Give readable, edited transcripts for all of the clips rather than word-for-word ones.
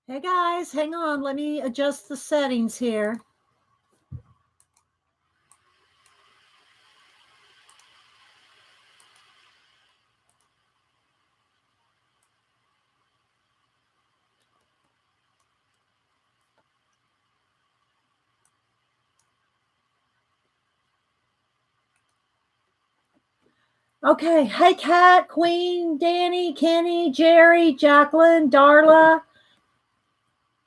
Hey guys, hang on. Let me adjust the settings here. Okay. Hey, Kat, Queen, Danny, Kenny, Jerry, Jacqueline, Darla.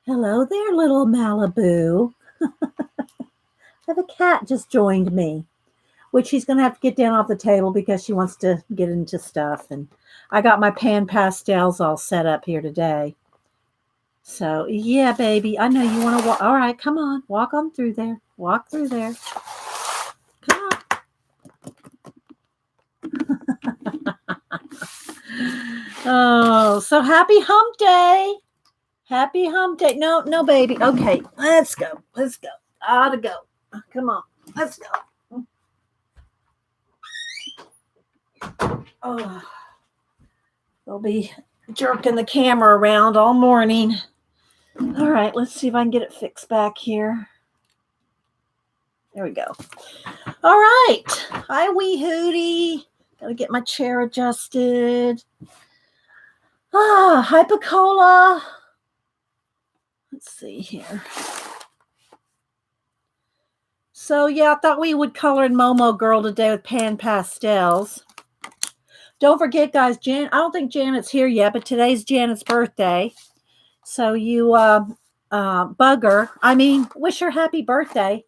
Hello there, little Malibu. The cat just joined me, which she's going to have to get down off the table because she wants to get into stuff. And I got my pan pastels all set up here today. So, yeah, baby, I know you want to walk. All right, come on. Walk on through there. Walk through there. Come on. Oh, so happy hump day. Happy hump day. No, no, baby. Okay, let's go. Let's go. Ought to go. Come on. Let's go. Oh, they'll be jerking the camera around all morning. All right, let's see if I can get it fixed back here. There we go. All right. Hi, wee hootie. Gotta get my chair adjusted. Hi, Picola. Let's see here. So, yeah, I thought we would color in Momo Girl today with pan pastels. Don't forget, guys, I don't think Janet's here yet, but today's Janet's birthday. So you bug her. I mean, wish her happy birthday.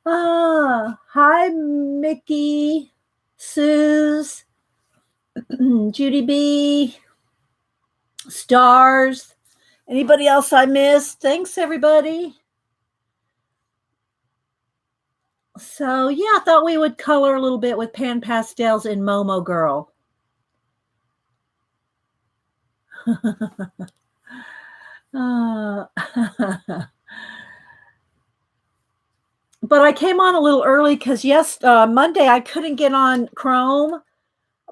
Hi, Mickey, Suze, Judy B, Stars. Anybody else I missed? Thanks, everybody. So, yeah, I thought we would color a little bit with pan pastels in Momo Girl. But I came on a little early because Monday I couldn't get on Chrome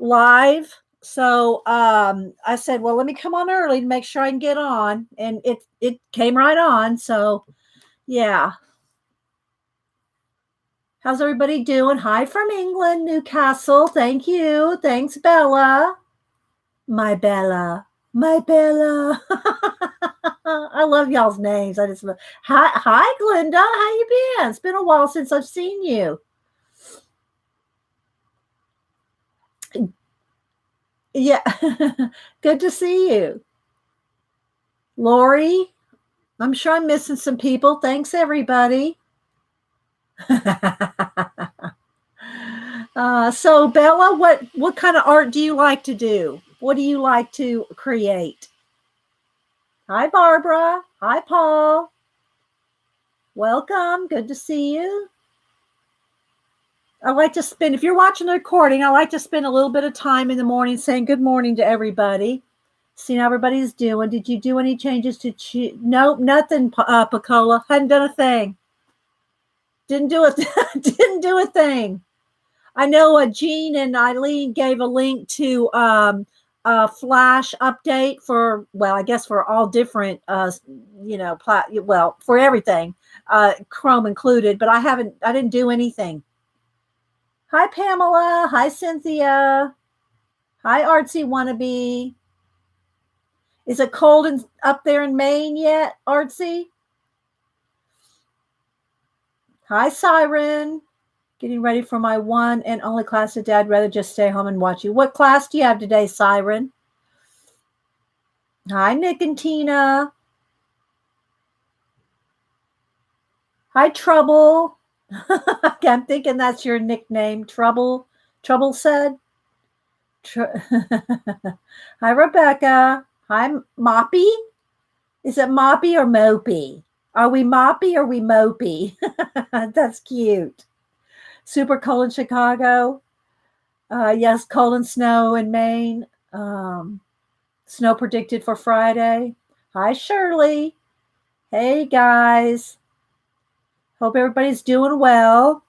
live. So I said, well, let me come on early to make sure I can get on. And it came right on. So, yeah. How's everybody doing? Hi from England, Newcastle. Thank you. Thanks, Bella. My Bella. My Bella. I love y'all's names. I just love. Hi, Glenda. How you been? It's been a while since I've seen you. Yeah. Good to see you. Lori, I'm sure I'm missing some people. Thanks, everybody. So Bella, what kind of art do you like to do? What do you like to create? Hi, Barbara. Hi, Paul. Welcome. Good to see you. I like to spend, if you're watching the recording, I like to spend a little bit of time in the morning saying good morning to everybody. Seeing how everybody's doing. Did you do any changes to Nope, nothing, Picola. Hadn't done a thing. Didn't do it. Didn't do a thing. I know Jean and Eileen gave a link to a Flash update for, well, I guess for all different, for everything, Chrome included, but I didn't do anything. Hi, Pamela. Hi, Cynthia. Hi, Artsy Wannabe. Is it cold up there in Maine yet, Artsy? Hi, Siren. Getting ready for my one and only class today. I'd rather just stay home and watch you. What class do you have today, Siren? Hi, Nick and Tina. Hi, Trouble. I'm thinking that's your nickname, Trouble. Trouble said. Hi, Rebecca. Hi, Moppy. Is it Moppy or Mopey? Are we Moppy or are we Mopey? That's cute. Super cold in Chicago. Yes, cold and snow in Maine. Snow predicted for Friday. Hi, Shirley. Hey, guys. Hope everybody's doing well.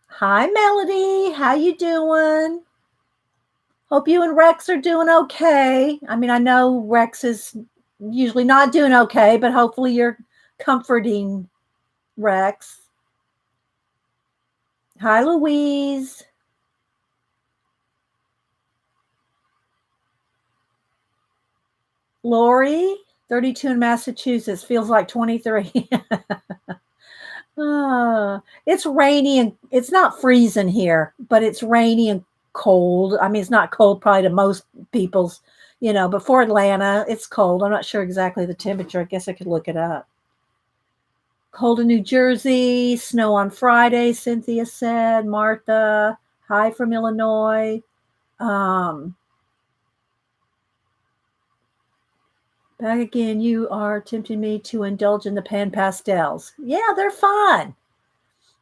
Hi, Melody. How you doing? Hope you and Rex are doing okay. I mean, I know Rex is usually not doing okay, but hopefully you're comforting Rex. Hi, Louise. Lori, 32 in Massachusetts. Feels like 23. It's rainy and it's not freezing here, but it's rainy and cold. I mean, it's not cold probably to most people's, but for Atlanta, it's cold. I'm not sure exactly the temperature. I guess I could look it up. Cold in New Jersey, snow on Friday, Cynthia said. Martha, hi from Illinois. Back again, you are tempting me to indulge in the pan pastels. Yeah, they're fun.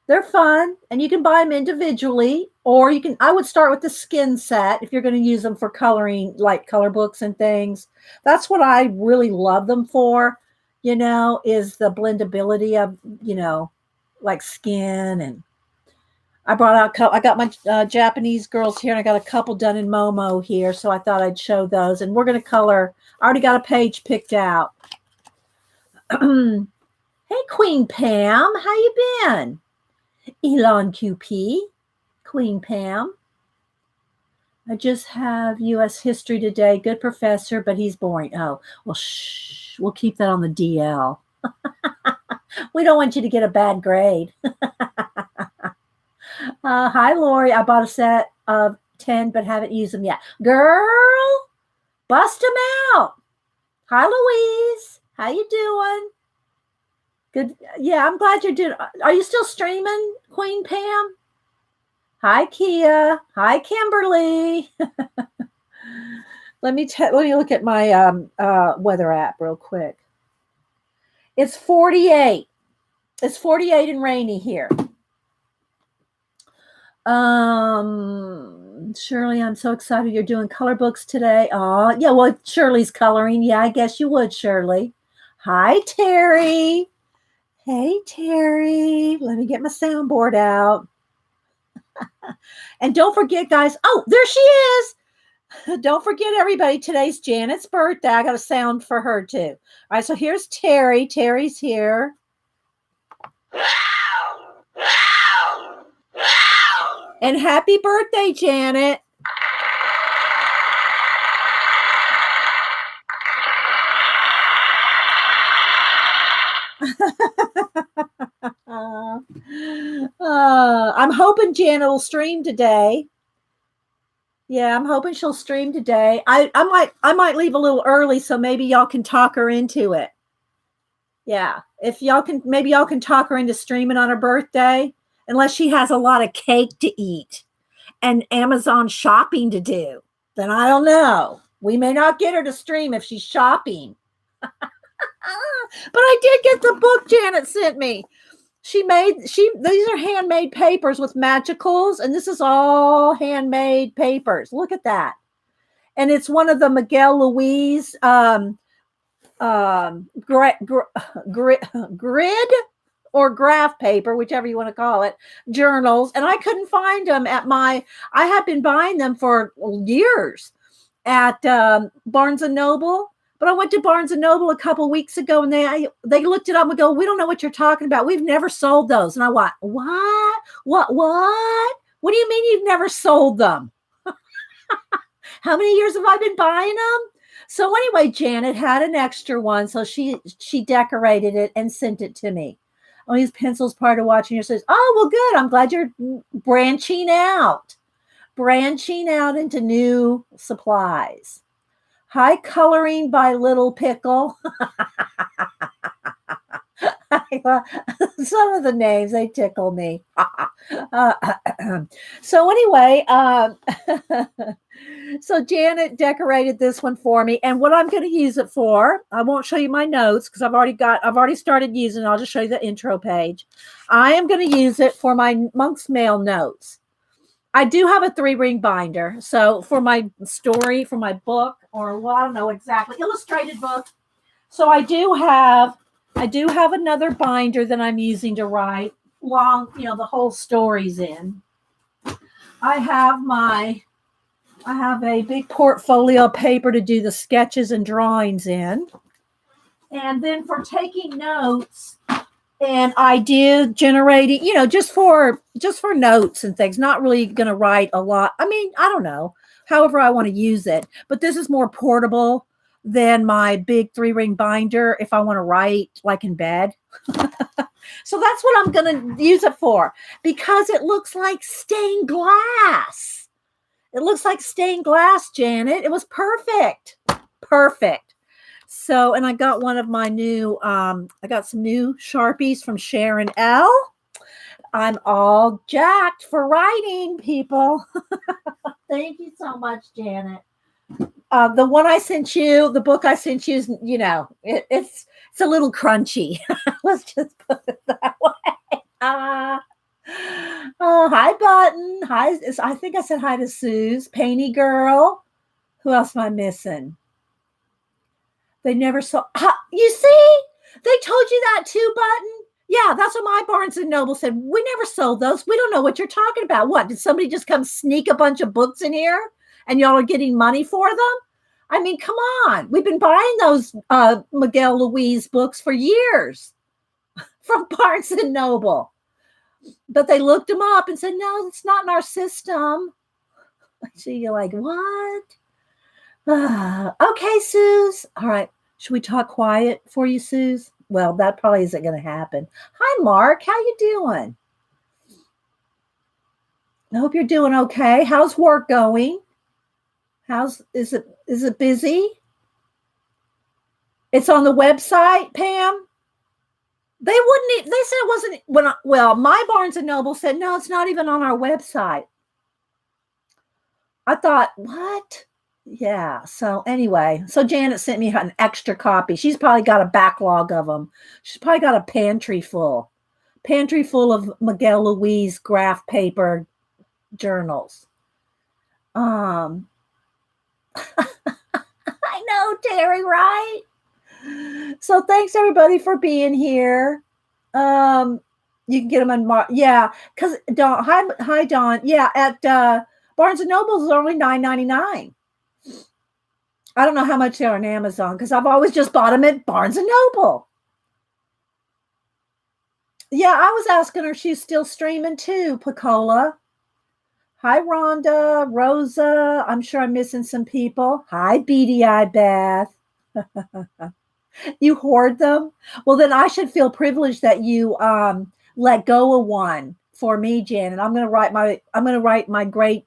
They're fun, and you can buy them individually, or I would start with the skin set if you're going to use them for coloring, like color books and things. That's what I really love them for, is the blendability of, like skin. And I got my Japanese girls here, and I got a couple done in MOMO here, so I thought I'd show those. And we're going to color. I already got a page picked out. Hey, Queen Pam, how you been? Elon QP, Queen Pam. I just have U.S. history today. Good professor, but he's boring. Oh, well, shh. We'll keep that on the DL. We don't want you to get a bad grade. Hi, Lori. I bought a set of 10, but haven't used them yet. Girl, bust them out. Hi, Louise. How you doing? Good. Yeah, I'm glad you're doing. Are you still streaming, Queen Pam? Hi, Kia. Hi, Kimberly. Let me look at my weather app real quick. It's 48. It's 48 and rainy here. Shirley, I'm so excited you're doing color books today. Oh, yeah, well, Shirley's coloring. Yeah, I guess you would, Shirley. Hi, Terry. Hey, Terry. Let me get my soundboard out. And don't forget, guys. Oh, there she is. Don't forget, everybody. Today's Janet's birthday. I got a sound for her, too. All right, so here's Terry. Terry's here. And happy birthday, Janet. I'm hoping Janet will stream today. Yeah, I'm hoping she'll stream today. I might leave a little early, so maybe y'all can talk her into it. Yeah, if maybe y'all can talk her into streaming on her birthday, unless she has a lot of cake to eat and Amazon shopping to do. Then I don't know. We may not get her to stream if she's shopping. But I did get the book Janet sent me. These are handmade papers with magicals, and this is all handmade papers. Look at that. And it's one of the Miguel Luis grid or graph paper, whichever you want to call it, journals. And I couldn't find them I had been buying them for years at Barnes and Noble. But I went to Barnes and Noble a couple weeks ago, and they looked it up and go, "We don't know what you're talking about. We've never sold those." And I went, "What? What? What do you mean you've never sold them? How many years have I been buying them?" So anyway, Janet had an extra one, so she decorated it and sent it to me. Oh, these pencils part of watching your says, "Oh, well, good. I'm glad you're branching out into new supplies." Hi, coloring by Little Pickle. Some of the names, they tickle me. So anyway, So Janet decorated this one for me, and what I'm going to use it for, I won't show you my notes because I've already started using it. I'll just show you the intro page. I am going to use it for my Monk's Mail notes. I do have a 3-ring binder. So for my story, for my book, or well, I don't know exactly, illustrated book. So I do have another binder that I'm using to write long, the whole stories in. I have a big portfolio of paper to do the sketches and drawings in. And then for taking notes and idea generating, just for notes and things, not really going to write a lot. I mean, I don't know, however I want to use it, but this is more portable than my big 3-ring binder if I want to write like in bed. So that's what I'm going to use it for, because it looks like stained glass. It looks like stained glass, Janet. It was perfect. Perfect. So, and I got one of my new, I got some new Sharpies from Sharon L. I'm all jacked for writing, people. Thank you so much, Janet. The one I sent you, the book I sent you is, it's a little crunchy. Let's just put it that way. Oh, hi, Button. Hi. I think I said hi to Suze. Painty Girl. Who else am I missing? They never saw. You see? They told you that too, Button. Yeah, that's what my Barnes and Noble said. We never sold those. We don't know what you're talking about. What? Did somebody just come sneak a bunch of books in here and y'all are getting money for them? I mean, come on. We've been buying those Miguel Luis books for years from Barnes and Noble. But they looked them up and said, no, it's not in our system. So you're like, what? Okay, Suze. All right. Should we talk quiet for you, Suze? Well, that probably isn't going to happen. Hi, Mark. How you doing? I hope you're doing okay. How's work going? Is it busy? It's on the website, Pam? They said it wasn't my Barnes and Noble said, no, it's not even on our website. I thought, what? Yeah. So anyway, Janet sent me an extra copy. She's probably got a backlog of them. She's probably got a pantry full of Miguel Luis graph paper journals. I know, Terry, right? So thanks everybody for being here. You can get them on because Dawn. Hi, Dawn. Yeah, at Barnes and Noble is only $9.99. I don't know how much they're on Amazon because I've always just bought them at Barnes and Noble. Yeah, I was asking her. She's still streaming too, Picola. Hi, Rhonda, Rosa. I'm sure I'm missing some people. Hi, Beady Eye Beth. You hoard them? Well, then I should feel privileged that you let go of one for me, Janet. I'm going to write my great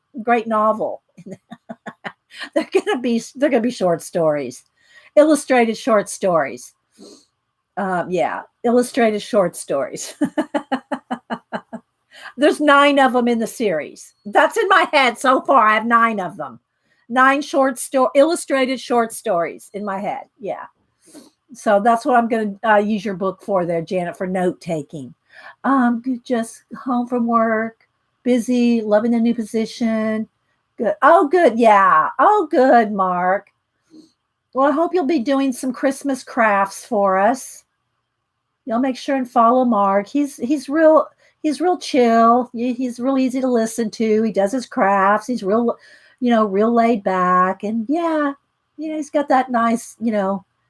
novel. They're gonna be short stories, illustrated short stories. Illustrated short stories. There's 9 of them in the series. That's in my head so far. I have 9 of them. 9 illustrated short stories in my head. Yeah. So that's what I'm going to use your book for there, Janet, for note taking. Just home from work, busy, loving the new position. Good. Oh, good. Yeah. Oh, good, Mark. Well, I hope you'll be doing some Christmas crafts for us. You'll make sure and follow Mark. He's real chill. He's real easy to listen to. He does his crafts. He's real laid back. And he's got that nice,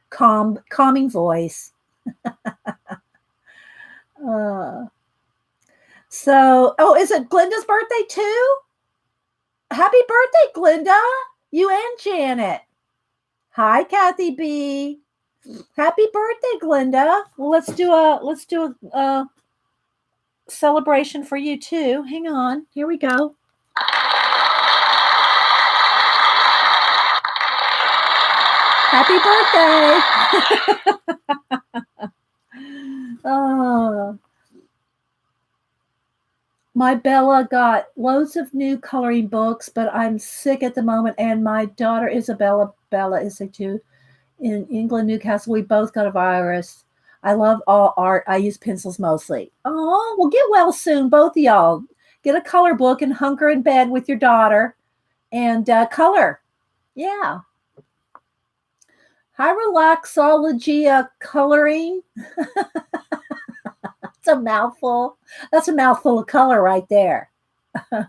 calming voice. Is it Glenda's birthday too? Happy birthday, Glenda. You and Janet. Hi, Kathy B. Happy birthday, Glenda. Well, let's do a celebration for you too. Hang on. Here we go. Happy birthday. My Bella got loads of new coloring books, but I'm sick at the moment. And my daughter Isabella, Bella is sick too, in England, Newcastle. We both got a virus. I love all art. I use pencils mostly. Oh, well, get well soon, both of y'all. Get a color book and hunker in bed with your daughter and color. Yeah. Hi, Relaxology coloring. It's a mouthful. That's a mouthful of color right there. Yeah.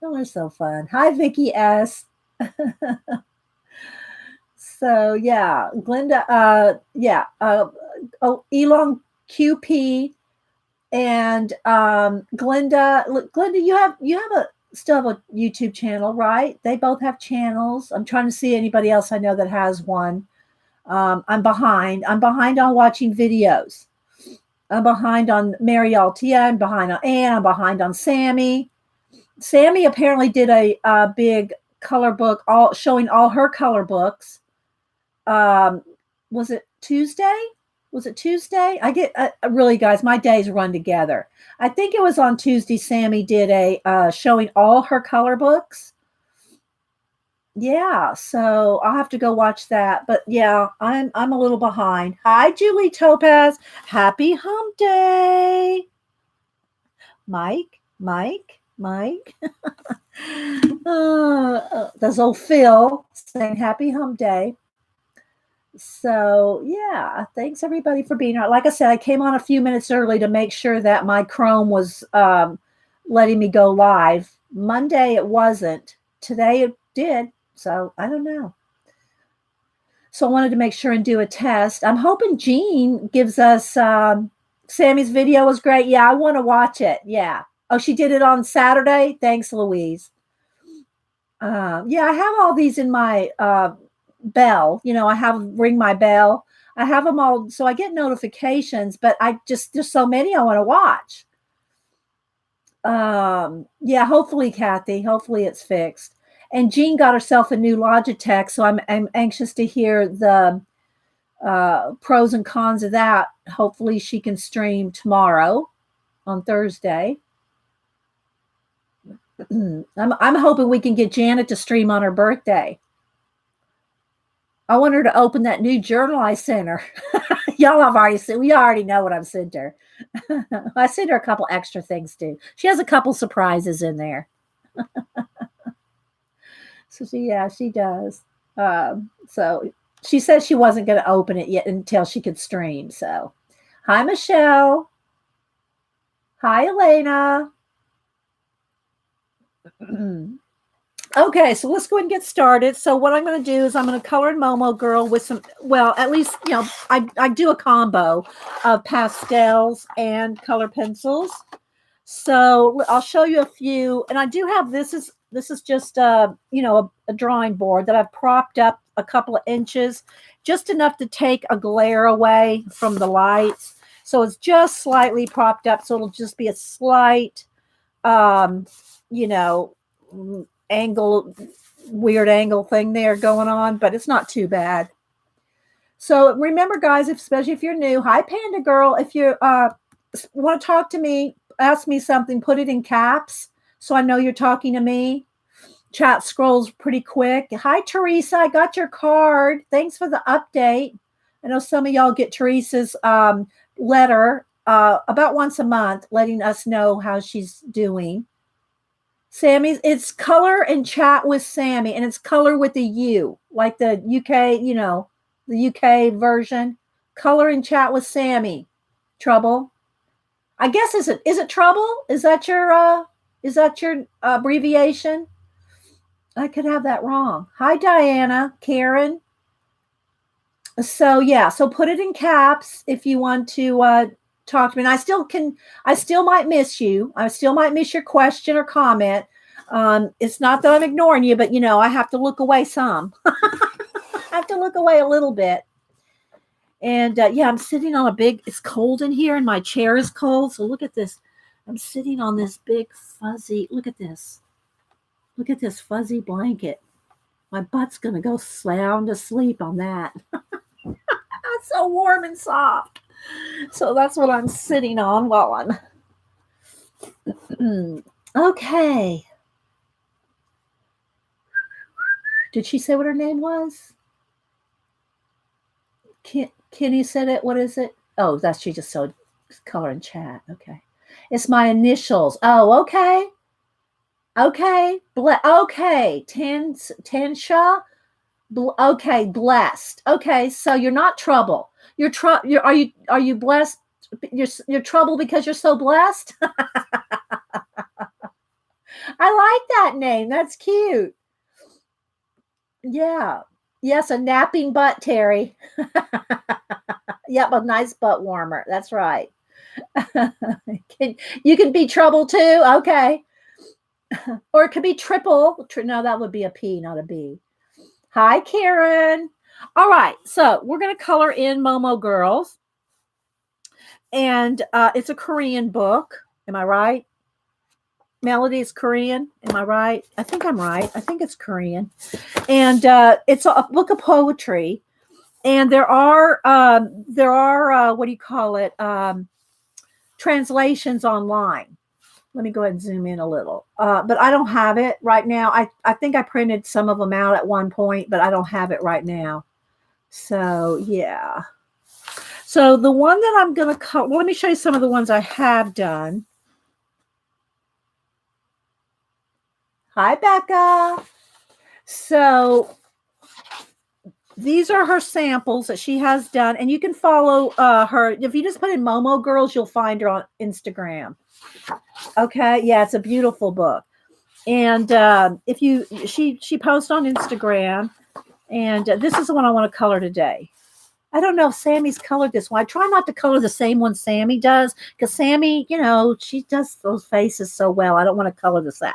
Oh, they're so fun. Hi, Vicky S. So yeah, Glenda. Yeah. Oh, Elon QP and Glenda. Look, Glenda, you have a still have a YouTube channel, right? They both have channels. I'm trying to see anybody else I know that has one. I'm behind. I'm behind on watching videos. I'm behind on Mary Altia. I'm behind on Anne. I'm behind on Sammy. Sammy apparently did a big color book, all showing all her color books. Was it Tuesday? Was it Tuesday? I get really, guys, my days run together. I think it was on Tuesday. Sammy did a showing all her color books. Yeah, so I'll have to go watch that. But yeah, I'm a little behind. Hi, Julie Topaz. Happy Hump Day. Mike. There's old Phil saying happy Hump Day. So yeah, thanks everybody for being here. Like I said, I came on a few minutes early to make sure that my Chrome was letting me go live. Monday it wasn't. Today it did. So I don't know. So I wanted to make sure and do a test. I'm hoping Jean gives us Sammy's video was great. Yeah, I want to watch it. Yeah. Oh, she did it on Saturday. Thanks, Louise. Yeah, I have all these in my bell. I have ring my bell. I have them all, so I get notifications, but there's so many I want to watch. Yeah, hopefully, Kathy, hopefully it's fixed. And Jean got herself a new Logitech, so I'm anxious to hear the pros and cons of that. Hopefully she can stream tomorrow on Thursday. I'm hoping we can get Janet to stream on her birthday. I want her to open that new journal I sent her. Y'all have already seen. We already know what I've sent her. I sent her a couple extra things too. She has a couple surprises in there. So she does. So she said she wasn't going to open it yet until she could stream. So, hi Michelle. Hi Elena. Okay, so let's go ahead and get started. So what I'm going to do is I'm going to color in Momo Girl with some, well, at least, I do a combo of pastels and color pencils. So I'll show you a few, and I do have, this is just, a drawing board that I've propped up a couple of inches, just enough to take a glare away from the lights. So it's just slightly propped up. So it'll just be a slight, weird angle thing there going on, but it's not too bad. So remember, guys, especially if you're new, hi Panda Girl, if you want to talk to me, ask me something, put it in caps so I know you're talking to me. Chat scrolls pretty quick. Hi Teresa, I got your card. Thanks for the update. I know some of y'all get Teresa's letter about once a month letting us know how she's doing. Sammy's, it's color and chat with Sammy, and it's color with the U, like the UK, the UK version. Color and chat with Sammy. Trouble. I guess is it trouble? Is that your abbreviation? I could have that wrong. Hi Diana, Karen. So yeah, so put it in caps if you want to talk to me. And I still might miss you. I still might miss your question or comment. It's not that I'm ignoring you, but I have to look away some. I have to look away a little bit. And yeah, I'm sitting on it's cold in here and my chair is cold. So look at this. I'm sitting on this big fuzzy, look at this. Look at this fuzzy blanket. My butt's going to go sound asleep on that. It's so warm and soft. So that's what I'm sitting on while I'm Okay. Did she say what her name was? Kenny said it. What is it? Oh, that's she just showed color in chat. Okay. It's my initials. Oh, okay. Okay. Okay. Tansha. Okay. Blessed. Okay. So you're not trouble. Are you blessed? You're trouble because you're so blessed. I like that name. That's cute. Yeah. Yes, a napping butt, Terry. Yep, a nice butt warmer. That's right. You can be trouble too. Okay. Or it could be triple. No, that would be a P, not a B. Hi, Karen. All right. So we're going to color in Momo Girls. And it's a Korean book. Am I right? Melody is Korean. Am I right? I think I'm right. I think it's Korean. And it's a book of poetry. And there are what do you call it? Translations online. Let me go ahead and zoom in a little. But I don't have it right now. I think I printed some of them out at one point, but I don't have it right now. So, yeah. So the one that I'm going to color, well, let me show you some of the ones I have done. Hi, Becca. So these are her samples that she has done, and you can follow her. If you just put in Momo Girls, you'll find her on Instagram. Okay, yeah, it's a beautiful book. And if you she posts on Instagram, and this is the one I want to color today. I don't know if Sammy's colored this one. I try not to color the same one Sammy does because Sammy, she does those faces so well. I don't want to color the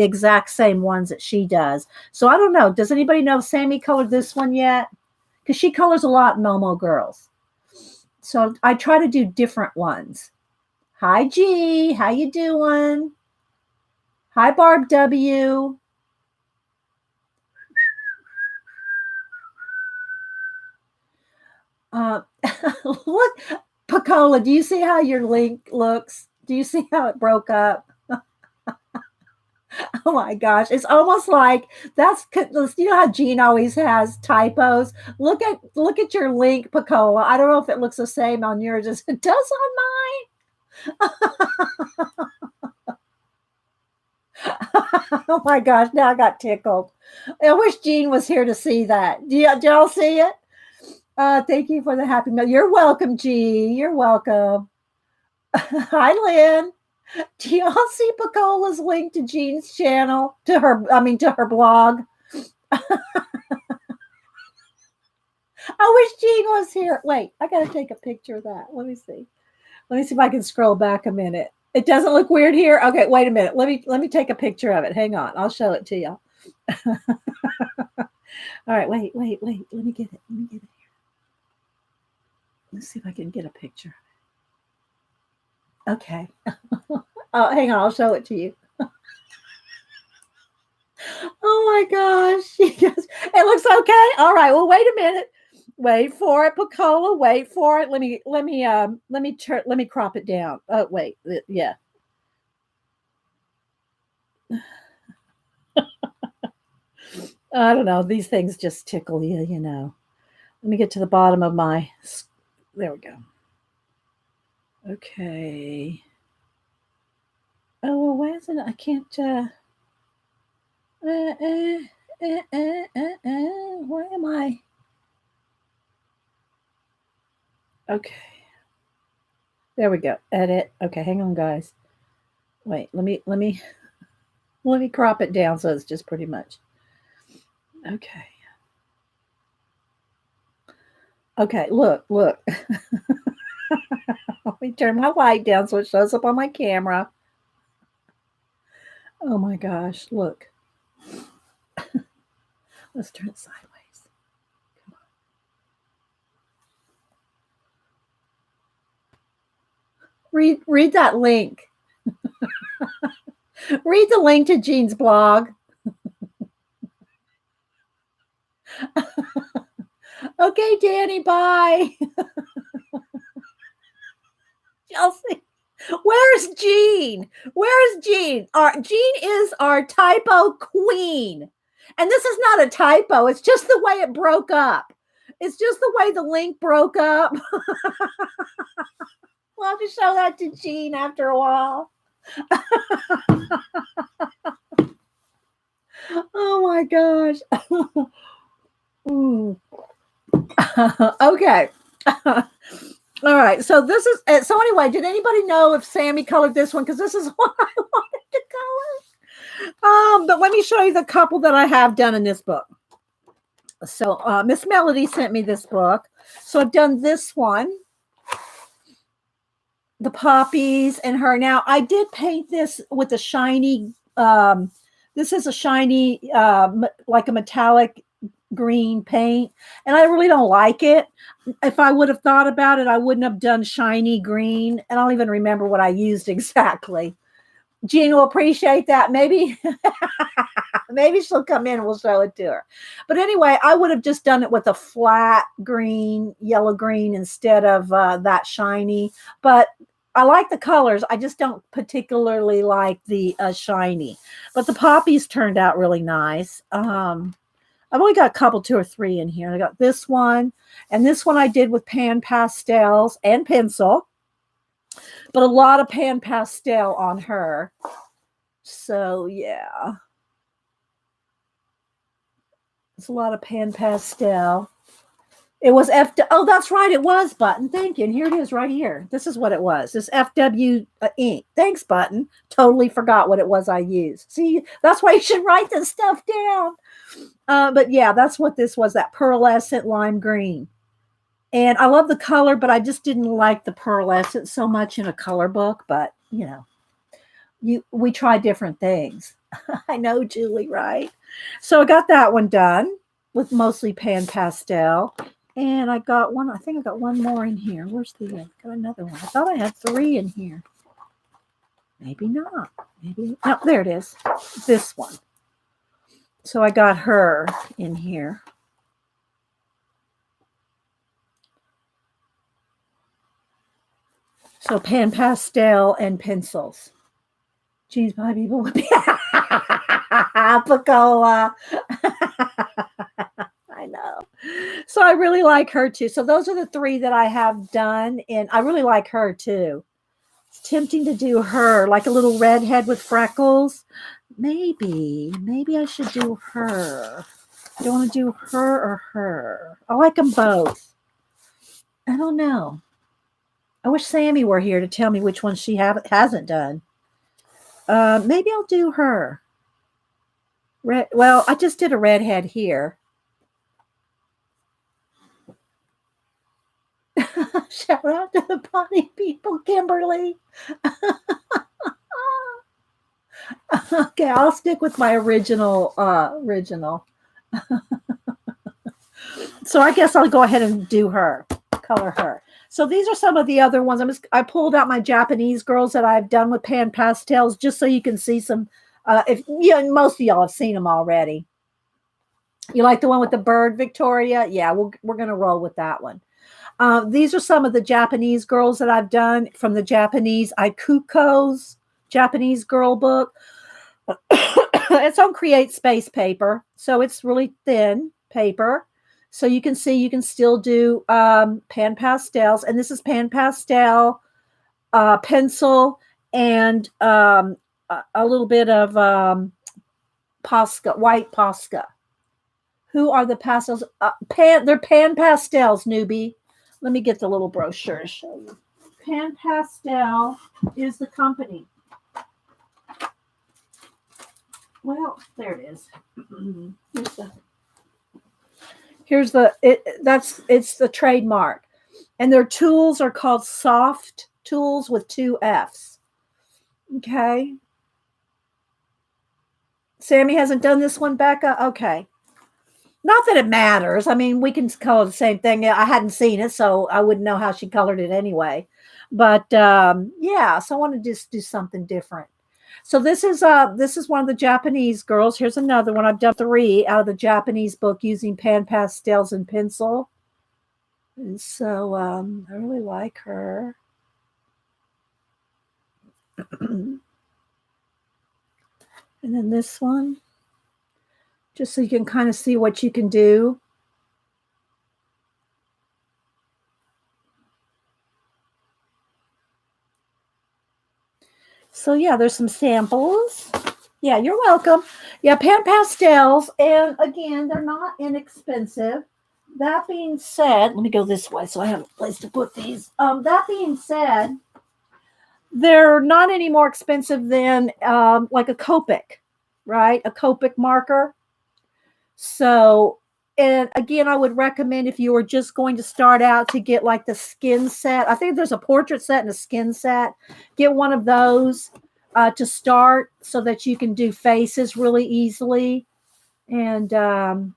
exact same ones that she does. So I don't know. Does anybody know if Sammy colored this one yet? Because she colors a lot in Momo Girls. So I try to do different ones. Hi, G. How you doing? Hi, Barb W. Look, Pacola, do you see how your link looks? Do you see how it broke up? Oh my gosh, it's almost like how Gene always has typos. Look at your link, Pacola. I don't know if it looks the same on yours as it does on mine. Oh my gosh, now I got tickled. I wish Gene was here to see that. Did y'all see it? Thank you for the happy meal. You're welcome, G. You're welcome. Hi, Lynn. Do y'all see Pacola's link to Jean's channel? To her blog. I wish Jean was here. Wait, I gotta take a picture of that. Let me see. Let me see if I can scroll back a minute. It doesn't look weird here. Okay, wait a minute. Let me take a picture of it. Hang on. I'll show it to you. All right, wait. Let me get it. Here. Let's see if I can get a picture. Okay. Oh, hang on. I'll show it to you. Oh my gosh. It looks okay. All right. Well, wait a minute. Wait for it, Pacola. Wait for it. Let me crop it down. Oh, wait. Yeah. I don't know. These things just tickle you, Let me get to the bottom of my. There we go. Okay. Oh, well, why is it? I can't. Where am I? Okay. There we go. Edit. Okay, hang on, guys. Wait. Let me crop it down so it's just pretty much. Okay. Okay, look. Let me turn my light down so it shows up on my camera. Oh my gosh, look. Let's turn it sideways. Come on. Read that link. Read the link to Jean's blog. Okay, Danny, bye. Chelsea, where Where's Jean? Where's Jean? Jean is our typo queen. And this is not a typo. It's just the way it broke up. It's just the way the link broke up. We'll have to show that to Jean after a while. Oh my gosh. Okay. All right. So this is so anyway, did anybody know if Sammy colored this one? Because this is what I wanted to color. But let me show you the couple that I have done in this book. So Miss Melody sent me this book. So I've done this one. The poppies and her. Now I did paint this with a shiny, this is a shiny, like a metallic green paint, and I really don't like it. If I would have thought about it, I wouldn't have done shiny green, and I don't even remember what I used exactly. Jean will appreciate that. Maybe maybe she'll come in and we'll show it to her. But anyway, I would have just done it with a flat green, yellow green instead of that shiny. But I like the colors. I just don't particularly like the shiny. But the poppies turned out really nice. I've only got a couple, 2 or 3 in here. I got this one, and this one I did with pan pastels and pencil, but a lot of pan pastel on her. So yeah, it's a lot of pan pastel. It was oh, that's right, it was Button. Thank you. And here it is right here. This is what it was. This FW ink. Thanks, Button. Totally forgot what it was I used. See, that's why you should write this stuff down. But yeah, that's what this was, that pearlescent lime green. And I love the color, but I just didn't like the pearlescent so much in a color book. But, you know, we try different things. I know, Julie, right? So I got that one done with mostly pan pastel. And I got one, I think I got one more in here. Where's the other? Got another one. I thought I had 3 in here. Maybe not. Maybe. No, there it is. This one. So I got her in here. So pan pastel and pencils. Geez, my people would be Pacola. I know. So I really like her too. So those are the 3 that I have done. And I really like her too. It's tempting to do her, like a little redhead with freckles. Maybe I should do her. Do you want to do her or her? I like them both. I don't know. I wish Sammy were here to tell me which one she hasn't done. Maybe I'll do her. Well, I just did a redhead here. Shout out to the potty people, Kimberly. Okay, I'll stick with my original. So I guess I'll go ahead and do her, color her. So these are some of the other ones. I pulled out my Japanese girls that I've done with pan pastels, just so you can see some. If most of y'all have seen them already. You like the one with the bird, Victoria? Yeah, we're gonna roll with that one. These are some of the Japanese girls that I've done from the Japanese Ikuko's Japanese girl book. It's on Create Space paper, so it's really thin paper. So you can see you can still do pan pastels, and this is pan pastel, pencil, and a little bit of Posca, white Posca. Who are the pastels? They're pan pastels, newbie. Let me get the little brochure to show you. Pan Pastel is the company. Well, there it is. It's the trademark. And their tools are called soft tools with 2 F's. Okay. Sammy hasn't done this one, Becca? Okay. Not that it matters. I mean, we can color the same thing. I hadn't seen it, so I wouldn't know how she colored it anyway. But yeah, so I want to just do something different. So this is one of the Japanese girls. Here's another one. I've done 3 out of the Japanese book using pan pastels and pencil. And so I really like her. And then this one, just so you can kind of see what you can do. So yeah, there's some samples. Yeah, you're welcome. Yeah, pan pastels. And again, they're not inexpensive. That being said, let me go this way so I have a place to put these. That being said, they're not any more expensive than like a Copic, right? A Copic marker. So, and again, I would recommend if you were just going to start out to get like the skin set. I think there's a portrait set and a skin set. Get one of those to start so that you can do faces really easily. And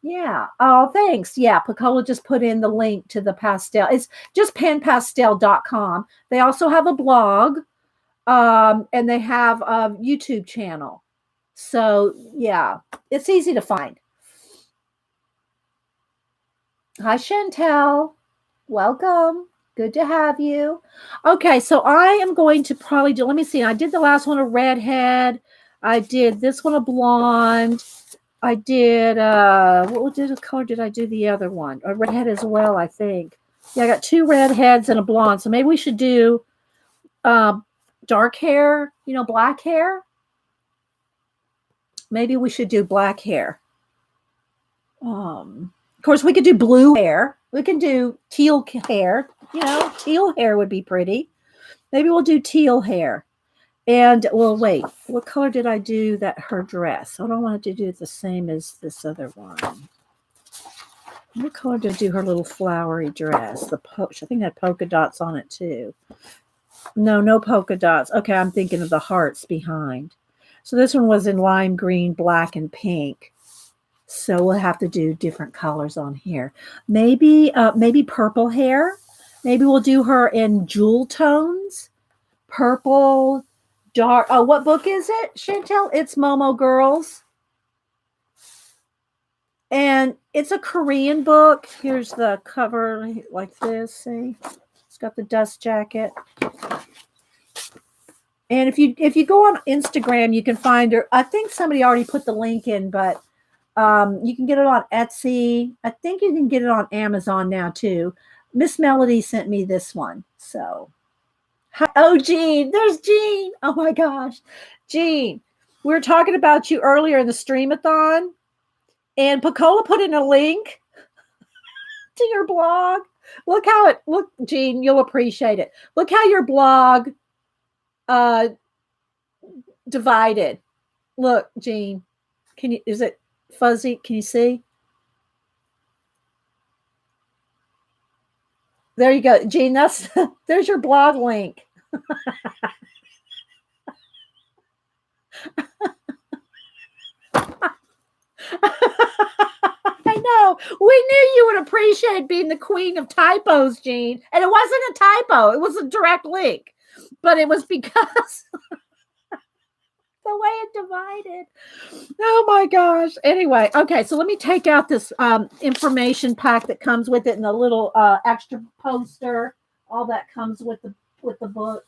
yeah. Oh, thanks. Yeah. Pacola just put in the link to the pastel. It's just penpastel.com. They also have a blog and they have a YouTube channel. So yeah, it's easy to find. Hi, Chantel. Welcome. Good to have you. Okay, so I am going to probably do, let me see. I did the last one a redhead. I did this one a blonde. I did, what color did I do the other one? A redhead as well, I think. Yeah, I got 2 redheads and a blonde. So maybe we should do dark hair, black hair. Maybe we should do black hair. Of course, we could do blue hair. We can do teal hair. Teal hair would be pretty. Maybe we'll do teal hair. And, well, wait. What color did I do her dress? I don't want to do it the same as this other one. What color did I do her little flowery dress? I think that had polka dots on it, too. No polka dots. Okay, I'm thinking of the hearts behind. So this one was in lime green, black, and pink. So we'll have to do different colors on here. Maybe purple hair. Maybe we'll do her in jewel tones. Purple, dark. Oh, what book is it, Chantel? It's Momo Girls. And it's a Korean book. Here's the cover like this. See? It's got the dust jacket. And if you go on Instagram, you can find her. I think somebody already put the link in, but you can get it on Etsy. I think you can get it on Amazon now too. Miss Melody sent me this one. So, oh, Jean, there's Jean. Oh my gosh, Jean. We were talking about you earlier in the Streamathon, and Pacola put in a link to your blog. Look, Jean, you'll appreciate it. Look how your blog divided. Look, Jean, is it fuzzy? Can you see? There you go, Jean. There's your blog link. I know. We knew you would appreciate being the queen of typos, Jean. And it wasn't a typo. It was a direct link. But it was because the way it divided. Oh my gosh. Anyway, okay, so let me take out this information pack that comes with it and the little extra poster. All that comes with the book.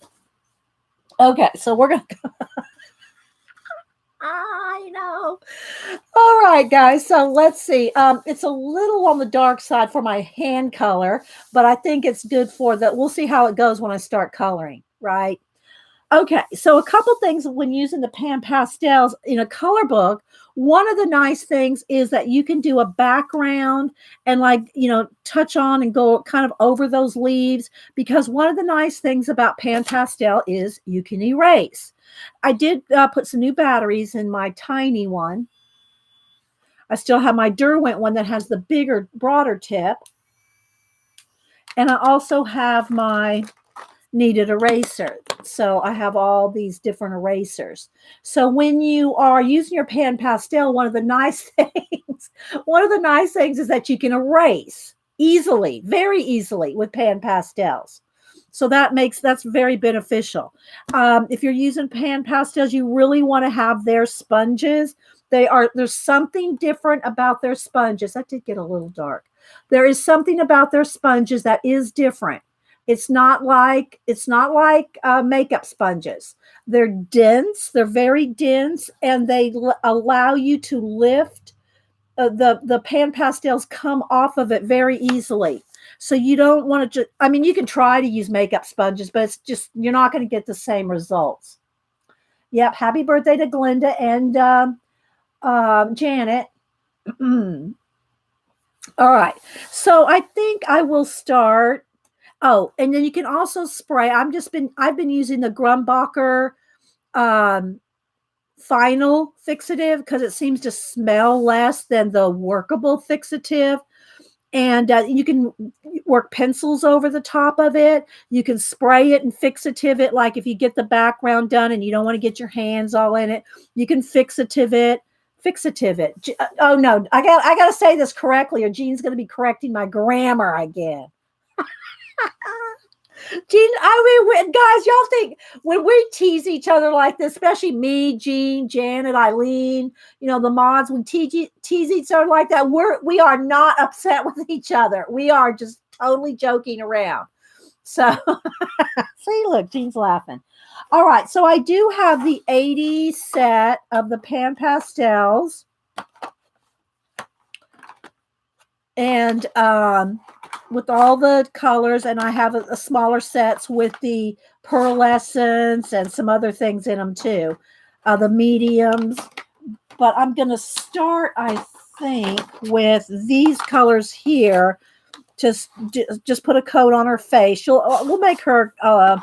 Okay, so we're gonna go. I know. All right, guys. So let's see. It's a little on the dark side for my hand color, but I think it's good for that. We'll see how it goes when I start coloring, right? Okay, so a couple things when using the pan pastels in a color book. One of the nice things is that you can do a background and touch on and go kind of over those leaves, because one of the nice things about pan pastel is you can erase. I did put some new batteries in my tiny one. I still have my Derwent one that has the bigger, broader tip. And I also have my kneaded eraser. So I have all these different erasers. So when you are using your pan pastel, one of the nice things is that you can erase easily, very easily with pan pastels. So that's very beneficial. If you're using pan pastels, you really want to have their sponges. There's something different about their sponges. That did get a little dark. There is something about their sponges that is different. It's not like makeup sponges. They're dense. They're very dense, and they allow you to lift the pan pastels come off of it very easily. So you don't want to just, I mean, you can try to use makeup sponges, but it's just, you're not going to get the same results. Yep. Happy birthday to Glenda and Janet. All right. So I think I will start. Oh, and then you can also spray. I've been using the Grumbacher um, final fixative because it seems to smell less than the workable fixative. And you can work pencils over the top of it. You can spray it and fixative it. Like if you get the background done and you don't want to get your hands all in it, you can fixative it. Fixative it. Oh no, I got to say this correctly, or Jean's going to be correcting my grammar again. Jean, I mean, guys, y'all think when we tease each other like this, especially me, Jean, Janet, Eileen, the mods, we tease each other like that. We are not upset with each other. We are just totally joking around. So, see, look, Jean's laughing. All right, so I do have the 80 set of the Pan Pastels. And with all the colors, and I have a smaller sets with the pearlescence and some other things in them too, the mediums. But I'm going to start, I think, with these colors here. Just put a coat on her face. We'll make her. I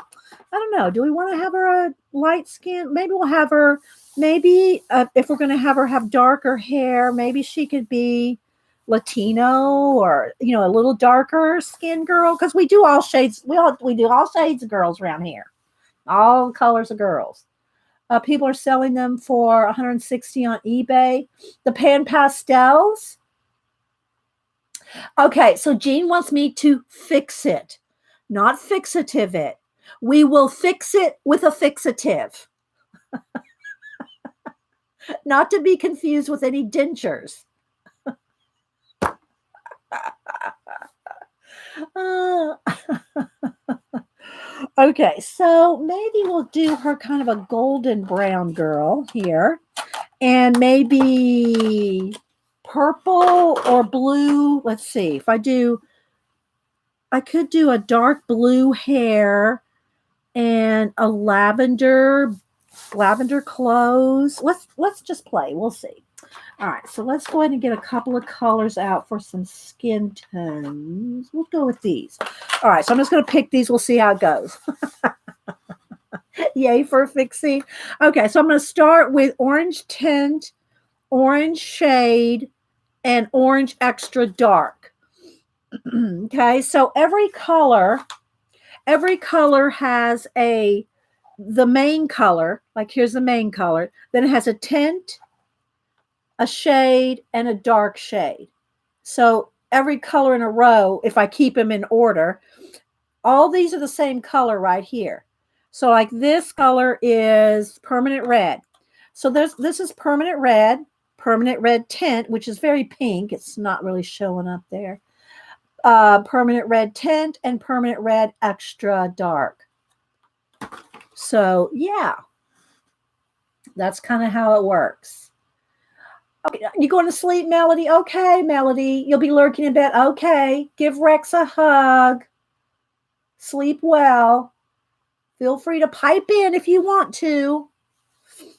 don't know. Do we want to have her a light skin? Maybe we'll have her. Maybe if we're going to have her have darker hair, maybe she could be Latino or a little darker skin girl, because we do all shades. We do all shades of girls around here, all colors of girls. People are selling them for $160 on eBay. The Pan Pastels. Okay, so Jean wants me to fix it, not fixative it. We will fix it with a fixative. Not to be confused with any dentures. Okay, so maybe we'll do her kind of a golden brown girl here, and maybe purple or blue. Let's see if I could do a dark blue hair and a lavender clothes. Let's just play. We'll see. All right, so let's go ahead and get a couple of colors out for some skin tones. We'll go with these. All right, so I'm just going to pick these. We'll see how it goes. Yay for fixing. Okay, so I'm going to start with orange tint, orange shade, and orange extra dark. Okay, so every color has the main color. Like here's the main color. Then it has a tint, a shade, and a dark shade. So every color in a row, if I keep them in order, all these are the same color right here. So like this color is permanent red. So this is permanent red tint, which is very pink. It's not really showing up there. Permanent red tint and permanent red extra dark. So yeah, that's kind of how it works. Okay, you going to sleep, Melody? Okay, Melody. You'll be lurking in bed. Okay. Give Rex a hug. Sleep well. Feel free to pipe in if you want to.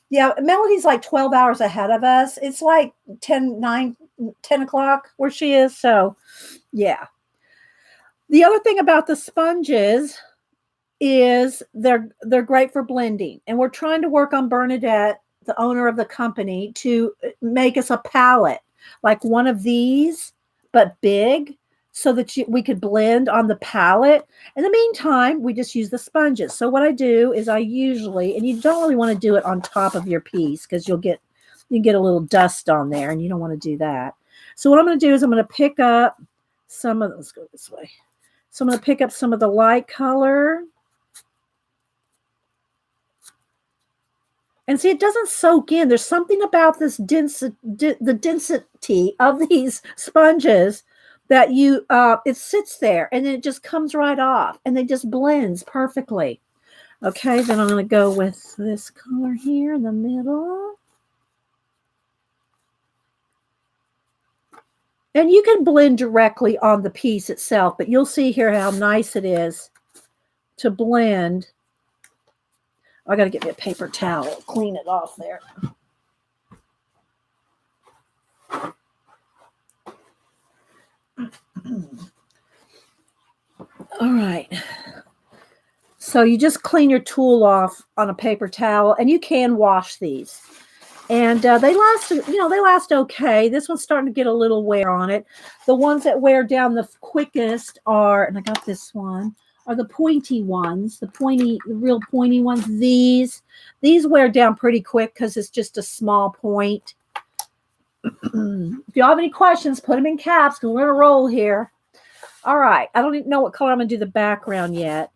Yeah, Melody's like 12 hours ahead of us. It's like 10 o'clock where she is. So, yeah. The other thing about the sponges is they're great for blending. And we're trying to work on Bernadette, the owner of the company, to make us a palette like one of these, but big, so that we could blend on the palette. In the meantime, we just use the sponges. So what I do is I usually, and you don't really want to do it on top of your piece because you get a little dust on there, and you don't want to do that. So what I'm going to do is I'm going to pick up let's go this way. So I'm going to pick up some of the light color. And see, it doesn't soak in. There's something about this the density of these sponges that it sits there and then it just comes right off and it just blends perfectly. Okay, then I'm going to go with this color here in the middle. And you can blend directly on the piece itself, but you'll see here how nice it is to blend. I got to get me a paper towel, clean it off there. All right. So you just clean your tool off on a paper towel, and you can wash these. And they last okay. This one's starting to get a little wear on it. The ones that wear down the quickest are, and I got this one, are the pointy ones, the real pointy ones. These wear down pretty quick because it's just a small point. If you have any questions, put them in caps because we're going to roll here. All right. I don't even know what color I'm going to do the background yet,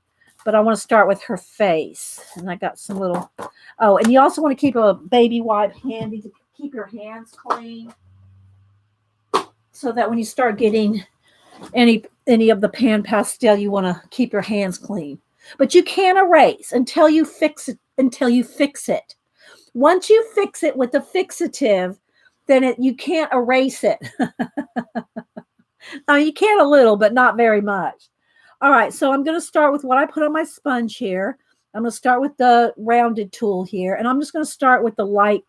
but I want to start with her face. And I got some little, oh, and you also want to keep a baby wipe handy to keep your hands clean so that when you start getting any of the pan pastel, you want to keep your hands clean. But you can't erase until you fix it. Once you fix it with the fixative, then you can't erase it. You can a little, but not very much. All right, so I'm going to start with what I put on my sponge here. I'm going to start with the rounded tool here, and I'm just going to start with the light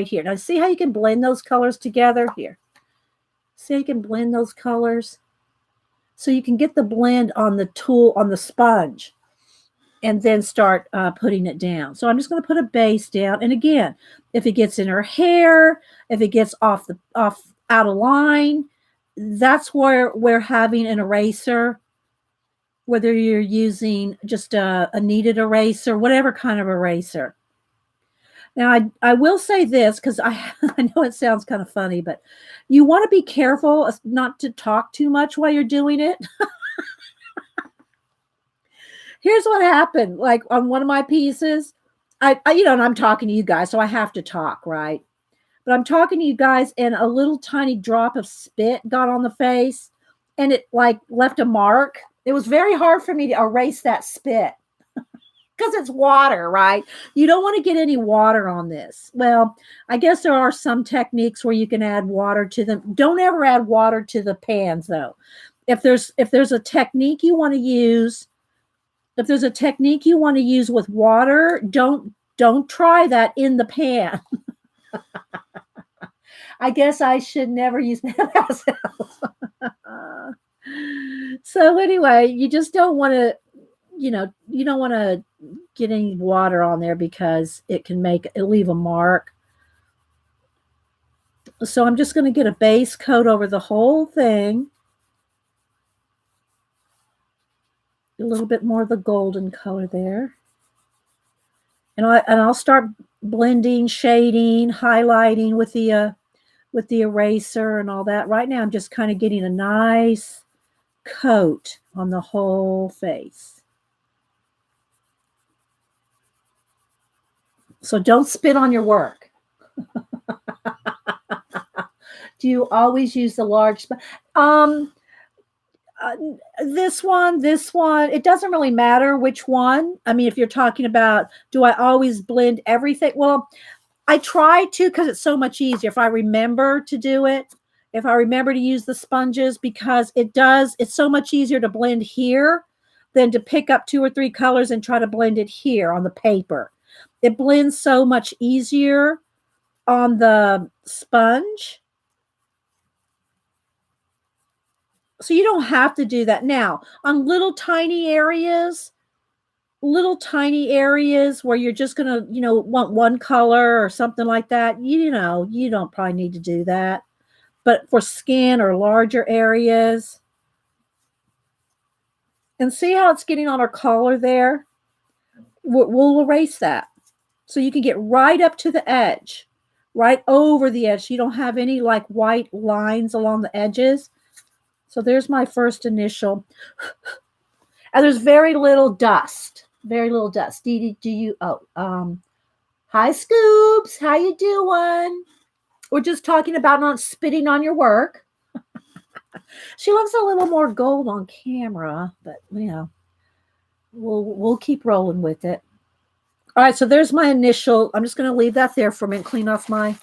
here. Now, see how you can blend those colors together here? See how you can blend those colors? So you can get the blend on the tool, on the sponge, and then start putting it down. So I'm just going to put a base down. And again, if it gets in her hair, if it gets out of line, that's where we're having an eraser, whether you're using just a kneaded eraser, whatever kind of eraser. Now, I will say this because I know it sounds kind of funny, but you want to be careful not to talk too much while you're doing it. Here's what happened. Like on one of my pieces, and I'm talking to you guys, so I have to talk, right? But I'm talking to you guys, and a little tiny drop of spit got on the face, and it like left a mark. It was very hard for me to erase that spit because it's water, right? You don't want to get any water on this. Well, I guess there are some techniques where you can add water to them. Don't ever add water to the pans, though. If there's a technique you want to use, with water, don't try that in the pan. I guess I should never use pastels. So anyway, you just don't want to, you don't want to get any water on there because it can leave a mark. So I'm just going to get a base coat over the whole thing. A little bit more of the golden color there. And I'll start blending, shading, highlighting with the eraser and all that. Right now I'm just kind of getting a nice coat on the whole face. So don't spit on your work. Do you always use the large this one, it doesn't really matter which one. I mean, if you're talking about, do I always blend everything? Well, I try to because it's so much easier if I remember to do it. If I remember to use the sponges, because it's so much easier to blend here than to pick up 2 or 3 colors and try to blend it here on the paper. It blends so much easier on the sponge. So you don't have to do that. Now, on little tiny areas where you're just going to, want one color or something like that, you don't probably need to do that. But for skin or larger areas, and see how it's getting on our collar there? We'll erase that. So you can get right up to the edge, right over the edge. You don't have any like white lines along the edges. So there's my first initial. And there's very little dust. Very little dust. Hi, Scoops. How you doing? We're just talking about not spitting on your work. She looks a little more gold on camera, but we'll keep rolling with it. All right, so there's my initial. I'm just going to leave that there for a minute, clean off my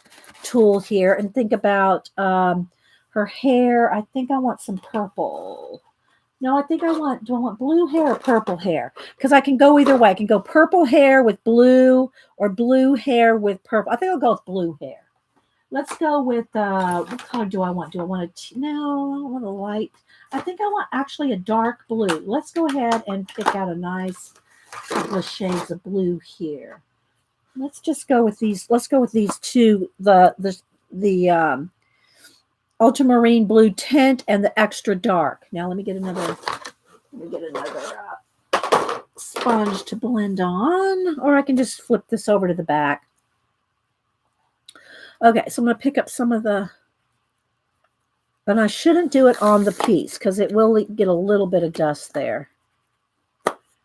tool here, and think about her hair. I think I want some purple. No, I think do I want blue hair or purple hair? Because I can go either way. I can go purple hair with blue or blue hair with purple. I think I'll go with blue hair. Let's go with, what color do I want? Do I want no, I don't want a light. I think I want actually a dark blue. Let's go ahead and pick out a nice couple of shades of blue here. Let's just go with these. Let's go with these two, the ultramarine blue tint and the extra dark. Now let me get another sponge to blend on, or I can just flip this over to the back. Okay, so I'm going to pick up some of the, and I shouldn't do it on the piece because it will get a little bit of dust there.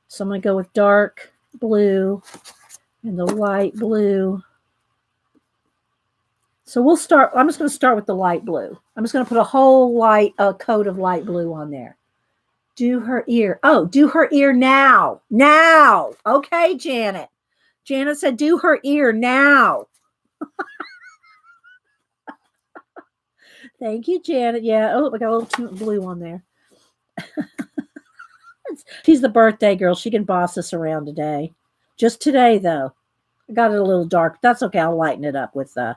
So I'm going to go with dark blue and the light blue. So I'm just going to start with the light blue. I'm just going to put a whole coat of light blue on there. Do her ear. Oh, do her ear now. Now. Okay, Janet. Janet said, do her ear now. Thank you, Janet. Yeah. Oh, I got a little too much blue on there. She's the birthday girl. She can boss us around today. Just today, though. I got it a little dark. That's okay. I'll lighten it up with, I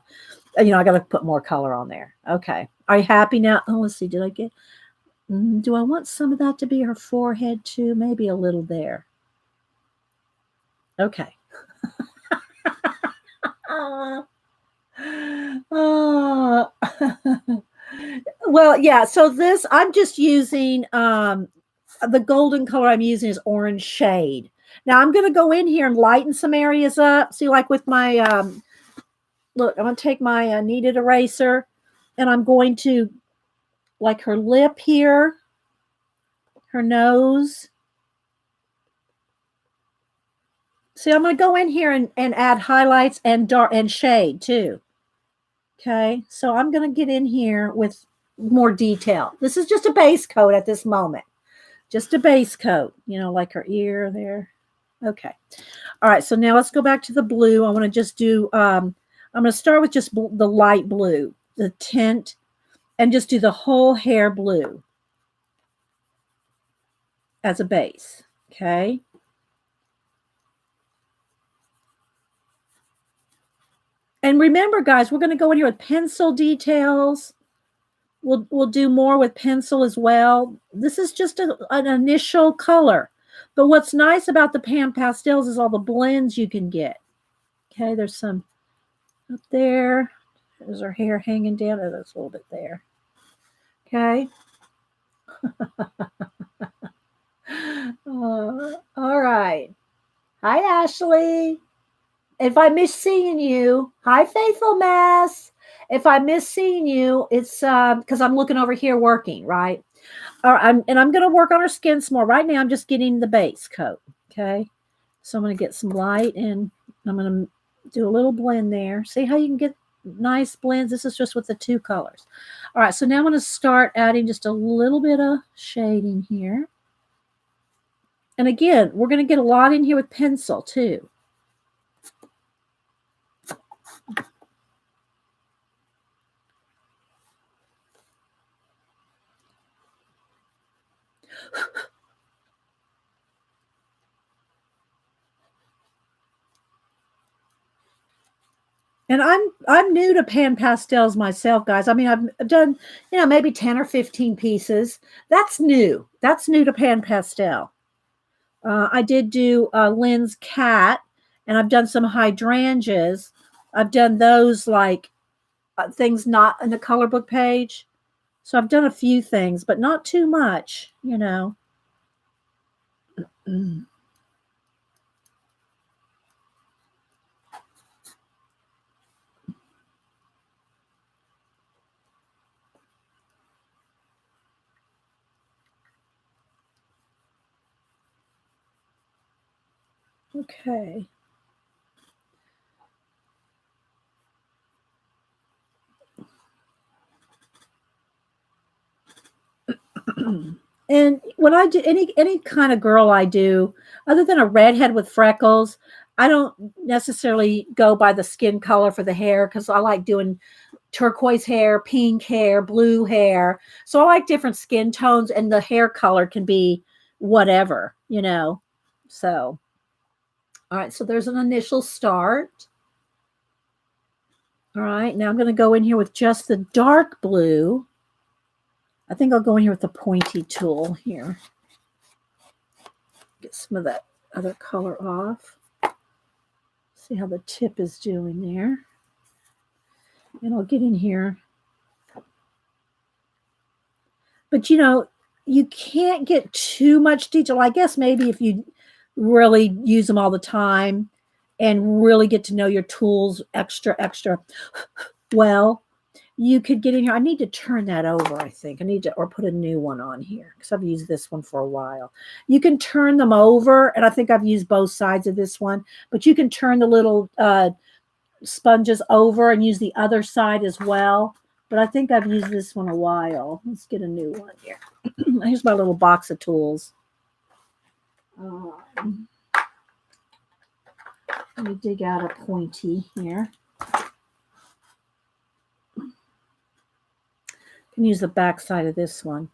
got to put more color on there. Okay. Are you happy now? Oh, let's see. Did I get, do I want some of that to be her forehead too? Maybe a little there. Okay. Well, yeah. So this, I'm just using, the golden color I'm using is orange shade. Now I'm going to go in here and lighten some areas up. See, like with my, look, I'm going to take my kneaded eraser and I'm going to, like her lip here, her nose. See, I'm going to go in here and add highlights and dark and shade too. Okay, so I'm going to get in here with more detail. This is just a base coat at this moment. Just a base coat, like her ear there. Okay. All right, so now let's go back to the blue. I want to just do, I'm going to start with just the light blue, the tint, and just do the whole hair blue as a base. Okay. And remember, guys, we're going to go in here with pencil details. We'll do more with pencil as well. This is just an initial color. But what's nice about the pan pastels is all the blends you can get. Okay, there's some up there. There's her hair hanging down. Oh, there's a little bit there. Okay. All right. Hi, Ashley. If I miss seeing you, hi, Faithful Mass. If I miss seeing you, it's because I'm looking over here working, right? I'm going to work on her skin some more. Right now, I'm just getting the base coat. Okay. So I'm going to get some light and I'm going to do a little blend there. See how you can get nice blends? This is just with the two colors. All right. So now I'm going to start adding just a little bit of shading here. And again, we're going to get a lot in here with pencil too. And I'm new to pan pastels myself, guys. I mean, I've done, maybe 10 or 15 pieces. That's new. That's new to pan pastel. I did do Lynn's cat, and I've done some hydrangeas. I've done those like things not in the color book page. So I've done a few things, but not too much, Okay. And when I do any kind of girl I do, other than a redhead with freckles, I don't necessarily go by the skin color for the hair because I like doing turquoise hair, pink hair, blue hair. So I like different skin tones, and the hair color can be whatever, you know. So, all right, so there's an initial start. All right, now I'm going to go in here with just the dark blue. I think I'll go in here with the pointy tool here. Get some of that other color off. See how the tip is doing there. And I'll get in here. But you know, you can't get too much detail. I guess maybe if you really use them all the time and really get to know your tools extra well, you could get in here. I need to turn that over, I think. I need to, or put a new one on here because I've used this one for a while. You can turn them over, and I think I've used both sides of this one, but you can turn the little sponges over and use the other side as well. But I think I've used this one a while. Let's get a new one here. Here's my little box of tools. Let me dig out a pointy here. Can use the back side of this one.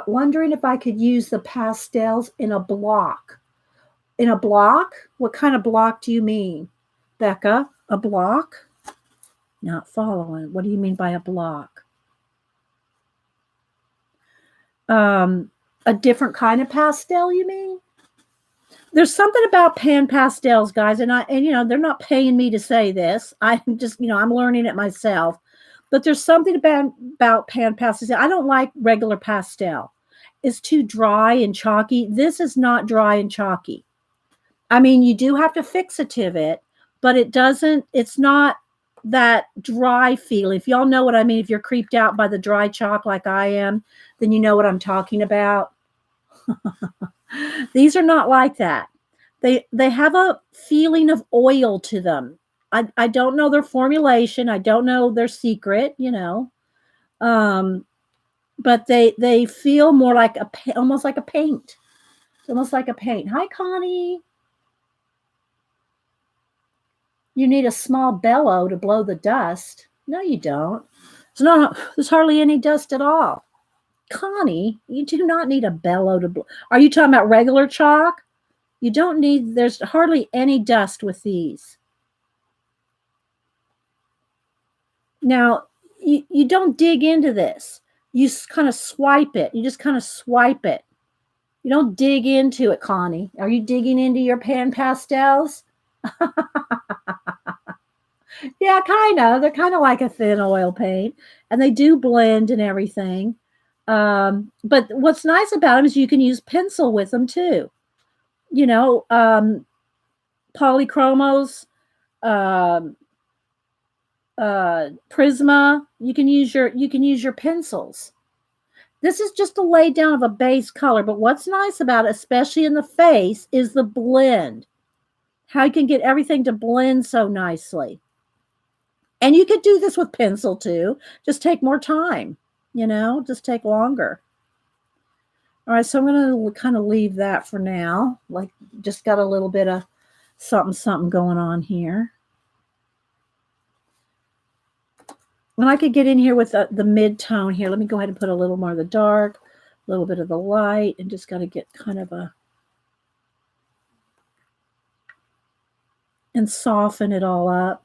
Wondering if I could use the pastels in a block. In a block? What kind of block do you mean, Becca? A block? Not following. What do you mean by a block? A different kind of pastel, you mean? There's something about pan pastels, guys, and you know, they're not paying me to say this. I'm just, you know, I'm learning it myself. But there's something about pan pastels. I don't like regular pastel. It's too dry and chalky. This is not dry and chalky. I mean, you do have to fixative it, but it's not that dry feel. If y'all know what I mean, if you're creeped out by the dry chalk like I am, then you know what I'm talking about. These are not like that. They have a feeling of oil to them. I don't know their formulation. I don't know their secret, you know. But they feel more like almost like a paint. It's almost like a paint. Hi, Connie. You need a small bellow to blow the dust. No, you don't. There's hardly any dust at all. Connie, you do not need a bellow to blow. Are you talking about regular chalk? You don't need, there's hardly any dust with these. Now, you don't dig into this. You kind of swipe it. You just kind of swipe it. You don't dig into it, Connie. Are you digging into your pan pastels? Yeah, kind of. They're kind of like a thin oil paint, and they do blend and everything. But what's nice about them is you can use pencil with them too. You know, polychromos, Prisma. You can use your pencils. This is just a lay down of a base color, but what's nice about it, especially in the face, is the blend. How you can get everything to blend so nicely. And you could do this with pencil too. Just take more time, you know, just take longer. All right, so I'm going to kind of leave that for now. Like, just got a little bit of something going on here. And I could get in here with the mid-tone here. Let me go ahead and put a little more of the dark, a little bit of the light, and just got to get kind of and soften it all up.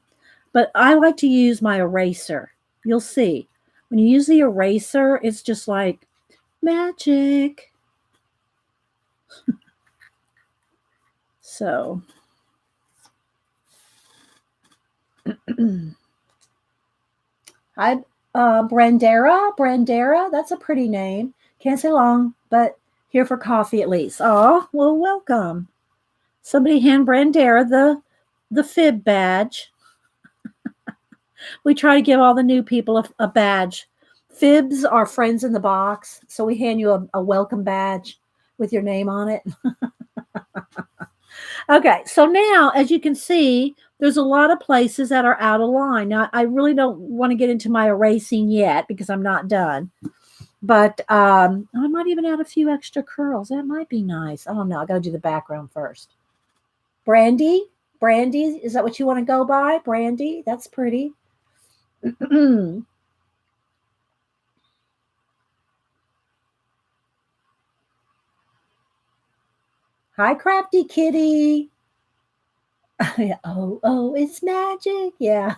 But I like to use my eraser. You'll see. When you use the eraser, it's just like magic. So. Hi, Brandera. That's a pretty name. Can't say long, but here for coffee at least. Oh, well, welcome. Somebody hand Brandera the fib badge. We try to give all the new people a badge. Fibs are friends in the box, so we hand you a welcome badge with your name on it. Okay, so now, as you can see, There's a lot of places that are out of line. Now, I really don't want to get into my erasing yet because I'm not done. But I might even add a few extra curls. That might be nice. I don't know. I got to do the background first. Brandy? Brandy? Is that what you want to go by? Brandy? That's pretty. Hi, Crafty Kitty. Oh, it's magic. Yeah.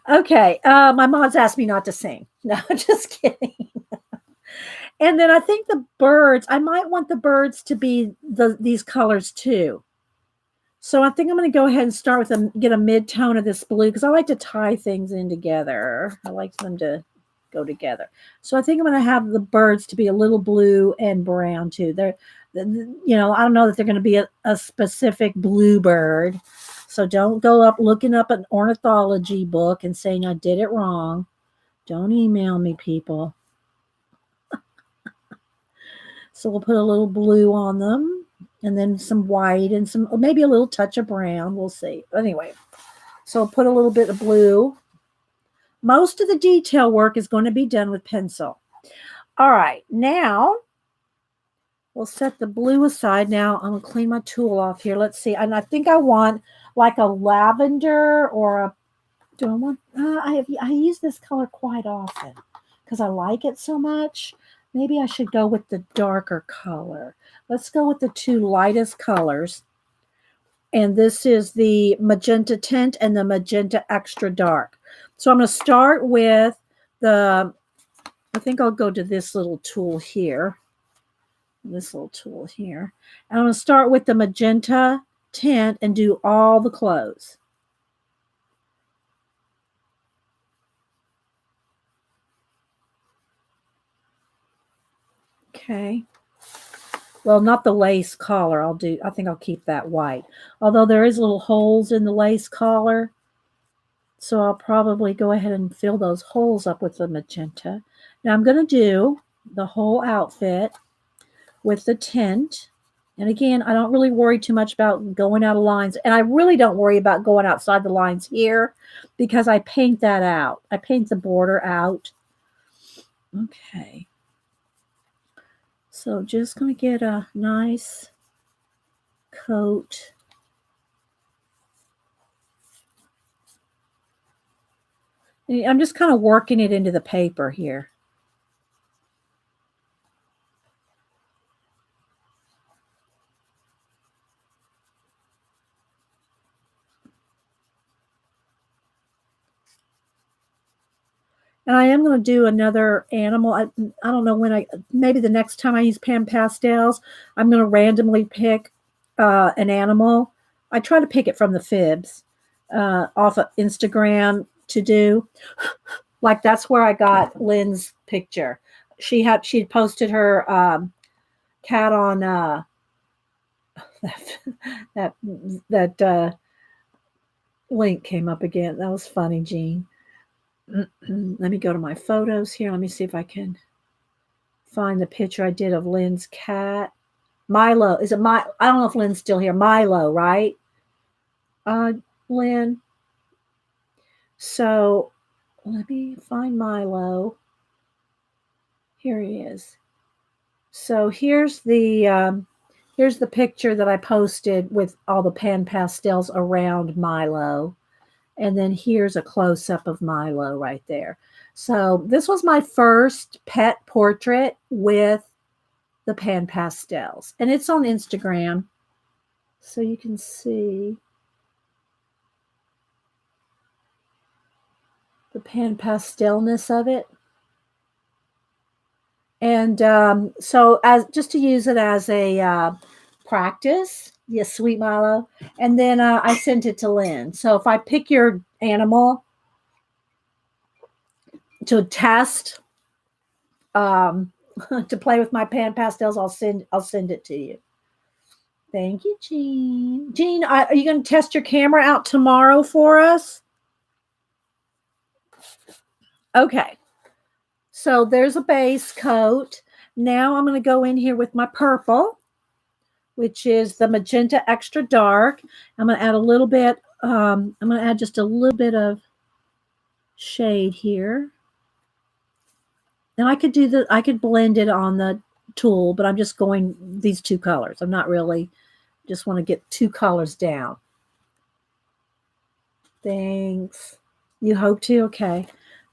Okay. My mom's asked me not to sing. No, just kidding. And then I think the birds, I might want the birds to be these colors too. So I think I'm going to go ahead and start with get a mid-tone of this blue because I like to tie things in together. I like them to go together. So I think I'm going to have the birds to be a little blue and brown too. I don't know that they're going to be a specific blue bird. So don't go up looking up an ornithology book and saying I did it wrong. Don't email me, people. So we'll put a little blue on them and then some white and maybe a little touch of brown. We'll see. Anyway, so I'll put a little bit of blue. Most of the detail work is going to be done with pencil. All right, now we'll set the blue aside. Now I'm going to clean my tool off here. Let's see. And I think I want like a lavender or a, do I want, I use this color quite often because I like it so much. Maybe I should go with the darker color. Let's go with the two lightest colors. And this is the magenta tint and the magenta extra dark. So I'm going to start with I think I'll go to this little tool here. This little tool here. And I'm going to start with the magenta tint and do all the clothes. Okay. Well, not the lace collar. I think I'll keep that white. Although there is little holes in the lace collar. So I'll probably go ahead and fill those holes up with the magenta. Now I'm going to do the whole outfit with the tint. And again, I don't really worry too much about going out of lines. And I really don't worry about going outside the lines here because I paint that out. I paint the border out. Okay. So just going to get a nice coat. I'm just kind of working it into the paper here. And I am going to do another animal. I don't know when maybe the next time I use Pan Pastels, I'm going to randomly pick an animal. I try to pick it from the fibs off of Instagram to do. Like that's where I got Lynn's picture. She'd posted her cat on that link came up again. That was funny, Jean. Let me go to my photos here. Let me see if I can find the picture I did of Lynn's cat. Milo. Is it I don't know if Lynn's still here. Milo, right? Lynn. So let me find Milo. Here he is. So here's the picture that I posted with all the Pan Pastels around Milo. And then here's a close-up of Milo right there. So this was my first pet portrait with the Pan Pastels. And it's on Instagram. So you can see the Pan Pastelness of it. And so just to use it as a practice. Yes, sweet Milo. And then I sent it to Lynn. So if I pick your animal to test, to play with my Pan Pastels, I'll send it to you. Thank you, Jean. Jean, are you going to test your camera out tomorrow for us? Okay. So there's a base coat. Now I'm going to go in here with my purple. which is the magenta extra dark. I'm going to add a little bit, I'm going to add just a little bit of shade here. Now I could blend it on the tool, but I'm just going these two colors. I'm not really, just want to get two colors down. Thanks. You hope to? Okay.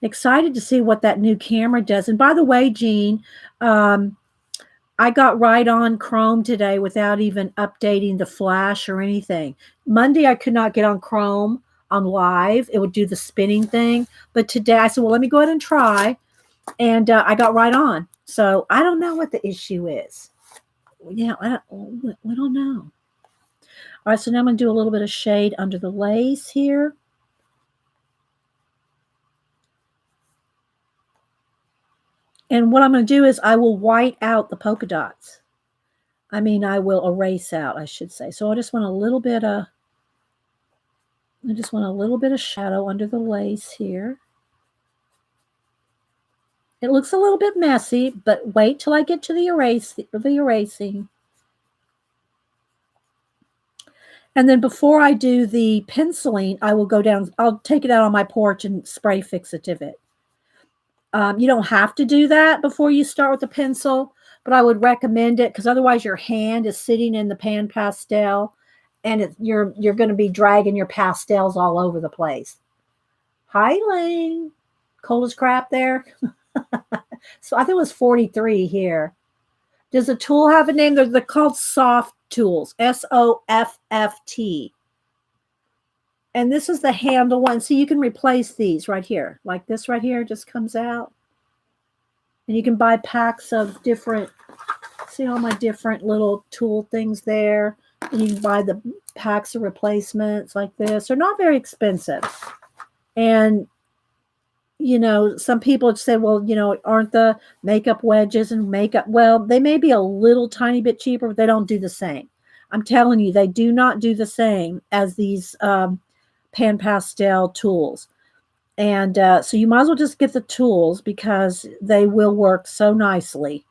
Excited to see what that new camera does. And by the way, Jean, I got right on Chrome today without even updating the flash or anything. Monday, I could not get on Chrome on live. It would do the spinning thing. But today, I said, well, let me go ahead and try. And I got right on. So I don't know what the issue is. Yeah, we don't know. All right, so now I'm going to do a little bit of shade under the lace here. And what I'm going to do is I will white out the polka dots. I mean, I will erase out, I should say. So I just want a little bit of shadow under the lace here. It looks a little bit messy, but wait till I get to the erasing. And then before I do the penciling, I will go down, I'll take it out on my porch and spray fixative it. You don't have to do that before you start with the pencil, but I would recommend it because otherwise your hand is sitting in the pan pastel and you're going to be dragging your pastels all over the place. Hi, Lane. Cold as crap there. So I think it was 43 here. Does the tool have a name? They're called soft tools, SOFFT. And this is the handle one. So you can replace these right here. Like this right here just comes out. And you can buy packs of different, see all my different little tool things there. And you can buy the packs of replacements like this. They're not very expensive. And, you know, some people say, well, you know, aren't the makeup wedges and makeup, well, they may be a little tiny bit cheaper, but they don't do the same. I'm telling you, they do not do the same as these pan pastel tools. And so you might as well just get the tools because they will work so nicely.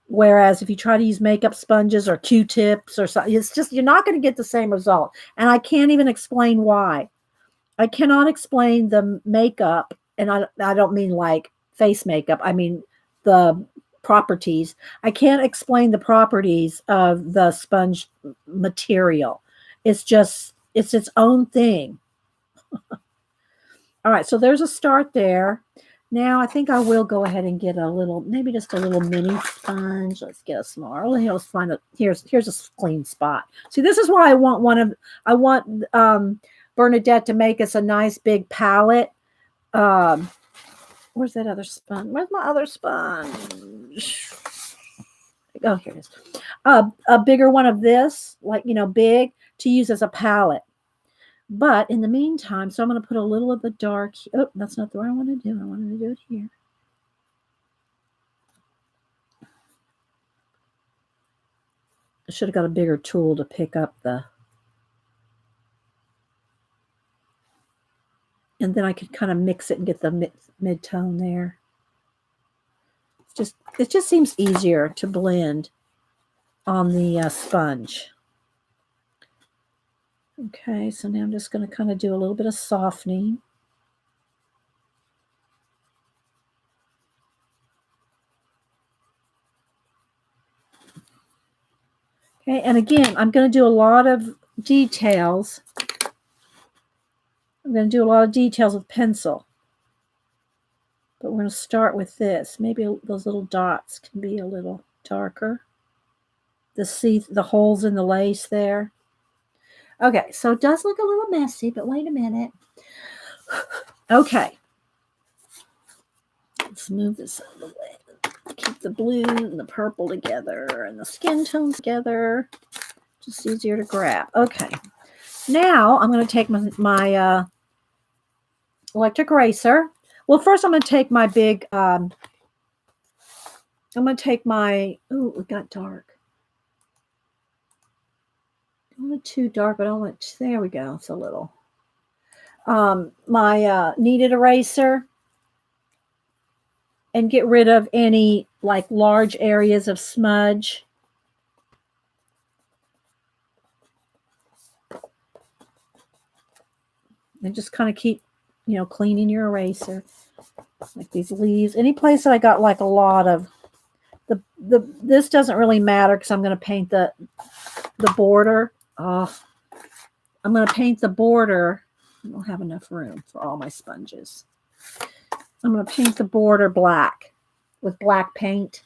Whereas if you try to use makeup sponges or Q-tips or something, it's just, you're not going to get the same result. And I can't even explain why. I cannot explain the makeup, and I don't mean like face makeup. I mean the properties. I can't explain the properties of the sponge material. It's just, it's its own thing. All right, so there's a start there. Now I think I will go ahead and get a little, maybe just a little mini sponge. Let's get a smaller. Let's find a, here's a clean spot. See, this is why I want Bernadette to make us a nice big palette. Where's that other sponge? Where's my other sponge? Oh, here it is. A bigger one of this, like, you know, big, to use as a palette. But in the meantime, so I'm going to put a little of the dark. Oh, that's not the way I want to do. I wanted to do it here. I should have got a bigger tool to pick up the. And then I could kind of mix it and get the mid-tone there. It just seems easier to blend on the sponge. Okay, so now I'm just going to kind of do a little bit of softening. Okay, and again, I'm going to do a lot of details. I'm going to do a lot of details with pencil. But we're going to start with this. Maybe those little dots can be a little darker. The holes in the lace there. Okay, so it does look a little messy, but wait a minute. Okay. Let's move this out of the way. Keep the blue and the purple together and the skin tones together. Just easier to grab. Okay. Now I'm going to take my electric eraser. Well, first I'm going to take my big, I'm going to take my, ooh, it got dark. Not too dark, but I don't want, there we go. It's a little. My kneaded eraser, and get rid of any like large areas of smudge. And just kind of keep, cleaning your eraser. Like these leaves. Any place that I got like a lot of this doesn't really matter because I'm going to paint the border. Oh, I'm going to paint the border. I don't have enough room for all my sponges. I'm going to paint the border black with black paint.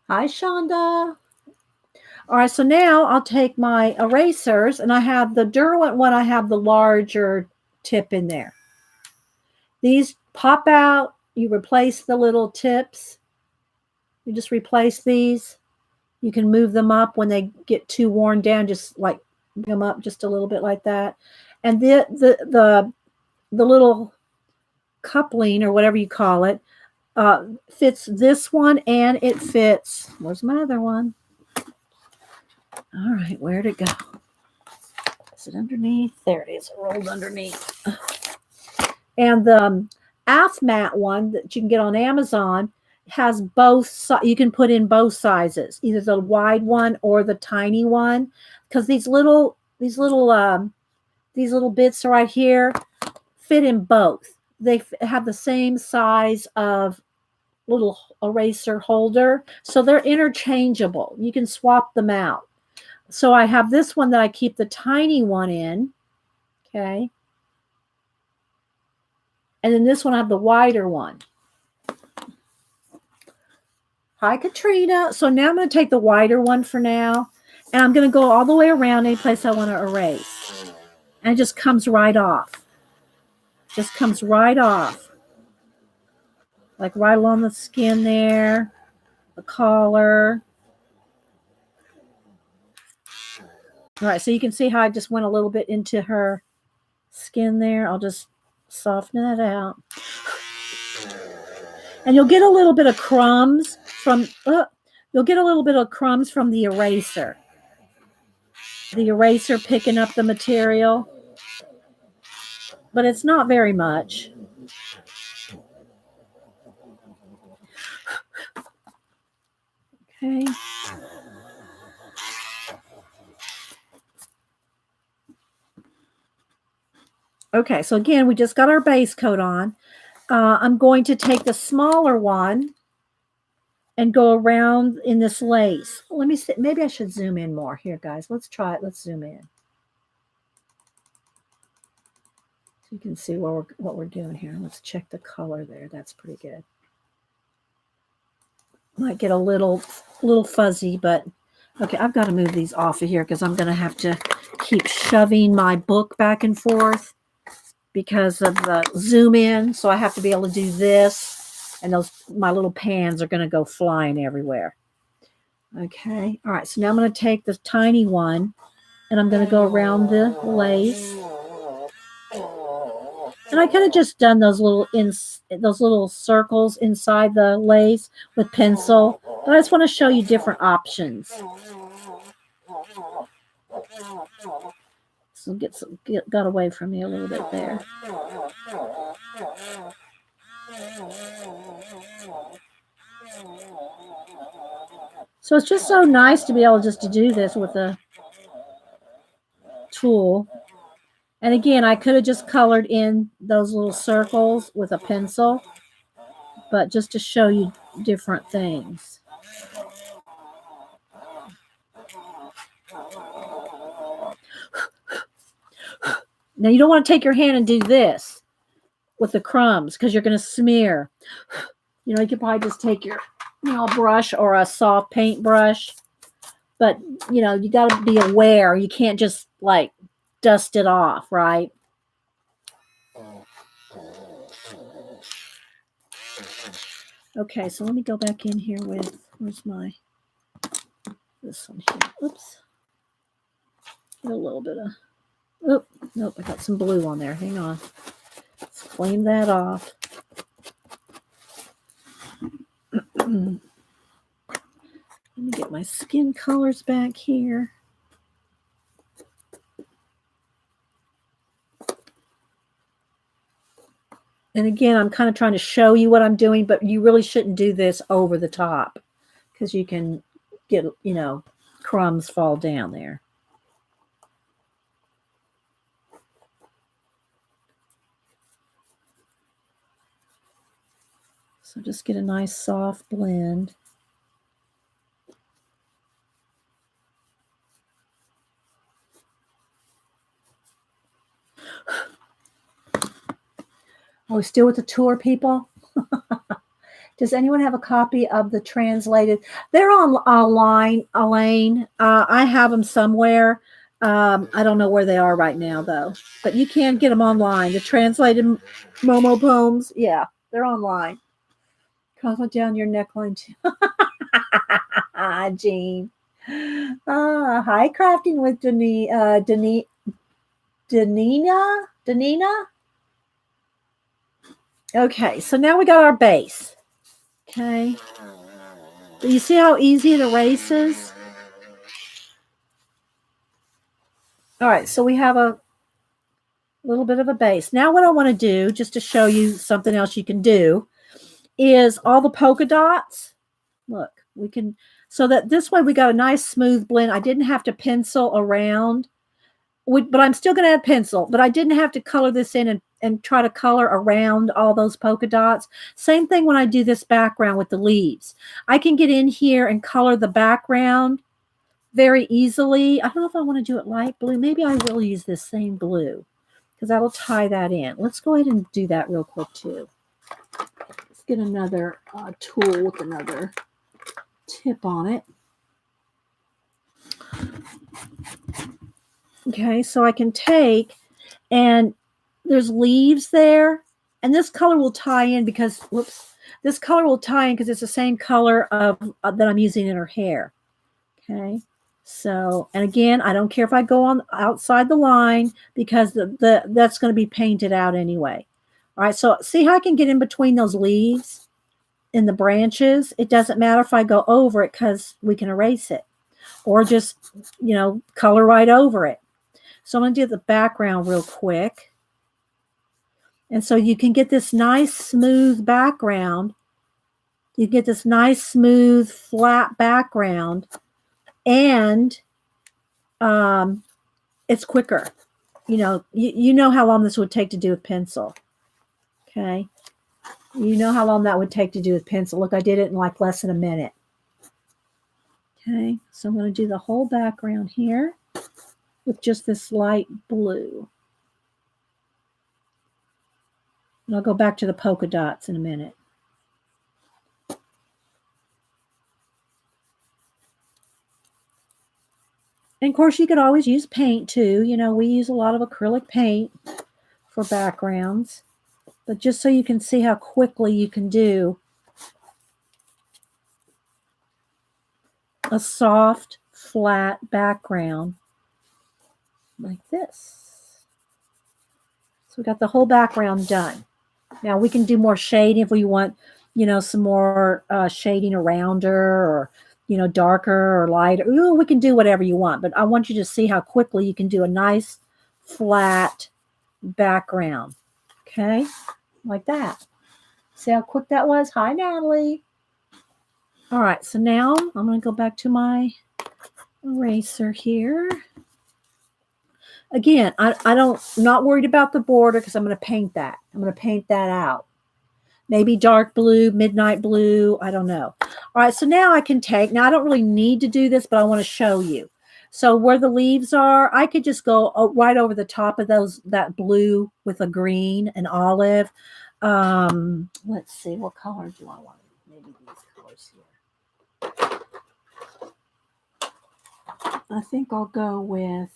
Hi, Shonda. All right, so now I'll take my erasers, and I have the Derwent one. I have the larger tip in there. These pop out. You replace the little tips. You just replace these. You can move them up when they get too worn down. Just like them up just a little bit like that. And the little coupling or whatever you call it fits this one, and it fits. Where's my other one? All right, where'd it go? Is it underneath? There it is. It rolled underneath. And the AFMAT one that you can get on Amazon has both. You can put in both sizes, either the wide one or the tiny one, because these little bits right here fit in both. They have the same size of little eraser holder, so they're interchangeable. You can swap them out. So I have this one that I keep the tiny one in, okay? And then this one I have the wider one. Hi, Katrina. So now I'm going to take the wider one for now, and I'm going to go all the way around any place I want to erase. And it just comes right off. Just comes right off. Like right along the skin there, the collar. All right, so you can see how I just went a little bit into her skin there. I'll just soften that out. And you'll get a little bit of crumbs from the eraser. The eraser picking up the material. But it's not very much. Okay. Okay, so again, we just got our base coat on. I'm going to take the smaller one and go around in this lace. Let me see. Maybe I should zoom in more. Here, guys. Let's try it. Let's zoom in. So you can see what we're doing here. Let's check the color there. That's pretty good. Might get a little fuzzy, but okay, I've got to move these off of here because I'm going to have to keep shoving my book back and forth because of the zoom in. So I have to be able to do this, and my little pans are going to go flying everywhere. Okay. All right. So now I'm going to take the tiny one, and I'm going to go around the lace. And I could have just done those little circles inside the lace with pencil, but I just want to show you different options. So got away from me a little bit there. So it's just so nice to be able just to do this with a tool. And again, I could have just colored in those little circles with a pencil, but just to show you different things. Now, you don't want to take your hand and do this with the crumbs because you're going to smear. You could probably just take your brush or a soft paint brush. But, you got to be aware. You can't just, dust it off, right? Okay, so let me go back in here with, where's this one here. Oops. Get a little bit of, nope, I got some blue on there. Hang on. Let's clean that off. Let me get my skin colors back here. And again, I'm kind of trying to show you what I'm doing, but you really shouldn't do this over the top because you can get, crumbs fall down there. So just get a nice soft blend. Are we still with the tour, people? Does anyone have a copy of the translated? They're online, Elaine. I have them somewhere. I don't know where they are right now, though. But you can get them online. The translated Momo poems, yeah, they're online. Comment down your neckline, too. Jean. Hi, crafting with Danina. Okay, so now we got our base. Okay. Do you see how easy it erases? All right, so we have a little bit of a base. Now what I want to do, just to show you something else you can do, is all the polka dots. Look, we can, so that this way we got a nice smooth blend. I didn't have to pencil around, but I'm still going to add pencil, but I didn't have to color this in and try to color around all those polka dots. Same thing when I do this background with the leaves. I can get in here and color the background very easily. I don't know if I want to do it light blue. Maybe I will use this same blue because that'll tie that in. Let's go ahead and do that real quick too. Let's get another tool with another tip on it. Okay, so I can take, and there's leaves there, and this color will tie in because, this color will tie in because it's the same color of that I'm using in her hair. Okay, so, and again, I don't care if I go on outside the line because that's going to be painted out anyway. All right, so see how I can get in between those leaves in the branches? It doesn't matter if I go over it because we can erase it or just, color right over it. So I'm going to do the background real quick. And so you can get this nice smooth background. You get this nice smooth flat background, and it's quicker. You know how long this would take to do with pencil. Okay. You know how long that would take to do with pencil. Look, I did it in like less than a minute. Okay. So I'm going to do the whole background here with just this light blue. And I'll go back to the polka dots in a minute. And of course, you could always use paint too. We use a lot of acrylic paint for backgrounds. But just so you can see how quickly you can do a soft, flat background like this. So we got the whole background done. Now we can do more shading if we want, some more shading around her, or, darker or lighter. Ooh, we can do whatever you want, but I want you to see how quickly you can do a nice flat background. Okay, like that. See how quick that was? Hi, Natalie. All right, so now I'm going to go back to my eraser here. Again, I'm not worried about the border because I'm going to paint that. I'm going to paint that out. Maybe dark blue, midnight blue. I don't know. All right, so now I can take, now I don't really need to do this, but I want to show you. So where the leaves are, I could just go right over the top of that blue with a green and olive. Let's see, what color do I want? Maybe these colors here. I think I'll go with,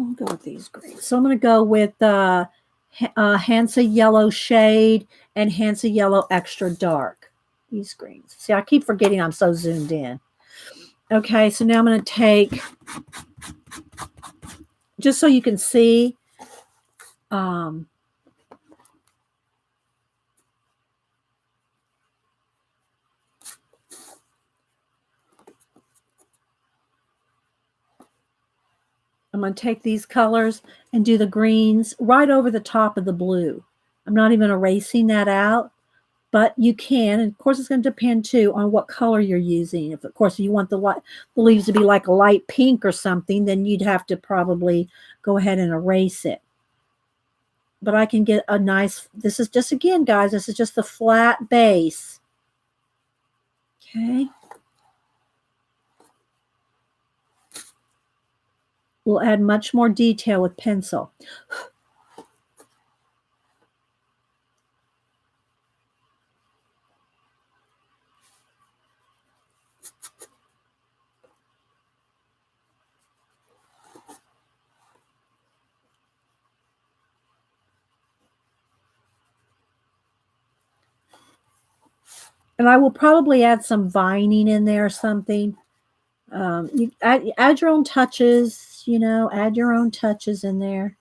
I'll go with these greens. So I'm going to go with Hansa Yellow Shade and Hansa Yellow Extra Dark. These greens. See, I keep forgetting I'm so zoomed in. Okay, so now I'm going to take, just so you can see, I'm going to take these colors and do the greens right over the top of the blue. I'm not even erasing that out, but you can. And of course, it's going to depend too on what color you're using. If, of course, you want the leaves to be like a light pink or something, then you'd have to probably go ahead and erase it. but I can get a nice, this is just, again, guys, this is just the flat base. Okay. We'll add much more detail with pencil. And I will probably add some vining in there or something. You add your own touches, you know, add your own touches in there.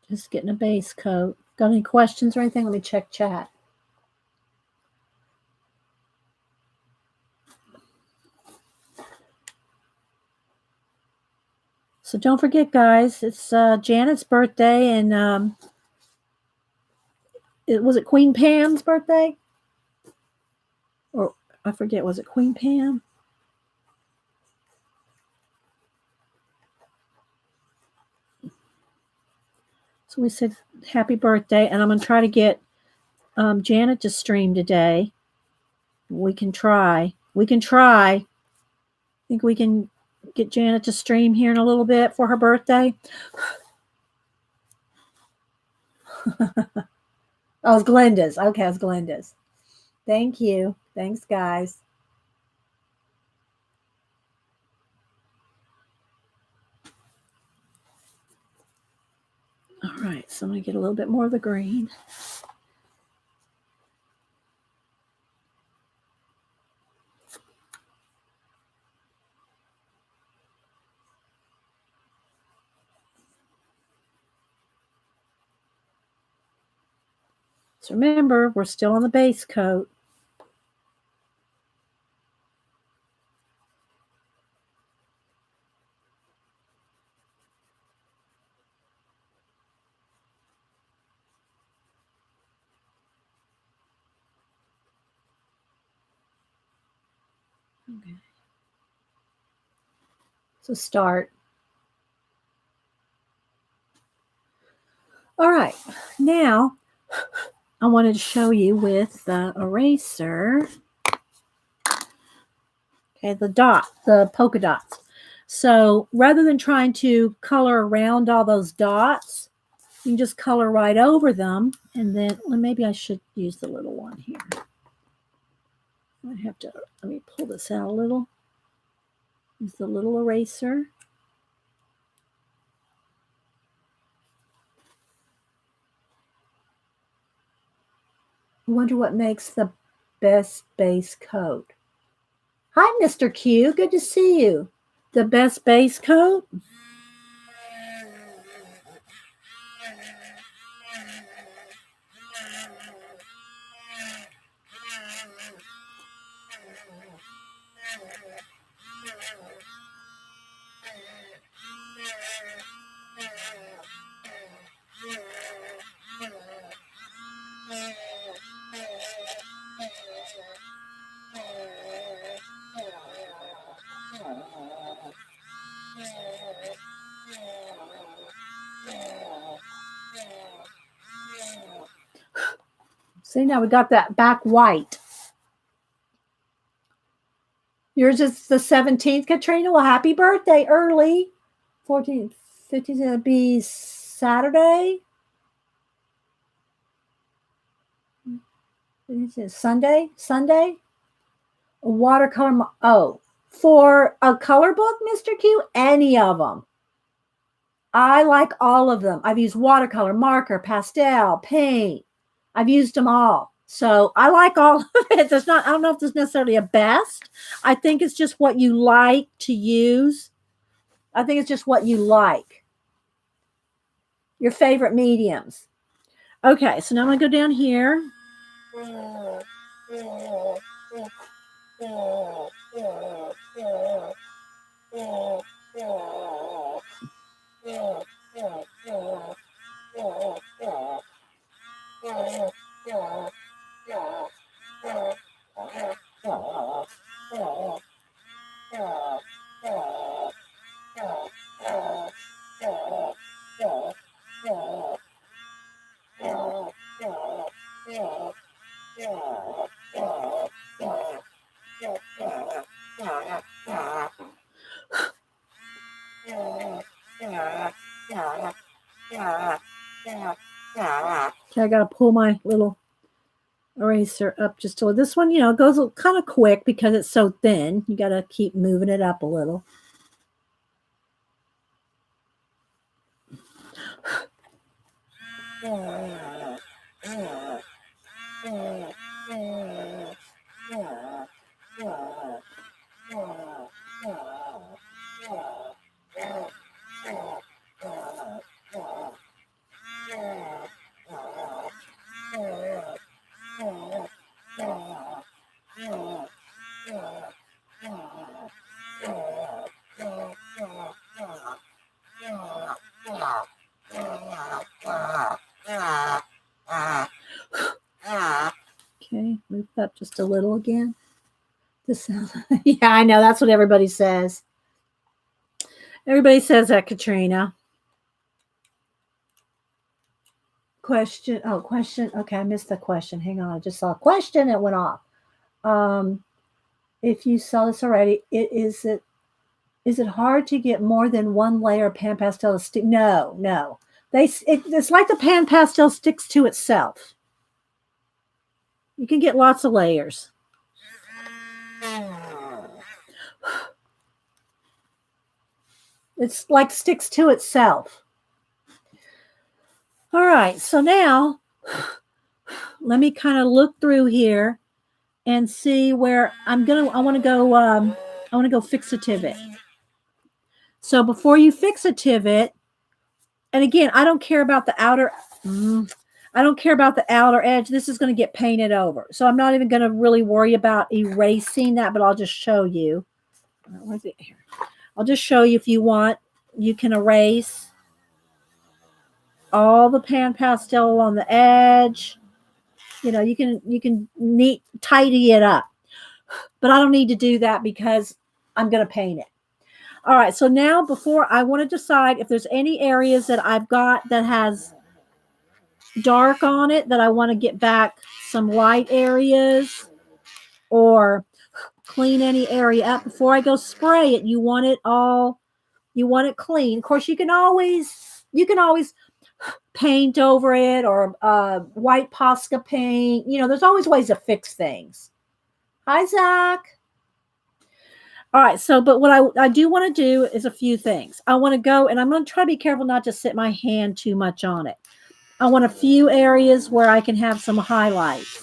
Just getting a base coat. Got any questions or anything? Let me check chat. So don't forget, guys, it's Janet's birthday, and was it Queen Pam's birthday? Or I forget, was it Queen Pam? So we said happy birthday, and I'm going to try to get Janet to stream today. We can try. I think we can get Janet to stream here in a little bit for her birthday. Oh, it's Glenda's. Okay, it's Glenda's. Thank you. Thanks, guys. All right, so I'm going to get a little bit more of the green. So remember, we're still on the base coat. Okay. So start. All right, now I wanted to show you with the eraser. Okay, the polka dots. So rather than trying to color around all those dots, you can just color right over them. And then maybe I should use the little one here. I have to, let me pull this out a little. Use the little eraser. I wonder what makes the best base coat. Hi, Mr. Q. Good to see you. The best base coat? See, now we got that back white. Yours is the 17th, Katrina. Well, happy birthday early. 14th, 15th, it'll be Saturday. Sunday. A watercolor. Oh, for a color book, Mr. Q, any of them. I like all of them. I've used watercolor, marker, pastel, paint. I've used them all. So I like all of it. I don't know if there's necessarily a best. I think it's just what you like to use. I think it's just what you like. Your favorite mediums. Okay, so now I'm going to go down here. Okay, I gotta pull my little eraser up just a little. This one, goes kind of quick because it's so thin. You gotta keep moving it up a little. Okay, move up just a little again. This sounds, yeah, I know. That's what everybody says. Everybody says that, Katrina. Question. Oh, question. Okay, I missed the question. Hang on. I just saw a question. It went off. If you saw this already, is it hard to get more than one layer of pan pastel to stick? No. It's like the pan pastel sticks to itself. You can get lots of layers. It's like sticks to itself. All right, so now let me kind of look through here and see where I want to go fix a tivet. So before you fix a tivet, and again, I don't care about the outer edge. This is going to get painted over. So I'm not even going to really worry about erasing that, but I'll just show you. Where's it here? I'll just show you if you want. You can erase all the pan pastel along the edge. You can tidy it up. But I don't need to do that because I'm going to paint it. All right, so now before I want to decide if there's any areas that I've got that has dark on it that I want to get back some light areas or clean any area up before I go spray it. You want it clean. Of course, you can always paint over it or white Posca paint. There's always ways to fix things. Hi, Zach. All right, so but what I do want to do is a few things. I want to go, and I'm going to try to be careful not to sit my hand too much on it. I want a few areas where I can have some highlights.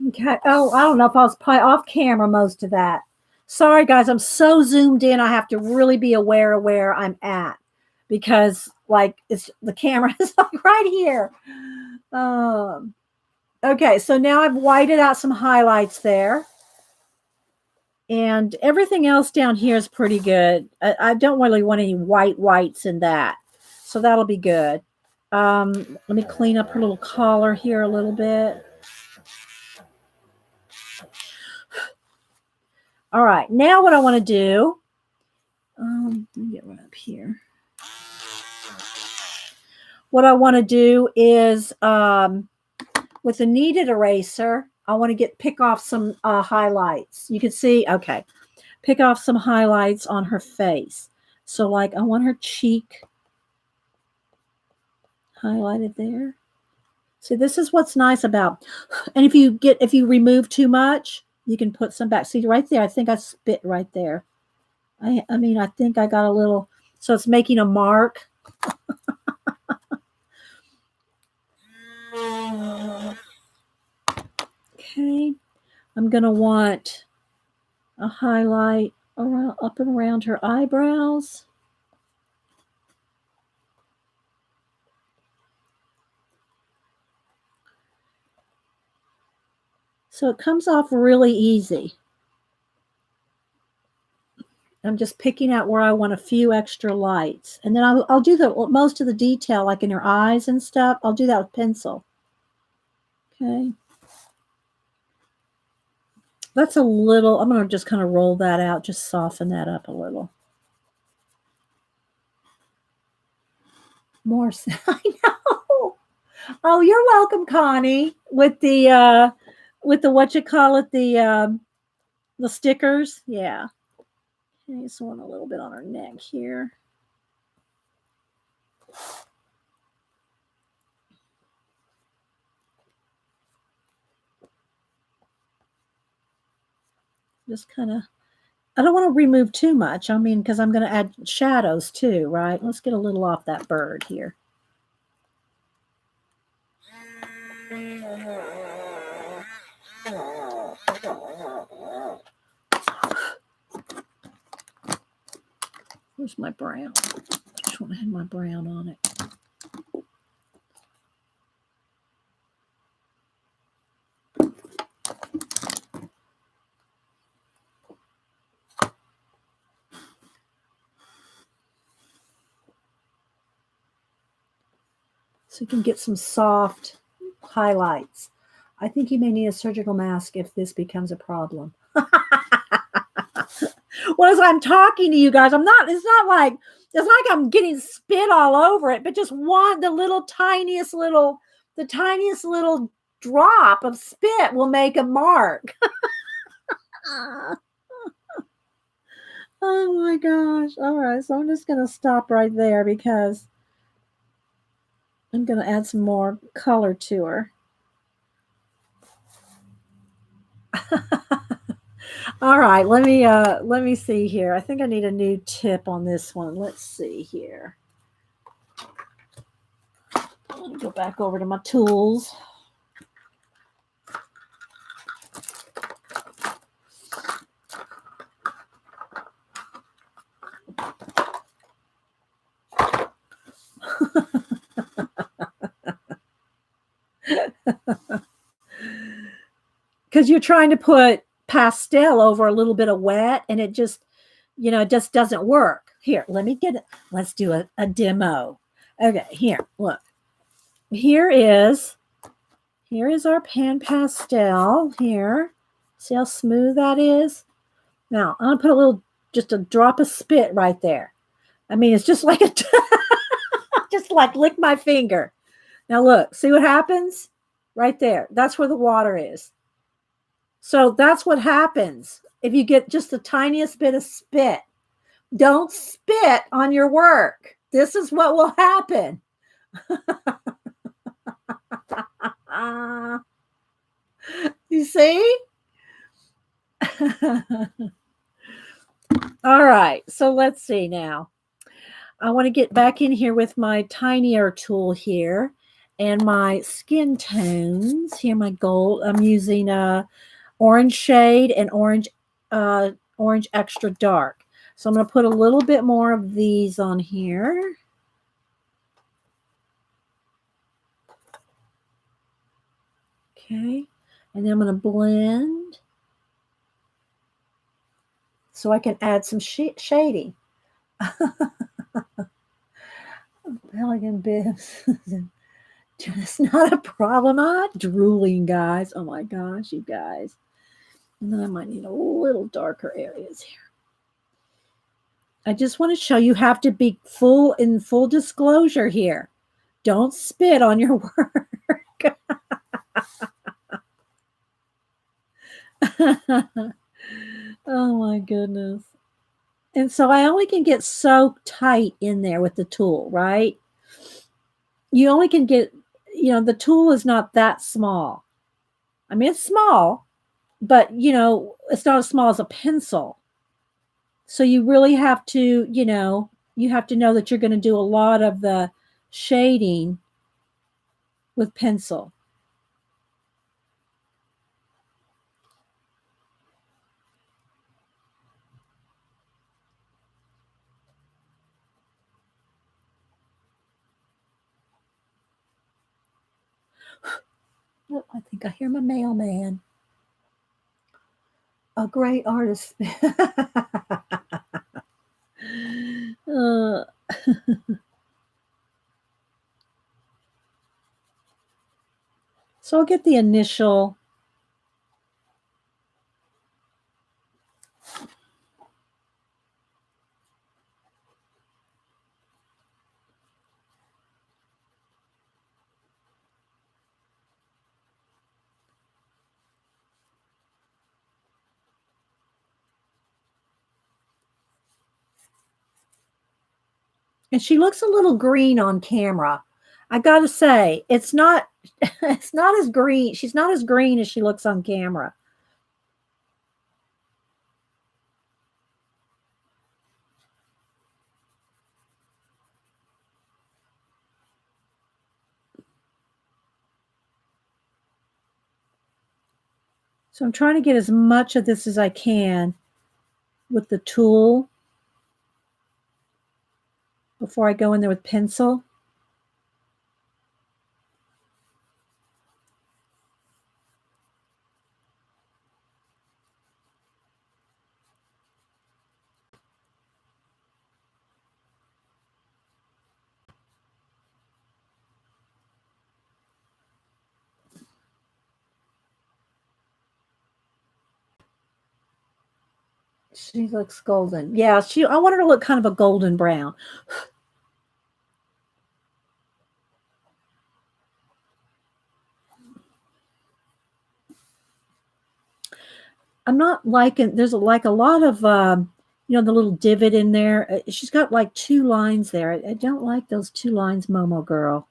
Okay. Oh, I don't know if I was probably off camera most of that. Sorry, guys. I'm so zoomed in. I have to really be aware of where I'm at because, it's the camera is like right here. Okay. So now I've whited out some highlights there, and everything else down here is pretty good. I don't really want any whites in that, so that'll be good. Let me clean up her little collar here a little bit. All right, now what I want to do, let me get right up here. What I want to do is with a kneaded eraser, I want to pick off some highlights. You can see, okay, pick off some highlights on her face. So like I want her cheek highlighted there. See, this is what's nice about, and if you remove too much, you can put some back. See right there, I think I spit right there. I mean, I think I got a little, so it's making a mark. Okay, I'm gonna want a highlight around up and around her eyebrows. So it comes off really easy. I'm just picking out where I want a few extra lights. And then I'll do most of the detail, like in her eyes and stuff. I'll do that with pencil. Okay. That's a little, I'm going to just kind of roll that out, just soften that up a little. More, I know. Oh, you're welcome, Connie, with the what you call it, the stickers. Yeah. Okay, just want a little bit on her neck here. Just kind of, I don't want to remove too much. I mean, because I'm going to add shadows too, right? Let's get a little off that bird here. Where's my brown? I just want to have my brown on it. So you can get some soft highlights. I think you may need a surgical mask if this becomes a problem. Well, as I'm talking to you guys, it's not like I'm getting spit all over it, but just the tiniest little drop of spit will make a mark. Oh my gosh. All right. So I'm just going to stop right there because I'm going to add some more color to her. All right, let me see here. I think I need a new tip on this one. Let's see here. Let me go back over to my tools. Because you're trying to put pastel over a little bit of wet and it just, it just doesn't work. Here, let's do a demo. Okay, here, look. Here is our pan pastel here. See how smooth that is? Now, I'm going to put just a drop of spit right there. I mean, it's just like just like lick my finger. Now look, see what happens? Right there. That's where the water is. So that's what happens if you get just the tiniest bit of spit. Don't spit on your work. This is what will happen. You see? All right. So let's see now. I want to get back in here with my tinier tool here and my skin tones. Here, my gold. I'm using orange shade and orange extra dark. So I'm going to put a little bit more of these on here. Okay. And then I'm going to blend so I can add some shading. Pelican bibs. It's not a problem. I'm not drooling, guys. Oh my gosh, you guys. And then I might need a little darker areas here. I just want to show you have to be in full disclosure here. Don't spit on your work. Oh my goodness. And so I only can get so tight in there with the tool, right? You only can get, the tool is not that small. I mean, it's small, but it's not as small as a pencil. So you really have to, you have to know that you're going to do a lot of the shading with pencil. Oh, I think I hear my mailman. A great artist. uh, so I'll get the initial. And she looks a little green on camera. I got to say, it's not it's not as green. She's not as green as she looks on camera. So I'm trying to get as much of this as I can with the tool before I go in there with pencil. She looks golden. Yeah, I want her to look kind of a golden brown. I'm not liking, there's like a lot of, the little divot in there. She's got like 2 lines there. I don't like those 2 lines, Momo girl.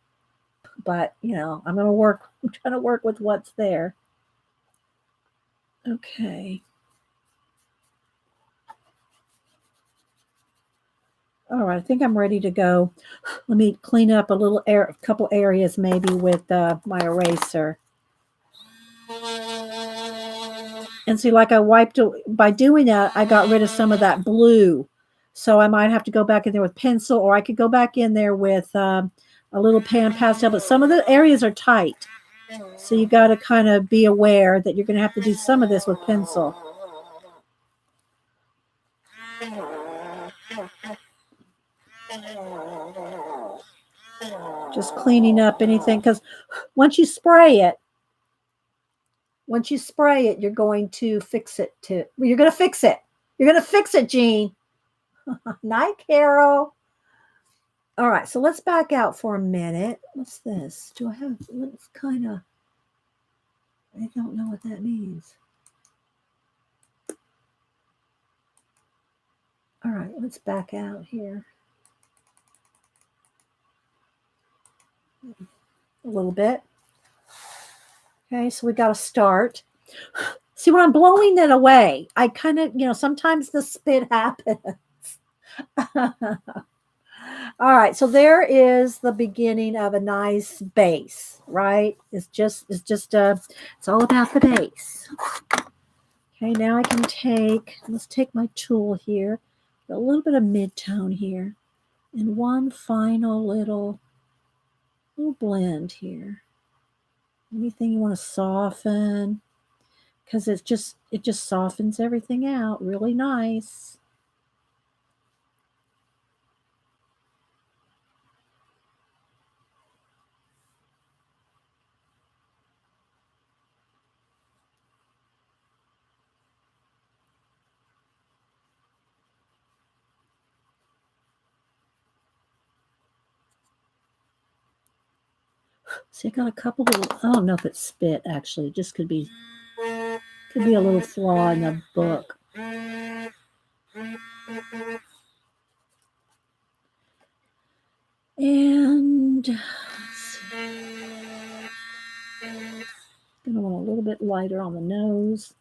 But, I'm trying to work with what's there. Okay. All right, I think I'm ready to go. Let me clean up a couple areas maybe with my eraser. And see, like by doing that, I got rid of some of that blue. So I might have to go back in there with pencil, or I could go back in there with a little pan pastel. But some of the areas are tight. So you got to kind of be aware that you're going to have to do some of this with pencil. Just cleaning up anything, because once you spray it, you're going to fix it you're going to fix it. You're going to fix it, Jean. Night, Carol. All right, so let's back out for a minute. What's this? What's kind of, I don't know what that means. All right, let's back out here a little bit. Okay, so we got to start. See, when I'm blowing it away, I kind of, sometimes the spit happens. All right, so there is the beginning of a nice base, right? It's all about the base. Okay, now I can let's take my tool here, a little bit of mid-tone here, and one final little blend here. Anything you want to soften, because it just softens everything out really nice. See, I got a couple of, I don't know if it's spit actually. It just could be a little flaw in the book. And gonna want a little bit lighter on the nose.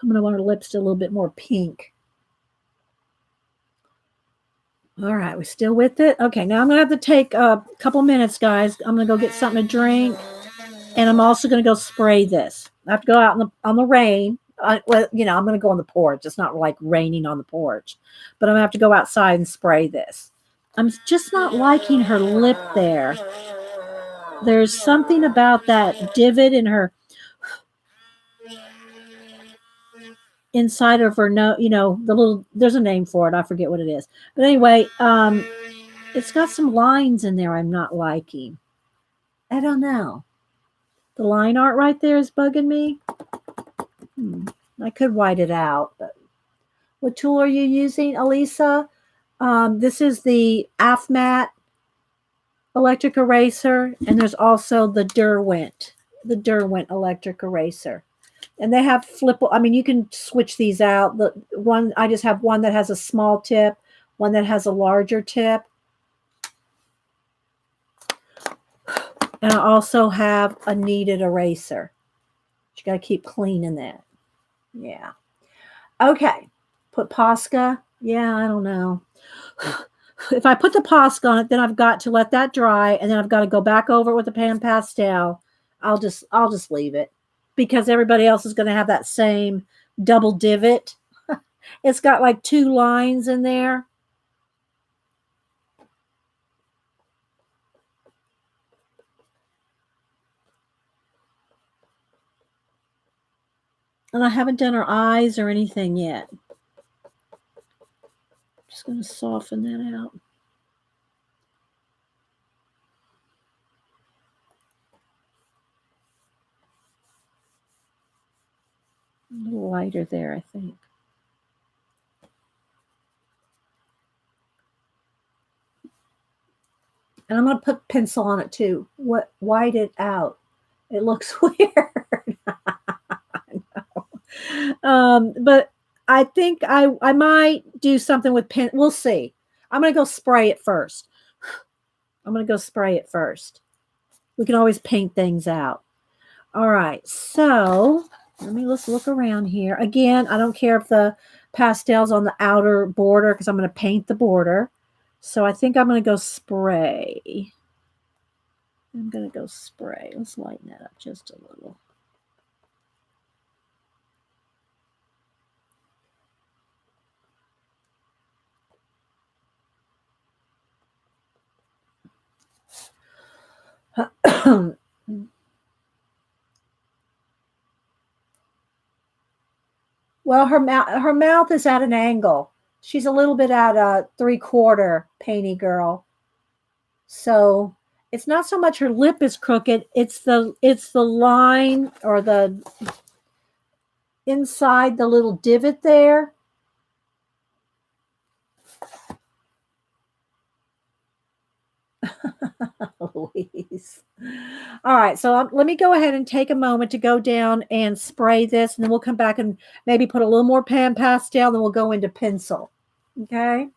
I'm gonna want her lips a little bit more pink. All right, we still with it? Okay, now I'm gonna have to take a couple minutes, guys. I'm gonna go get something to drink, and I'm also gonna go spray this. I have to go out on the rain. Well, you know, I'm gonna go on the porch. It's not like raining on the porch, but I'm gonna have to go outside and spray this. I'm just not liking her lip there. There's something about that divot in her inside of her nose, you know, the little, there's a name for it. I forget what it is. But anyway, it's got some lines in there I'm not liking. I don't know. The line art right there is bugging me. I could white it out, but what tool are you using, Elisa? This is the AFMAT electric eraser, and there's also the Derwent electric eraser. And they have I mean, you can switch these out. The one, I just have one that has a small tip, one that has a larger tip. And I also have a kneaded eraser. You got to keep cleaning that. Yeah. Okay. Put Posca. Yeah, I don't know. If I put the Posca on it, then I've got to let that dry, and then I've got to go back over it with the pan pastel. I'll just leave it, because everybody else is going to have that same double divot. It's got like 2 lines in there. And I haven't done her eyes or anything yet. Just going to soften that out. A little lighter there, I think. And I'm going to put pencil on it too. White it out. It looks weird. But I think I might do something with pen. We'll see. I'm going to go spray it first. We can always paint things out. All right. So let's look around here. Again, I don't care if the pastel's on the outer border, because I'm going to paint the border. So I think I'm going to go spray. Let's lighten that up just a little. Well, her mouth is at an angle. She's a little bit at a 3/4 painty girl. So it's not so much her lip is crooked, it's the line, or the inside the little divot there. Louise. All right, so let me go ahead and take a moment to go down and spray this, and then we'll come back and maybe put a little more pan pastel, then we'll go into pencil. Okay.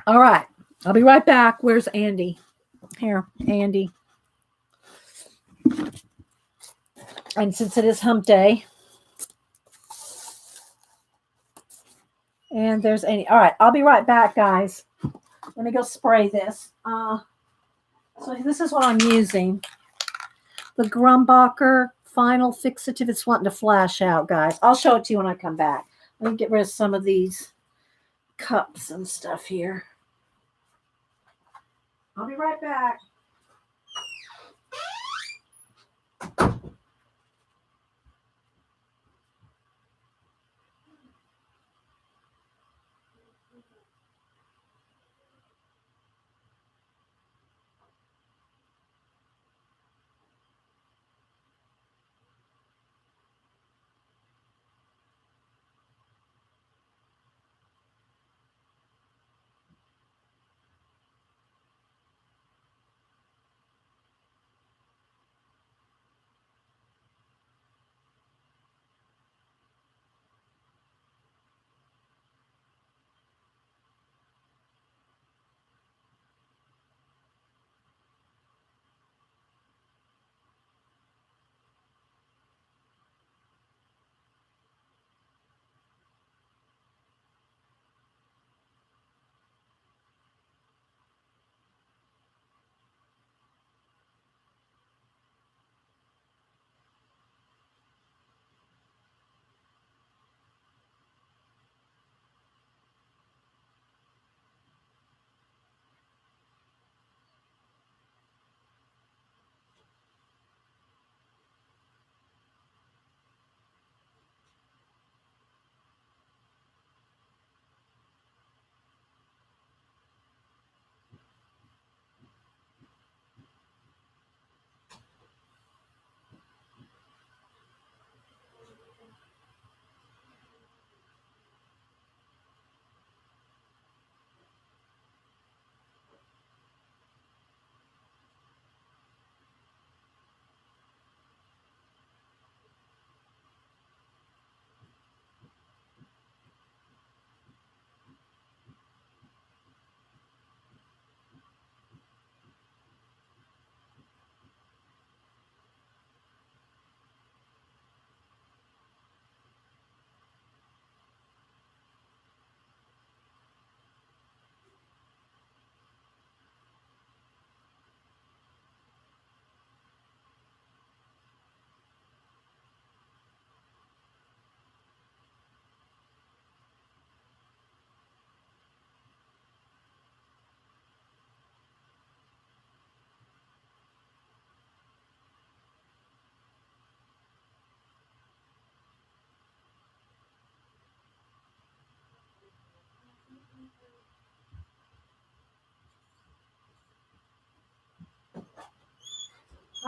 All right, I'll be right back. Where's Andy? Here, Andy. And since it is hump day, and there's Andy. All right, I'll be right back, guys. Let me go spray this. So this is what I'm using. The Grumbacher Final Fixative. It's wanting to flash out, guys. I'll show it to you when I come back. Let me get rid of some of these cups and stuff here. I'll be right back.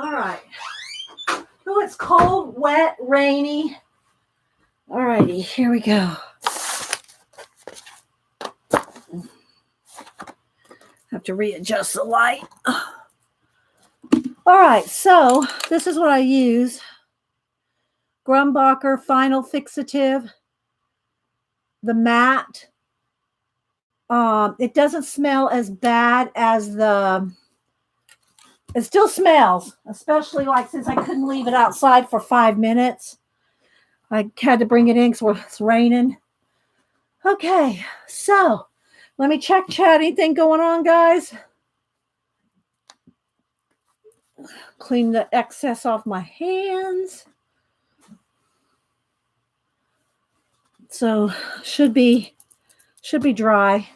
All right. Oh, it's cold, wet, rainy. All righty, here we go. Have to readjust the light. All right, so this is what I use. Grumbacher Final Fixative, the matte. It doesn't smell as bad as the, it still smells, especially like since I couldn't leave it outside for 5 minutes. I had to bring it in because it's raining. Okay, so let me check chat. Anything going on, guys? Clean the excess off my hands. So should be dry.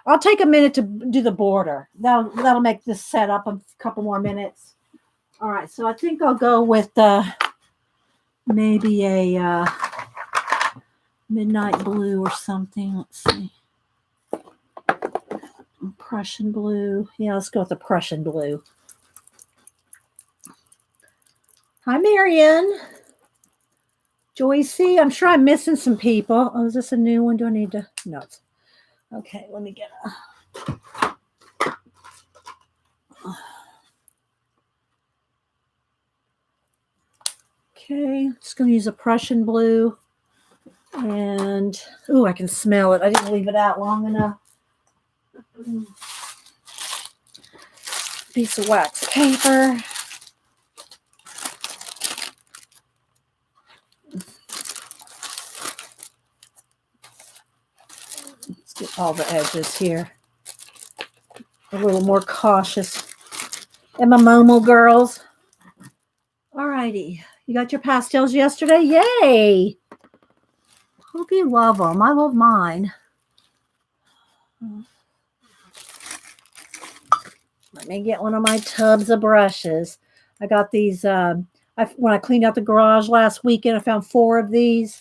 I'll take a minute to do the border. That'll make this set up a couple more minutes. All right, so I think I'll go with maybe a midnight blue or something. Let's see. Prussian blue. Yeah, let's go with the Prussian blue. Hi, Marianne. Joycey. I'm sure I'm missing some people. Oh, is this a new one? Do I need to? No. Okay, let me get a. Okay, just going to use a Prussian blue. And, oh, I can smell it. I didn't leave it out long enough. Piece of wax paper. Let's get all the edges here. A little more cautious. And my MOMO girls. All righty. You got your pastels yesterday? Yay! Hope you love them. I love mine. Let me get one of my tubs of brushes. I got these when I cleaned out the garage last weekend. I found 4 of these,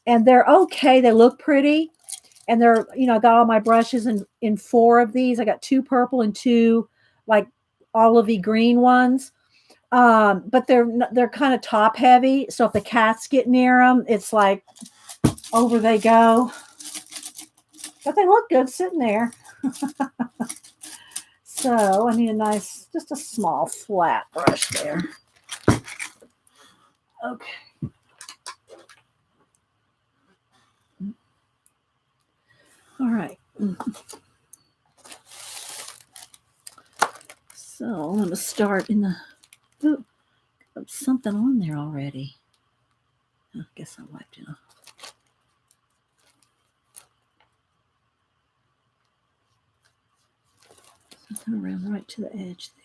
and they're okay. They look pretty, and they're, I got all my brushes in 4 of these. I got 2 purple and 2 like olivey green ones. But they're kind of top heavy, so if the cats get near them, it's like over they go. But they look good sitting there. So I need just a small flat brush there. Okay. All right. So I'm going to start in the, ooh, something on there already. I guess I wiped it off. Something around right to the edge there.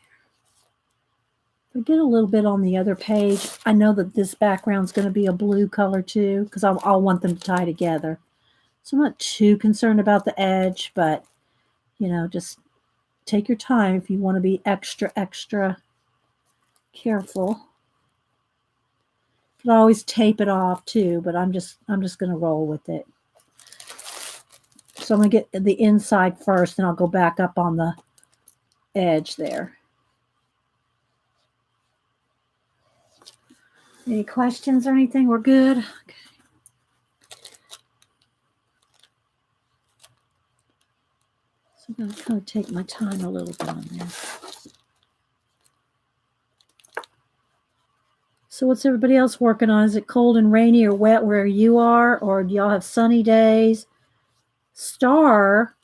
If I get a little bit on the other page, I know that this background's going to be a blue color too, because I'll want them to tie together. So I'm not too concerned about the edge, but, just take your time if you want to be extra, extra careful. You can always tape it off too, but I'm just going to roll with it. So I'm going to get the inside first, and I'll go back up on the edge there. Any questions or anything? We're good? Okay. So I'm going to kind of take my time a little bit on this. So what's everybody else working on? Is it cold and rainy or wet where you are? Or do y'all have sunny days? Star,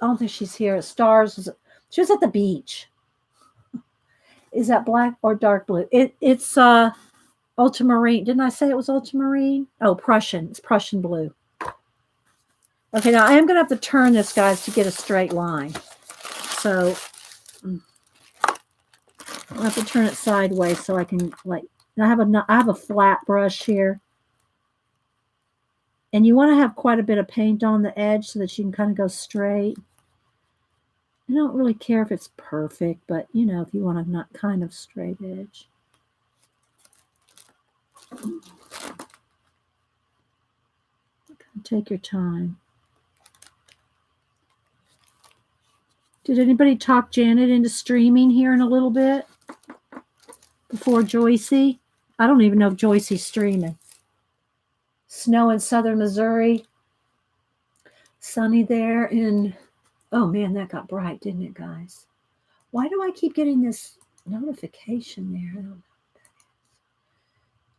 I don't think she's here. She was at the beach. Is that black or dark blue? It's ultramarine. Didn't I say it was ultramarine? Oh, Prussian. It's Prussian blue. Okay, now I am going to have to turn this, guys, to get a straight line. So I'll have to turn it sideways so I can, I have a flat brush here. And you want to have quite a bit of paint on the edge so that you can kind of go straight. I don't really care if it's perfect, but, if you want a not kind of straight edge. Take your time. Did anybody talk Janet into streaming here in a little bit? before Joycey. I don't even know if Joycey's streaming. Snow in southern Missouri. Sunny there in, oh man, that got bright, didn't it, guys? Why do I keep getting this notification there?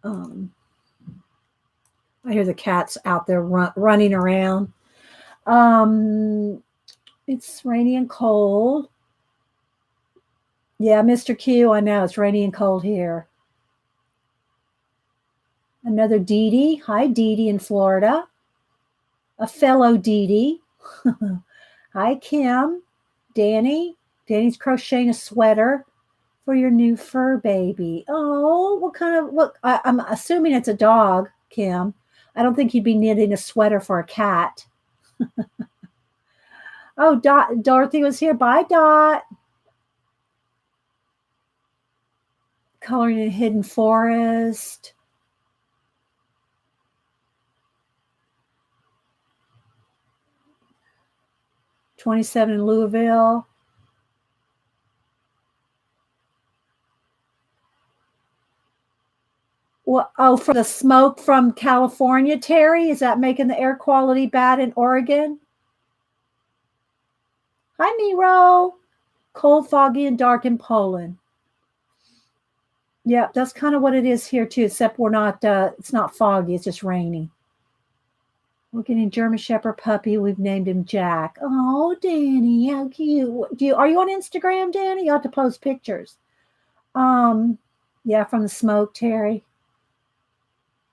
I don't know. I hear the cats out there running around. It's rainy and cold. Yeah, Mr. Q, I know it's rainy and cold here. Another Dee Dee. Hi, Dee Dee in Florida. A fellow Dee Dee. Hi, Kim. Danny. Danny's crocheting a sweater for your new fur baby. Oh, what kind of, what? I'm assuming it's a dog, Kim. I don't think you'd be knitting a sweater for a cat. Oh, Dorothy was here. Bye, Dot. Coloring in Hidden Forest. '27 in Louisville. Well, oh, for the smoke from California, Terry? Is that making the air quality bad in Oregon? Hi, Miro. Cold, foggy, and dark in Poland. Yeah, that's kind of what it is here too, except we're not, it's not foggy, it's just rainy. We're getting German Shepherd puppy. We've named him Jack. Oh, Danny, how cute. Are you on Instagram, Danny? You have to post pictures. Yeah, from the smoke, Terry.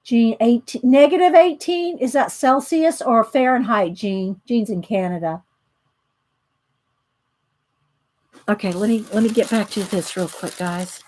Jean, negative 18. Is that Celsius or Fahrenheit, Jean? Jean's in Canada. Okay, let me get back to this real quick, guys.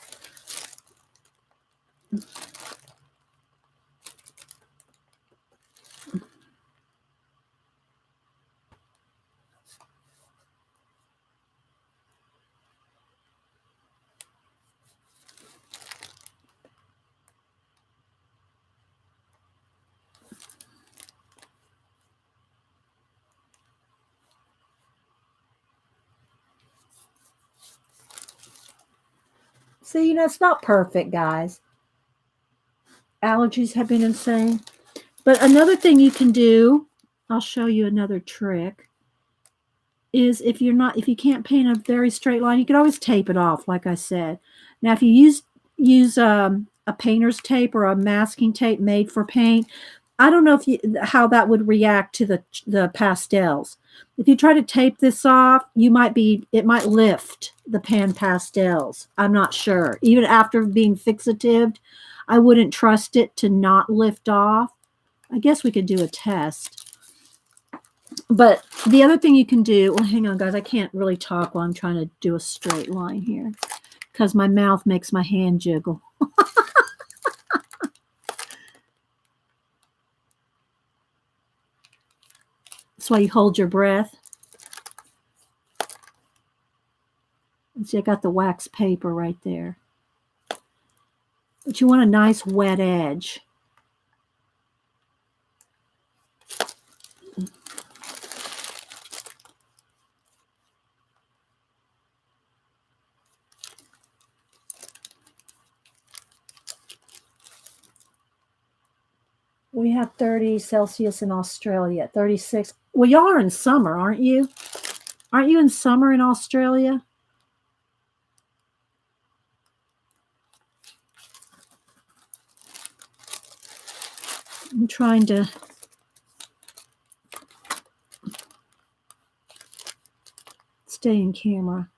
See, it's not perfect, guys. Allergies have been insane. But another thing you can do, I'll show you another trick, is if you can't paint a very straight line, you can always tape it off, like I said. Now, if you use a painter's tape or a masking tape made for paint, I don't know how that would react to the pastels. If you try to tape this off, it might lift the pan pastels. I'm not sure. Even after being fixatived, I wouldn't trust it to not lift off. I guess we could do a test. But the other thing you can do, well, hang on, guys. I can't really talk while I'm trying to do a straight line here because my mouth makes my hand jiggle. That's why you hold your breath. And see, I got the wax paper right there. But you want a nice wet edge. We have 30 Celsius in Australia, 36. Well, y'all are in summer, aren't you? Aren't you in summer in Australia? I'm trying to stay in camera.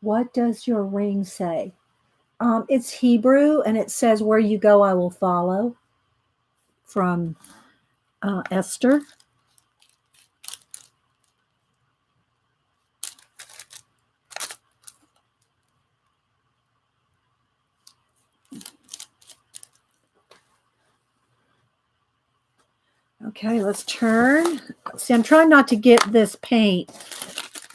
What does your ring say? It's Hebrew, and it says, "Where you go, I will follow," from Esther. Okay, let's turn. See, I'm trying not to get this paint,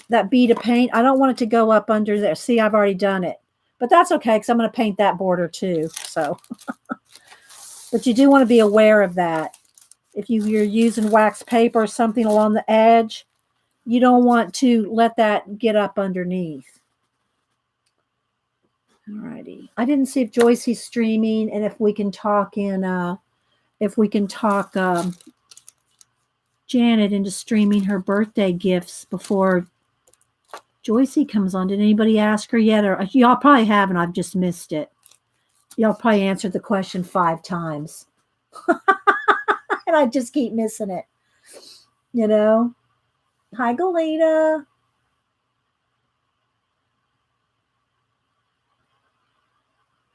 that bead of paint. I don't want it to go up under there. See, I've already done it. But that's okay, because I'm going to paint that border too. So, but you do want to be aware of that. If you're using wax paper or something along the edge, you don't want to let that get up underneath. Alrighty. I didn't see if Joycey's streaming and if we can talk Janet into streaming her birthday gifts before Joycey comes on. Did anybody ask her yet? Or y'all probably haven't. I've just missed it. Y'all probably answered the question 5 times. And I just keep missing it. You know? Hi, Galita.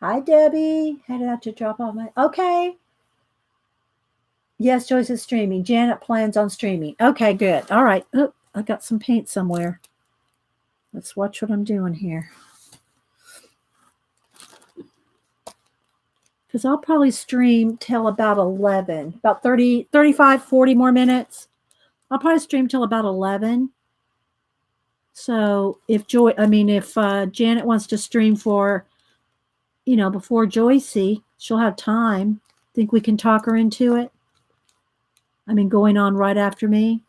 Hi, Debbie. Headed out to drop off my... Okay. Yes, Joyce is streaming. Janet plans on streaming. Okay, good. All right. Oh, I got some paint somewhere. Let's watch what I'm doing here. Because I'll probably stream till about 11. About 30, 35, 40 more minutes. I'll probably stream till about 11. So if Janet wants to stream for, before Joycey, she'll have time. Think we can talk her into it? Going on right after me.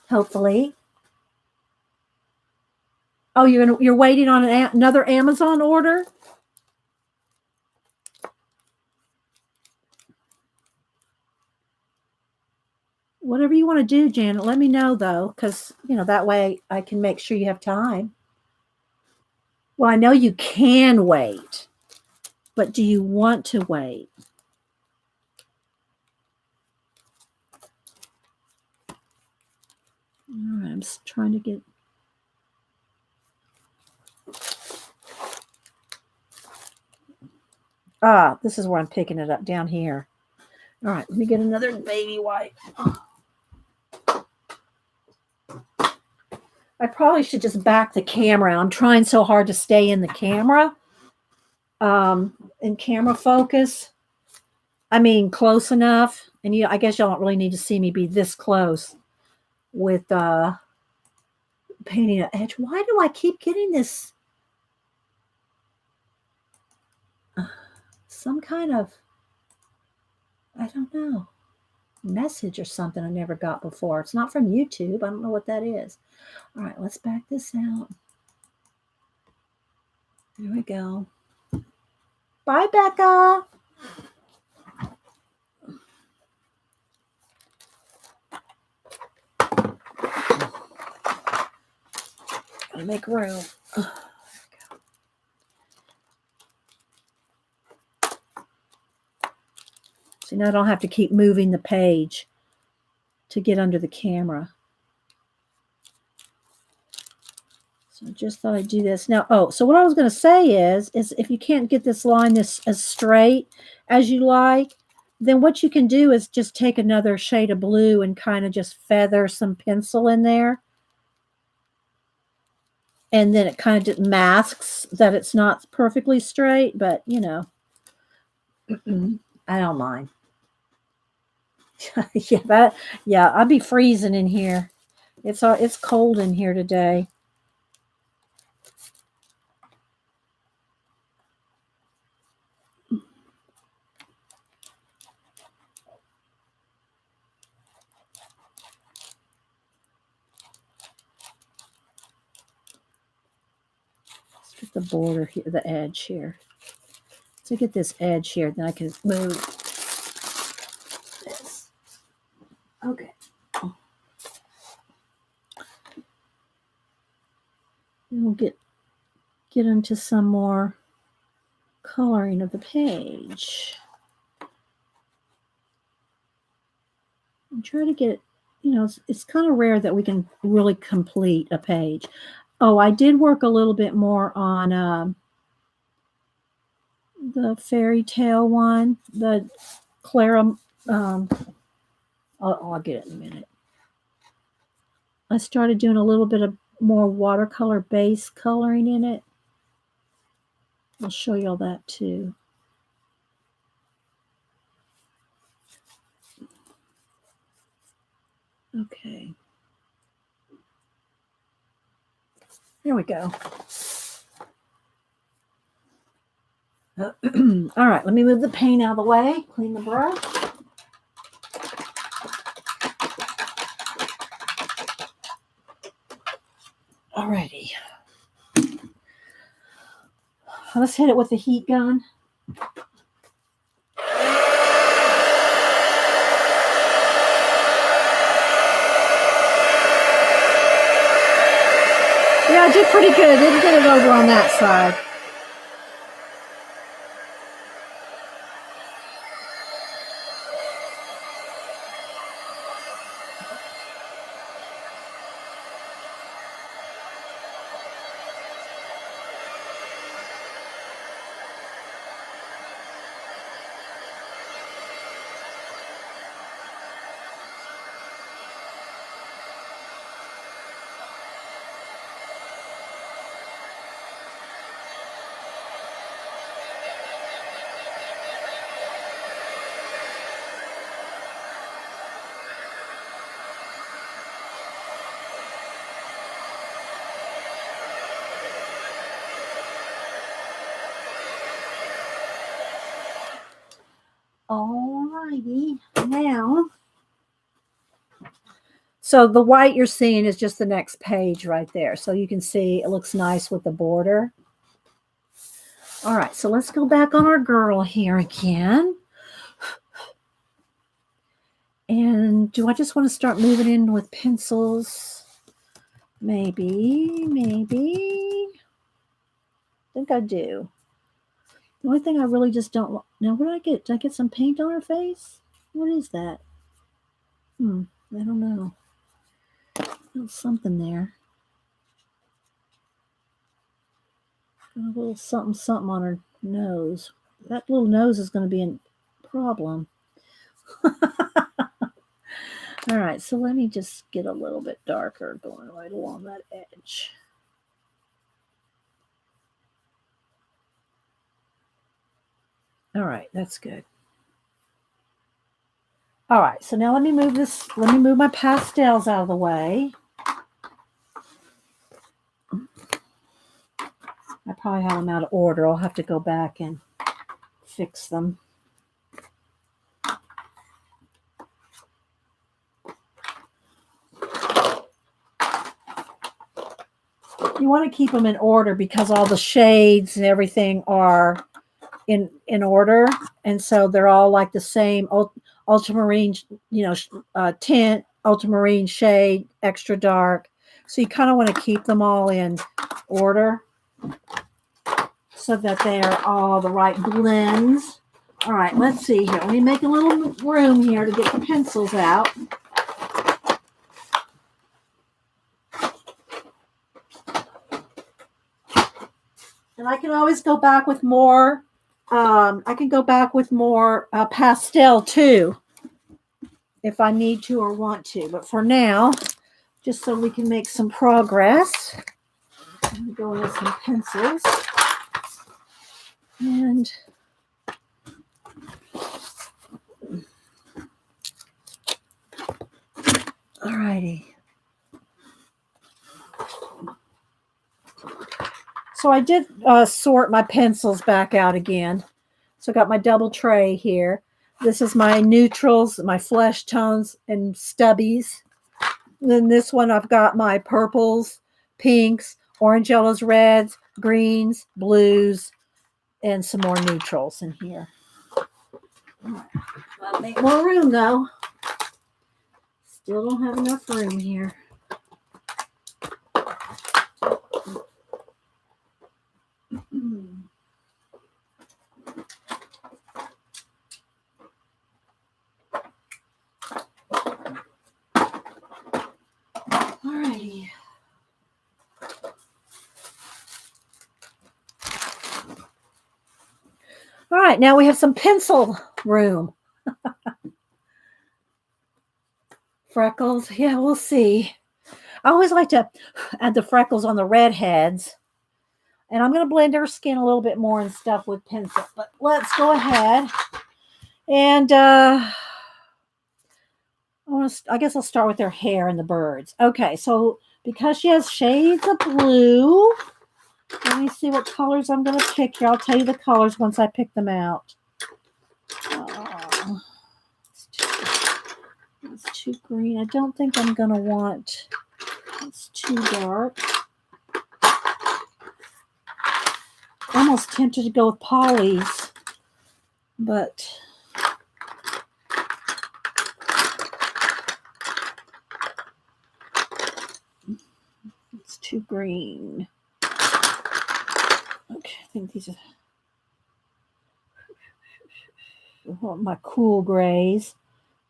Hopefully. Oh, you're waiting on another Amazon order? Whatever you want to do, Janet, let me know though, because that way I can make sure you have time. Well, I know you can wait, but do you want to wait? All right, I'm just trying to get... this is where I'm picking it up, down here. All right, let me get another baby wipe. I probably should just back the camera. I'm trying so hard to stay in the camera, in camera focus. Close enough. And I guess y'all don't really need to see me be this close with painting an edge. Why do I keep getting this? Some kind of, I don't know, message or something I never got before. It's not from YouTube. I don't know what that is. All right, let's back this out. There we go. Bye, Becca. Gotta make room. See, now I don't have to keep moving the page to get under the camera. So I just thought I'd do this. Now, so what I was going to say is if you can't get this line as straight as you like, then what you can do is just take another shade of blue and kind of just feather some pencil in there. And then it kind of just masks that it's not perfectly straight, but, I don't mind. I'd be freezing in here. It's cold in here today. Let's get the border here, the edge here. So get this edge here, then I can move this. Okay. We'll get into some more coloring of the page. And try to get, it's kind of rare that we can really complete a page. Oh, I did work a little bit more on the fairy tale one, the Clara. I'll get it in a minute. I started doing a little bit of more watercolor base coloring in it. I'll show you all that too. Okay. There we go. All right, let me move the paint out of the way, clean the brush. Alrighty. Let's hit it with the heat gun. Yeah, I did pretty good. Didn't get it over on that side. Alrighty, now. So the white you're seeing is just the next page right there. So you can see it looks nice with the border. All right, so let's go back on our girl here again. And do I just want to start moving in with pencils? Maybe. I think I do. The only thing I really just don't... Now, what did I get? Did I get some paint on her face? What is that? I don't know. There's something there. A little something on her nose. That little nose is going to be a problem. All right, so let me just get a little bit darker going right along that edge. All right, that's good. All right, so now let me move my pastels out of the way. I probably have them out of order. I'll have to go back and fix them. You want to keep them in order because all the shades and everything are in order, and so they're all like the same ultramarine, tint, ultramarine shade, extra dark. So you kind of want to keep them all in order so that they are all the right blends. All right, let's see here. Let me make a little room here to get the pencils out. And I can always go back with more. I can go back with more pastel too, if I need to or want to. But for now, just so we can make some progress, I'm going to go in with some pencils. And alrighty. So I did sort my pencils back out again. So I got my double tray here. This is my neutrals, my flesh tones, and stubbies. And then this one I've got my purples, pinks, orange, yellows, reds, greens, blues, and some more neutrals in here. I'll make more room though. Still don't have enough room here. Alrighty. All right, now we have some pencil room. Freckles, yeah, we'll see. I always like to add the freckles on the redheads. And I'm going to blend her skin a little bit more and stuff with pencil. But let's go ahead. And I guess I'll start with their hair and the birds. Okay, so because she has shades of blue, let me see what colors I'm going to pick here. I'll tell you the colors once I pick them out. Oh, it's too green. I don't think I'm going to want. It's too dark. Almost tempted to go with Polly's, but it's too green. Okay, I think these are my cool grays.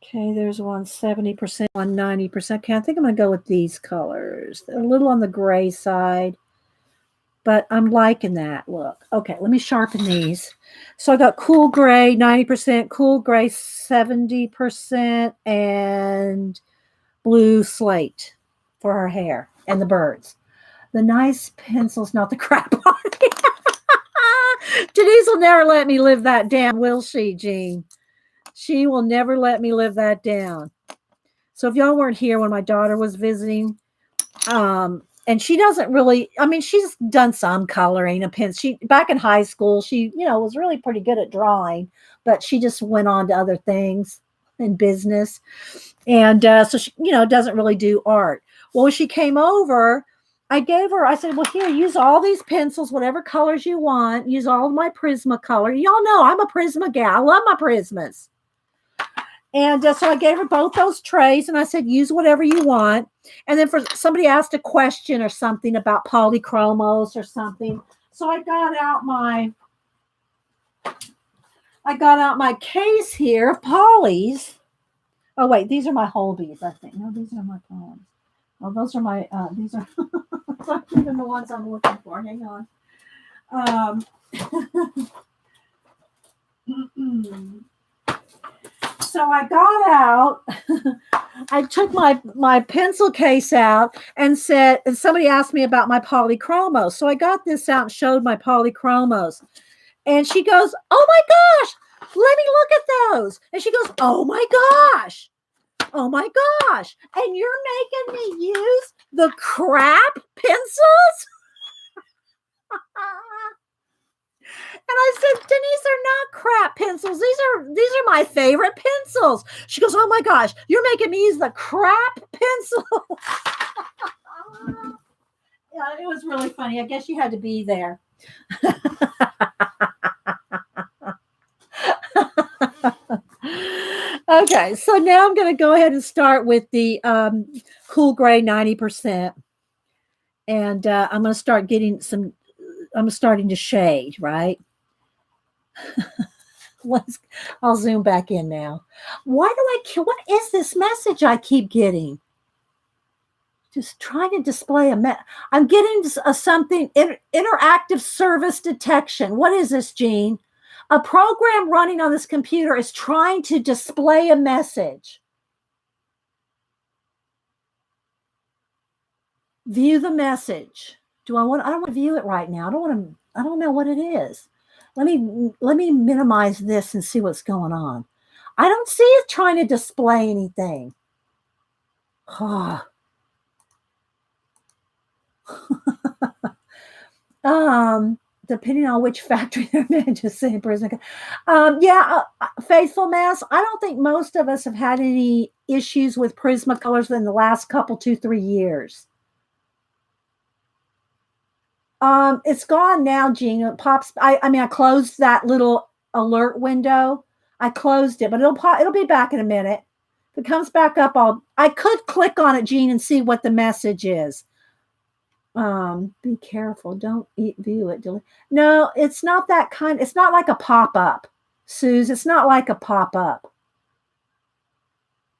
Okay, there's one 70%, one 90%. Okay, I think I'm going to go with these colors. They're a little on the gray side, but I'm liking that look. Okay, let me sharpen these. So I got cool gray 90%, cool gray 70%, and blue slate for her hair and the birds. The nice pencils, not the crap on it. Denise will never let me live that down, will she, Jean? She will never let me live that down. So if y'all weren't here when my daughter was visiting, and she doesn't really, I mean, she's done some coloring, a pen. She back in high school, she, was really pretty good at drawing, but she just went on to other things in business. And so she, doesn't really do art. Well, when she came over, I said, well, here, use all these pencils, whatever colors you want. Use all of my Prisma color. Y'all know I'm a Prisma gal. I love my Prismas. And so I gave her both those trays and I said, use whatever you want. And then for somebody asked a question or something about polychromos or something. So I got out my case here of polys. Oh, wait, these are my Holbees, I think. No, these are my polys. Oh, those are my, these are even the ones I'm looking for. Hang on. So I got out, I took my pencil case out and somebody asked me about my polychromos. So I got this out and showed my polychromos. And she goes, oh my gosh, let me look at those. And she goes, oh my gosh. And you're making me use the crap pencils? And I said, Denise, they're not crap pencils. These are my favorite pencils. She goes, oh my gosh, you're making me use the crap pencil. Yeah, it was really funny. I guess you had to be there. Okay, so now I'm going to go ahead and start with the cool gray 90%. And I'm going to start getting I'm starting to shade, right? I'll zoom back in now. What is this message I keep getting? Just trying to display I'm getting something, interactive service detection. What is this, Jean? A program running on this computer is trying to display a message. View the message. I don't want to view it right now. I don't know what it is. Let me minimize this and see what's going on. I don't see it trying to display anything. Depending on which factory they're made, just saying prison. Faithful Mass. I don't think most of us have had any issues with Prismacolors in the last couple, 2-3 years. It's gone now, Jean. It pops. I closed that little alert window. I closed it, but it'll be back in a minute. If it comes back up, I could click on it, Jean, and see what the message is. Be careful. Don't view it. No, it's not that kind. It's not like a pop-up, Suze. It's not like a pop-up.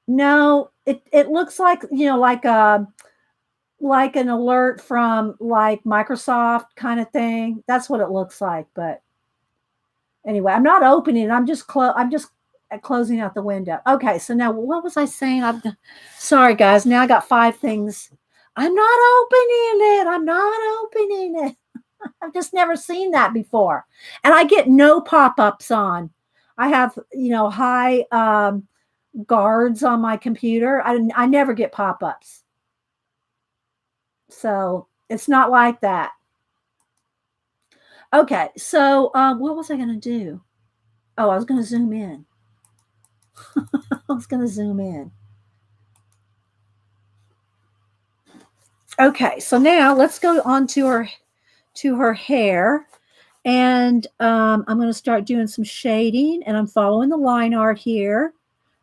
No, it looks like, like an alert from like Microsoft kind of thing. That's what it looks like. But anyway, I'm not opening it. I'm just closing out the window. Okay, so now what was I saying? Sorry, guys. Now I got 5 things. I'm not opening it. I've just never seen that before. And I get no pop-ups on. I have, high guards on my computer. I never get pop-ups. So it's not like that. Okay, so what was I going to do? Oh, I was going to zoom in. I was going to zoom in. Okay, so now let's go on to her hair, and I'm going to start doing some shading, and I'm following the line art here,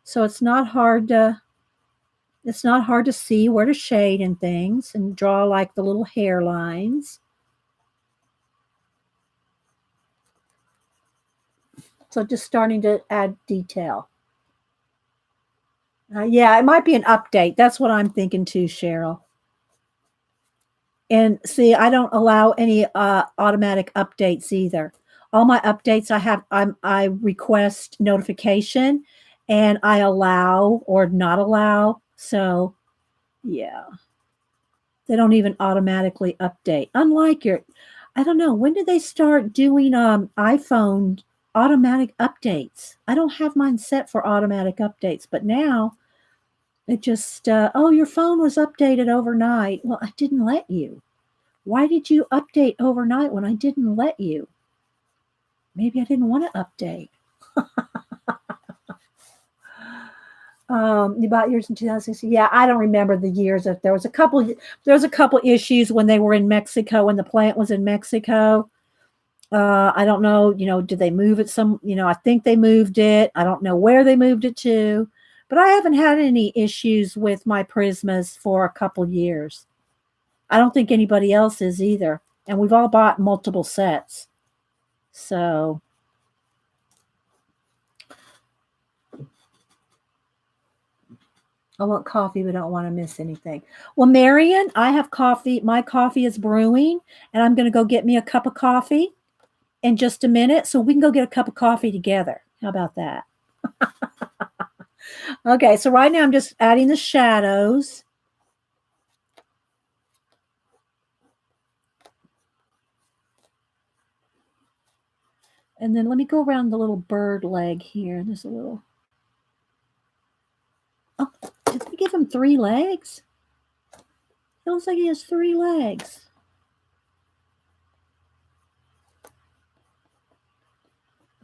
so it's not hard to see where to shade and things, and draw like the little hairlines. So just starting to add detail. Yeah, it might be an update. That's what I'm thinking too, Cheryl. And see, I don't allow any automatic updates either. All my updates I request notification, and I allow or not allow. So yeah. They don't even automatically update. Unlike I don't know, when did they start doing iPhone automatic updates? I don't have mine set for automatic updates, but now it just oh, your phone was updated overnight. Well, I didn't let you. Why did you update overnight when I didn't let you? Maybe I didn't want to update. You bought yours in 2016. Yeah, I don't remember the years. If there was a couple issues when they were in Mexico, when the plant was in Mexico. I don't know, did they move it I think they moved it. I don't know where they moved it to, but I haven't had any issues with my Prismas for a couple years. I don't think anybody else is either. And we've all bought multiple sets. So I want coffee, but don't want to miss anything. Well, Marion, I have coffee. My coffee is brewing, and I'm going to go get me a cup of coffee in just a minute, so we can go get a cup of coffee together. How about that? Okay, so right now I'm just adding the shadows. And then let me go around the little bird leg here. There's a little... Oh, did we give him 3 legs? It looks like he has 3 legs.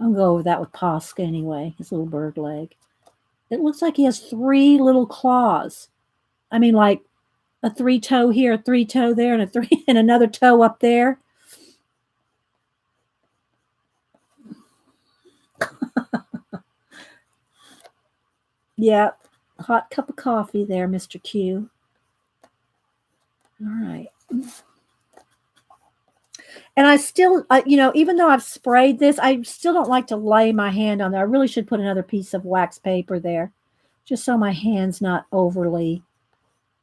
I'll go over that with Posca anyway, his little bird leg. It looks like he has 3 little claws. I mean, like a 3 toe here, a 3 toe there, and a 3 and another toe up there. Yeah, hot cup of coffee there, Mr. Q. All right. And I still, even though I've sprayed this, I still don't like to lay my hand on there. I really should put another piece of wax paper there, just so my hand's not overly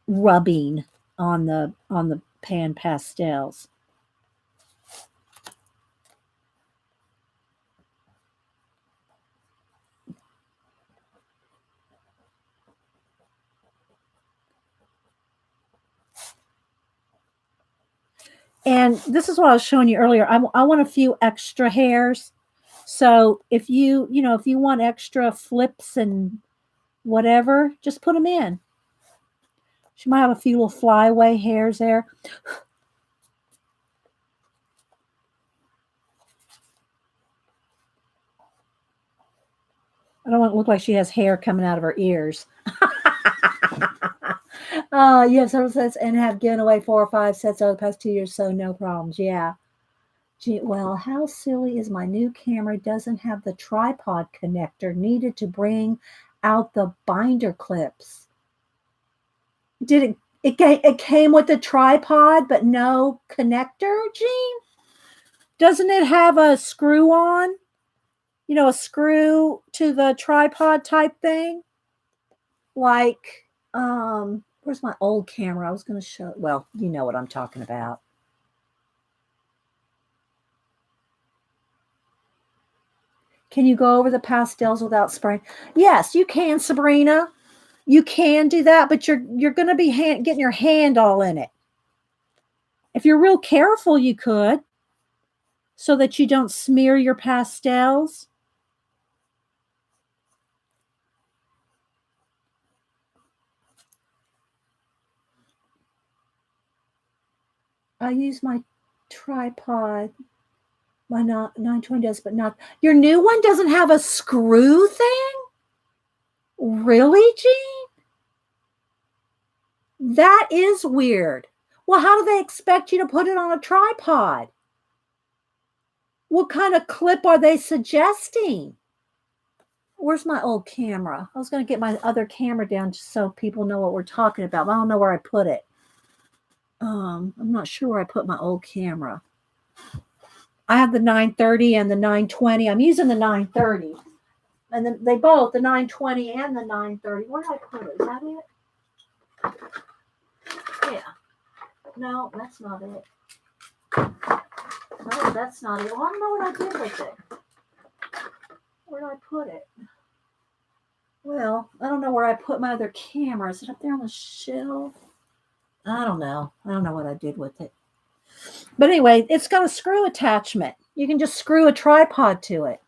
rubbing on the pan pastels. And this is what I was showing you earlier. I want a few extra hairs. So if you want extra flips and whatever, just put them in. She might have a few little flyaway hairs there. I don't want it to look like she has hair coming out of her ears. You have several sets and have given away 4 or 5 sets over the past 2 years, so no problems. Yeah. Gee, well, how silly is my new camera doesn't have the tripod connector needed to bring out the binder clips. Did it came with the tripod, but no connector, Jean? Doesn't it have a screw on? A screw to the tripod type thing? Like, where's my old camera? I was going to show, well, you know what I'm talking about. Can you go over the pastels without spraying? Yes, you can, Sabrina. You can do that, but you're going to be getting your hand all in it. If you're real careful, you could, so that you don't smear your pastels. I use my tripod. My 920 does, but not your new one doesn't have a screw thing? Really, Jean? That is weird. Well, how do they expect you to put it on a tripod? What kind of clip are they suggesting? Where's my old camera? I was going to get my other camera down just so people know what we're talking about, but I don't know where I put it. I'm not sure where I put my old camera. I have the 930 and the 920. I'm using the 930. And then they both, the 920 and the 930. Where did I put it? Is that it? Yeah. No, that's not it. No, that's not it. Well, I don't know what I did with it. Where did I put it? Well, I don't know where I put my other camera. Is it up there on the shelf? I don't know. I don't know what I did with it. But anyway, it's got a screw attachment. You can just screw a tripod to it.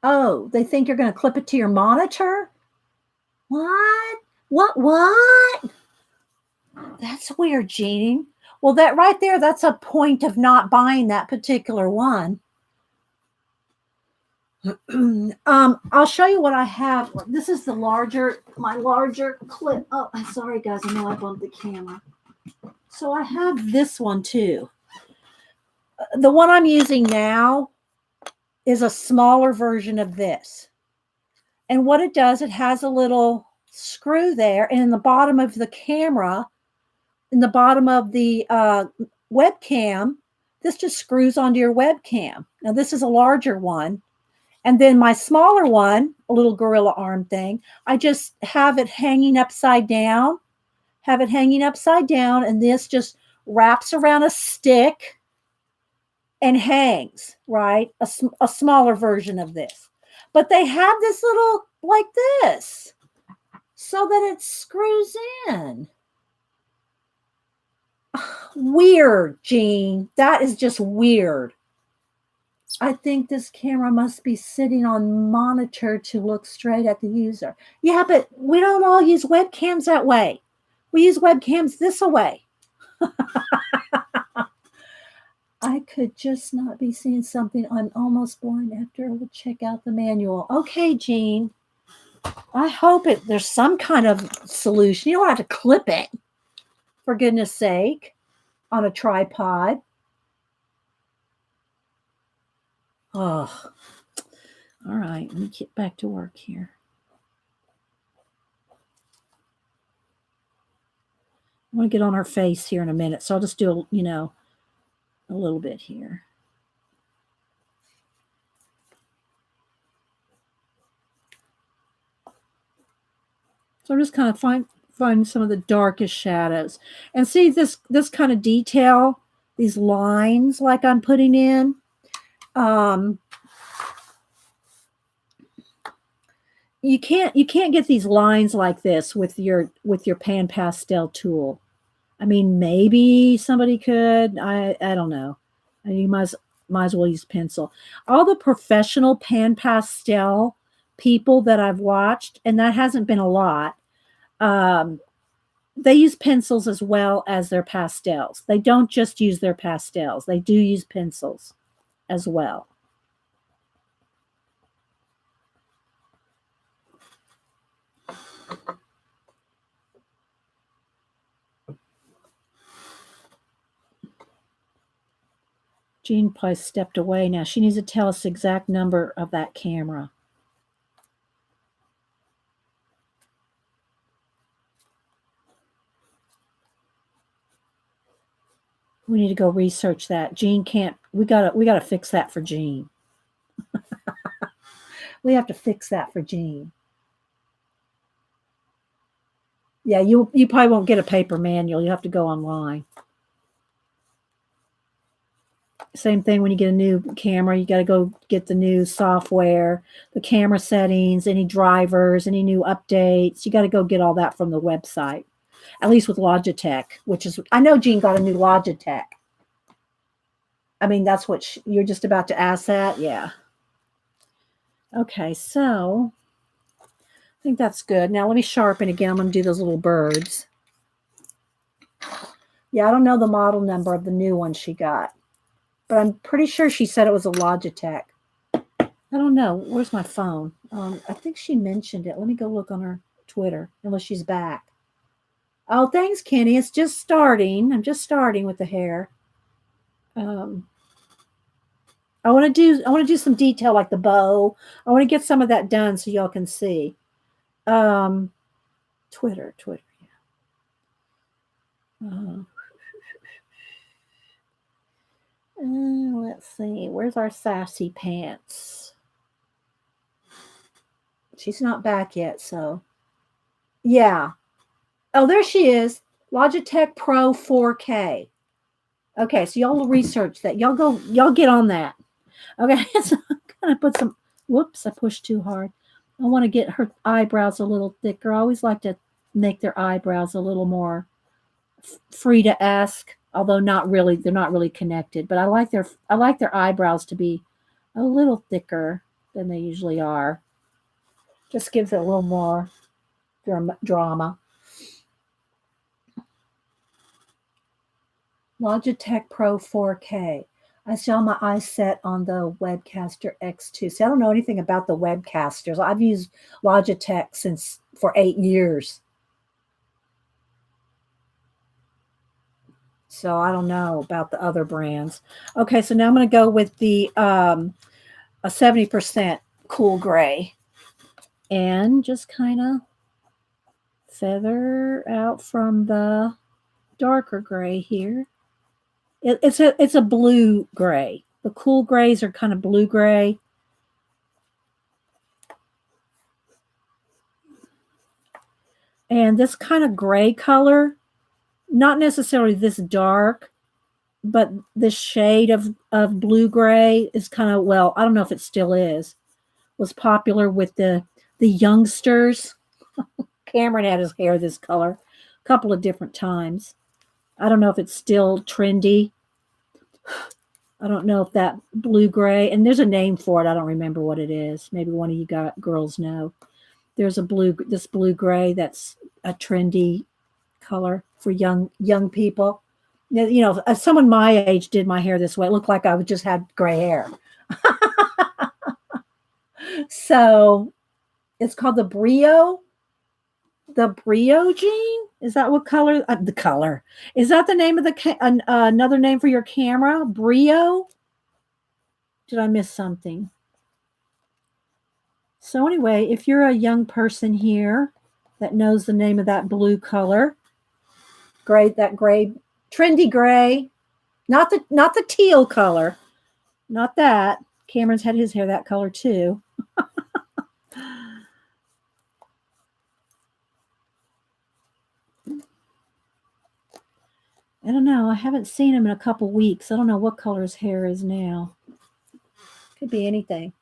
Oh, they think you're going to clip it to your monitor? What? What? That's weird, Jeannie. Well, that right there, that's a point of not buying that particular one. I'll show you what I have. This is my larger clip. Oh, I'm sorry, guys. I know I bumped the camera. So I have this one too. The one I'm using now is a smaller version of this. And what it does, it has a little screw there, and in the bottom of the camera, in the bottom of the webcam, this just screws onto your webcam. Now, this is a larger one. And then my smaller one, a little gorilla arm thing, I just have it hanging upside down, and this just wraps around a stick and hangs, right? A smaller version of this. But they have this little, like this, so that it screws in. Weird, Jean. That is just weird. I think this camera must be sitting on monitor to look straight at the user. Yeah, but we don't all use webcams that way. We use webcams this way. I could just not be seeing something. I'm almost blind after I would check out the manual. Okay, Jean. I hope there's some kind of solution. You don't have to clip it, for goodness sake, on a tripod. Oh, all right. Let me get back to work here. I want to get on her face here in a minute, so I'll just do, a little bit here. So I'm just kind of find some of the darkest shadows, and see this kind of detail, these lines like I'm putting in. You can't get these lines like this with your pan pastel tool. I mean, maybe somebody could. I don't know. You might as well use pencil. All the professional pan pastel people that I've watched, and that hasn't been a lot, they use pencils as well as their pastels. They don't just use their pastels. They do use pencils as well. Jean probably stepped away now. She needs to tell us the exact number of that camera. We need to go research that. Jean can't. We gotta fix that for Jean. We have to fix that for Jean. Yeah, you probably won't get a paper manual. You have to go online. Same thing when you get a new camera, you got to go get the new software, the camera settings, any drivers, any new updates. You got to go get all that from the website, at least with Logitech, which is, I know Jean got a new Logitech. I mean, that's what you're just about to ask that. Yeah. Okay. So I think that's good. Now let me sharpen again. I'm going to do those little birds. Yeah, I don't know the model number of the new one she got, but I'm pretty sure she said it was a Logitech. I don't know. Where's my phone? I think she mentioned it. Let me go look on her Twitter, unless she's back. Oh, thanks, Kenny. It's just starting. I'm just starting with the hair. I want to do some detail like the bow. I want to get some of that done so y'all can see. Um, Twitter. Yeah. Let's see. Where's our sassy pants? She's not back yet, so yeah. Oh, there she is. Logitech Pro 4K. Okay, so y'all research that. Y'all get on that. Okay, so I'm gonna put some. Whoops, I pushed too hard. I want to get her eyebrows a little thicker. I always like to make their eyebrows a little more free to ask, although not really. They're not really connected. But I like their eyebrows to be a little thicker than they usually are. Just gives it a little more drama. Logitech Pro 4K. I saw my eyes set on the Webcaster X2. See, I don't know anything about the Webcasters. I've used Logitech for 8 years. So I don't know about the other brands. Okay, so now I'm going to go with the a 70% cool gray. And just kind of feather out from the darker gray here. It's a blue gray. The cool grays are kind of blue gray. And this kind of gray color, not necessarily this dark, but this shade of blue gray is kind of, well, I don't know if it still is, was popular with the youngsters. Cameron had his hair this color a couple of different times. I don't know if it's still trendy. I don't know if that blue gray, and there's a name for it. I don't remember what it is. Maybe one of you girls know. There's this blue gray that's a trendy color for young people. You know, if someone my age did my hair this way, it looked like I would just had gray hair. So it's called the Brio. The Brio Gene? Is that what color? The color. Is that the name of another name for your camera? Brio? Did I miss something? So anyway, if you're a young person here that knows the name of that blue color, that gray, trendy gray, not the teal color, not that. Cameron's had his hair that color too. I don't know. I haven't seen him in a couple weeks. I don't know what color his hair is now. Could be anything.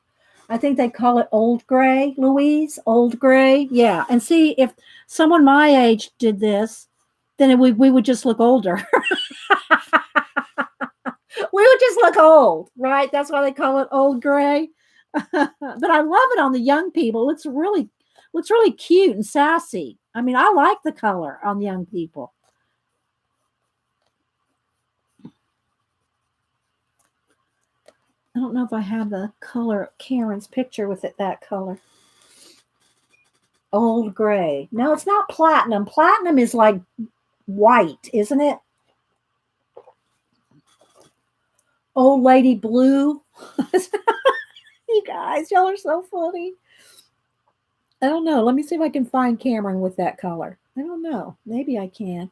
I think they call it old gray, Louise. Old gray. Yeah. And see, if someone my age did this, then we would just look older. We would just look old, right? That's why they call it old gray. But I love it on the young people. It looks really cute and sassy. I mean, I like the color on young people. I don't know if I have the color Karen's picture with it that color. Old gray. No, it's not platinum. Platinum is like white, isn't it? Old lady blue. You guys, y'all are so funny. I don't know. Let me see if I can find Cameron with that color. I don't know. Maybe I can.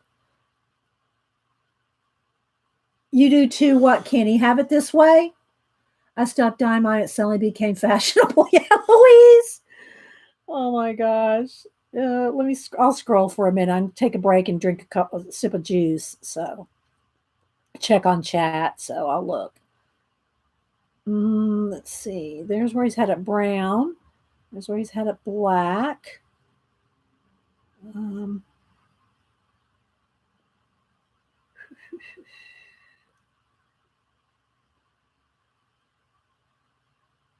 You do too, what, Kenny? Have it this way? I stopped dyeing mine. It suddenly became fashionable. Yeah, Louise. Oh my gosh. I'll scroll for a minute. I'm take a break and drink a sip of juice. So check on chat. So I'll look. Let's see. There's where he's had it brown. There's where he's had it black.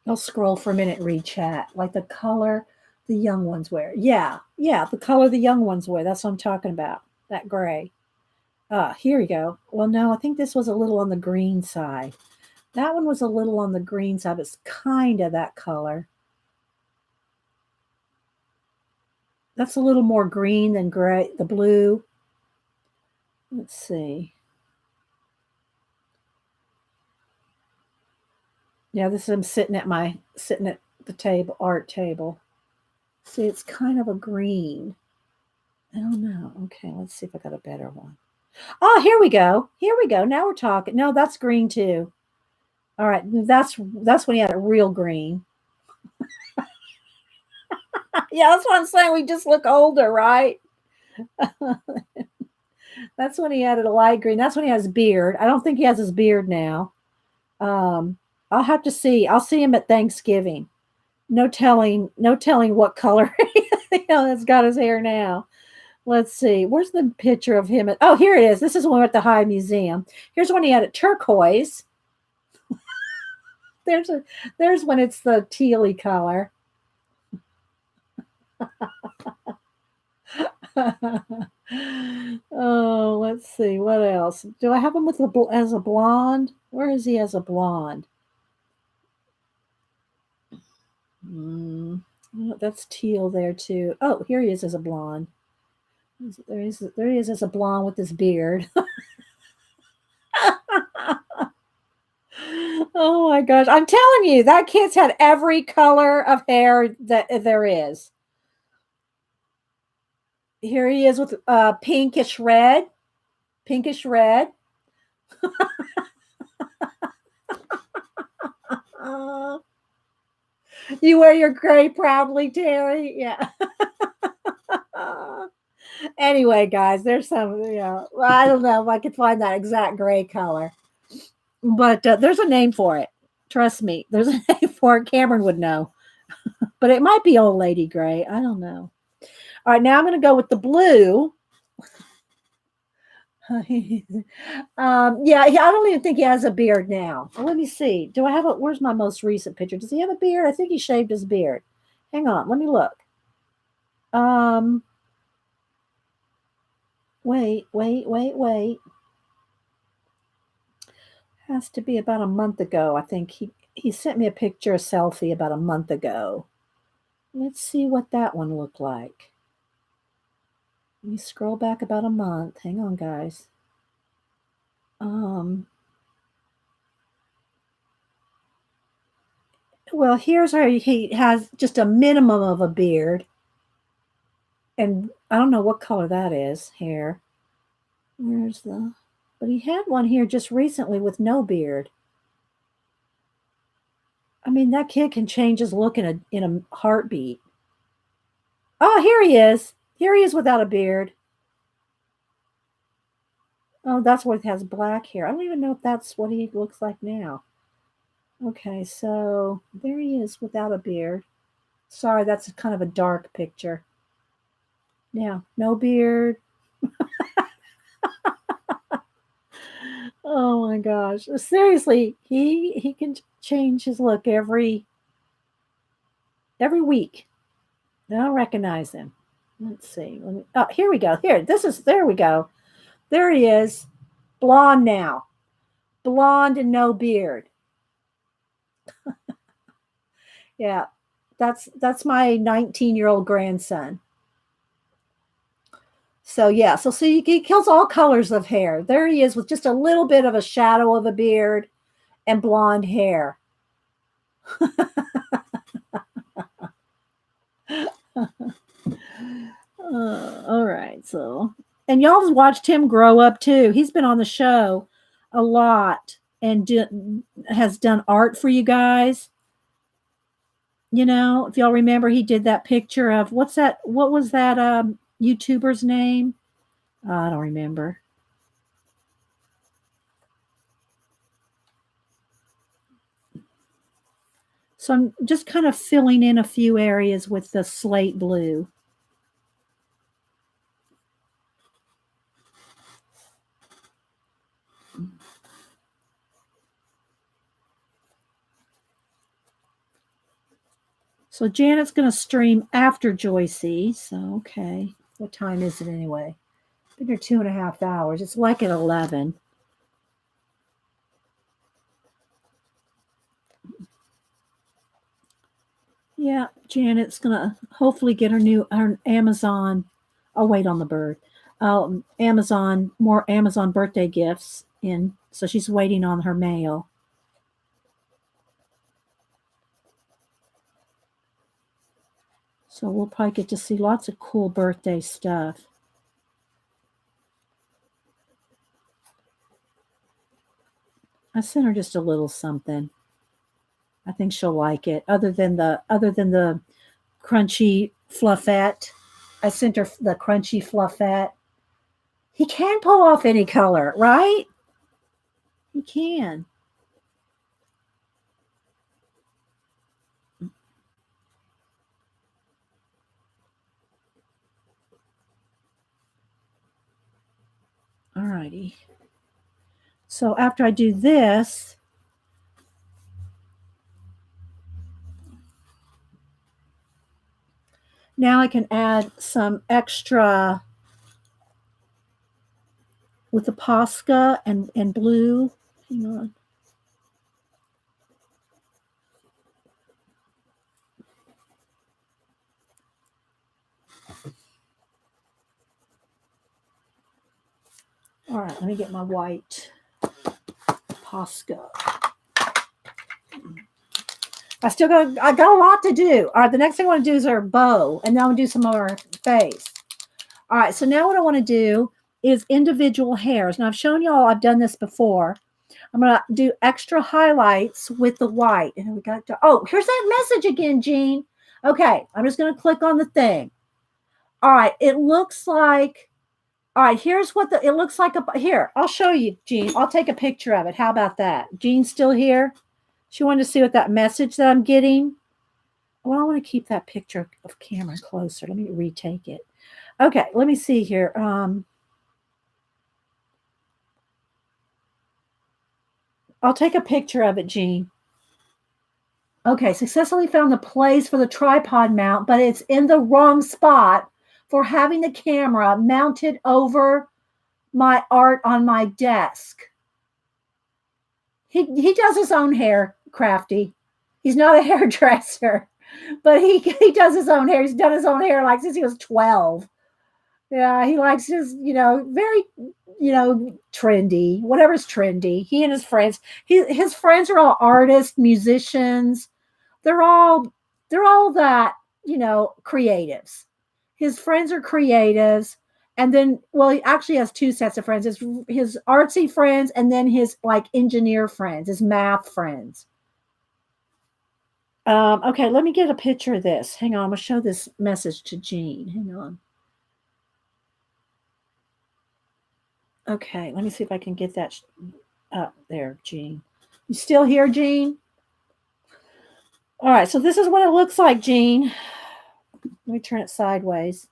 I'll scroll for a minute and read chat. Like the color the young ones wear. Yeah, yeah, the color the young ones wear. That's what I'm talking about. That gray. Here we go. Well, no, I think this was a little on the green side. That one was a little on the green side. It's kind of that color. That's a little more green than gray, the blue. Let's see. Yeah, this is I'm sitting at the table, art table. See, it's kind of a green. I don't know. Okay, let's see if I got a better one. Oh, here we go. Here we go. Now we're talking. No, that's green too. All right, that's when he had a real green. Yeah, that's what I'm saying. We just look older, right? That's when he had a light green. That's when he has his beard. I don't think he has his beard now. Um, I'll have to see. I'll see him at Thanksgiving. No telling what color has got his hair now. Let's see. Where's the picture of him? Oh, here it is. This is one at the High Museum. Here's one he had at turquoise. There's a there's when it's the tealy color. Oh, let's see. What else? Do I have him with as a blonde? Where is he as a blonde? Mm, that's teal there too. Oh, here he is as a blonde. There he is as a blonde with his beard. Oh my gosh. I'm telling you, that kid's had every color of hair that there is. Here he is with pinkish red. Pinkish red. Uh, you wear your gray proudly, Terry. Yeah. Anyway, guys, there's some, I don't know if I could find that exact gray color, but there's a name for it. Trust me, there's a name for it. Cameron would know, but it might be old lady gray. I don't know. All right, now I'm going to go with the blue. Yeah, I don't even think he has a beard now. Let me see. Do I have a? Where's my most recent picture? Does he have a beard? I think he shaved his beard. Hang on, let me look. Um, wait. Has to be about a month ago. I think he sent me a picture, a selfie about a month ago. Let's see what that one looked like. Let me scroll back about a month. Hang on, guys. Well, here's where he has just a minimum of a beard. And I don't know what color that is, hair. But he had one here just recently with no beard. I mean, that kid can change his look in a heartbeat. Oh, here he is. Here he is without a beard. Oh, that's what has black hair. I don't even know if that's what he looks like now. Okay, so there he is without a beard. Sorry, that's kind of a dark picture. Yeah, no beard. Oh my gosh. Seriously, he can change his look every week. I don't recognize him. Let's see. Oh, here we go. There we go. There he is. Blonde now. Blonde and no beard. Yeah. That's my 19-year-old grandson. So yeah, so see, he kills all colors of hair. There he is with just a little bit of a shadow of a beard and blonde hair. All right, so and y'all watched him grow up too. He's been on the show a lot and has done art for you guys. If y'all remember, he did that picture of what's that? What was that YouTuber's name? I don't remember. So I'm just kind of filling in a few areas with the slate blue. So Janet's going to stream after Joycey. So, okay. What time is it anyway? Been here 2.5 hours. It's like at 11. Yeah, Janet's going to hopefully get her Amazon. I'll wait on the bird. More Amazon birthday gifts in. So she's waiting on her mail. So we'll probably get to see lots of cool birthday stuff. I sent her just a little something. I think she'll like it. Other than the crunchy fluffette, I sent her the crunchy fluffette. He can pull off any color, right? He can. All righty. So after I do this, now I can add some extra with the Posca and blue. Hang on. All right, let me get my white Posca. I got a lot to do. All right, the next thing I want to do is our bow, and then I'm going to do some of our face. All right, so now what I want to do is individual hairs. Now, I've shown y'all I've done this before. I'm going to do extra highlights with the white. And we got to, oh, here's that message again, Jean. Okay, I'm just going to click on the thing. All right, it looks like, all right, here's what it looks like. Here, I'll show you, Jean. I'll take a picture of it. How about that? Jean's still here? She wanted to see what that message that I'm getting. Well, I want to keep that picture of Cameron closer. Let me retake it. Okay, let me see here. I'll take a picture of it, Jean. Okay, successfully found the place for the tripod mount, but it's in the wrong spot for having the camera mounted over my art on my desk. He does his own hair, Crafty. He's not a hairdresser, but he does his own hair. He's done his own hair like since he was 12. Yeah, he likes his, very, trendy, whatever's trendy. He and his friends, his friends are all artists, musicians. They're all that, creatives. His friends are creatives. And then, well, he actually has two sets of friends, his artsy friends and then his like engineer friends, his math friends. Okay, let me get a picture of this. Hang on, I'm going to show this message to Jean. Hang on. Okay, let me see if I can get that up there, Jean. You still here, Jean? All right, so this is what it looks like, Jean. Let me turn it sideways.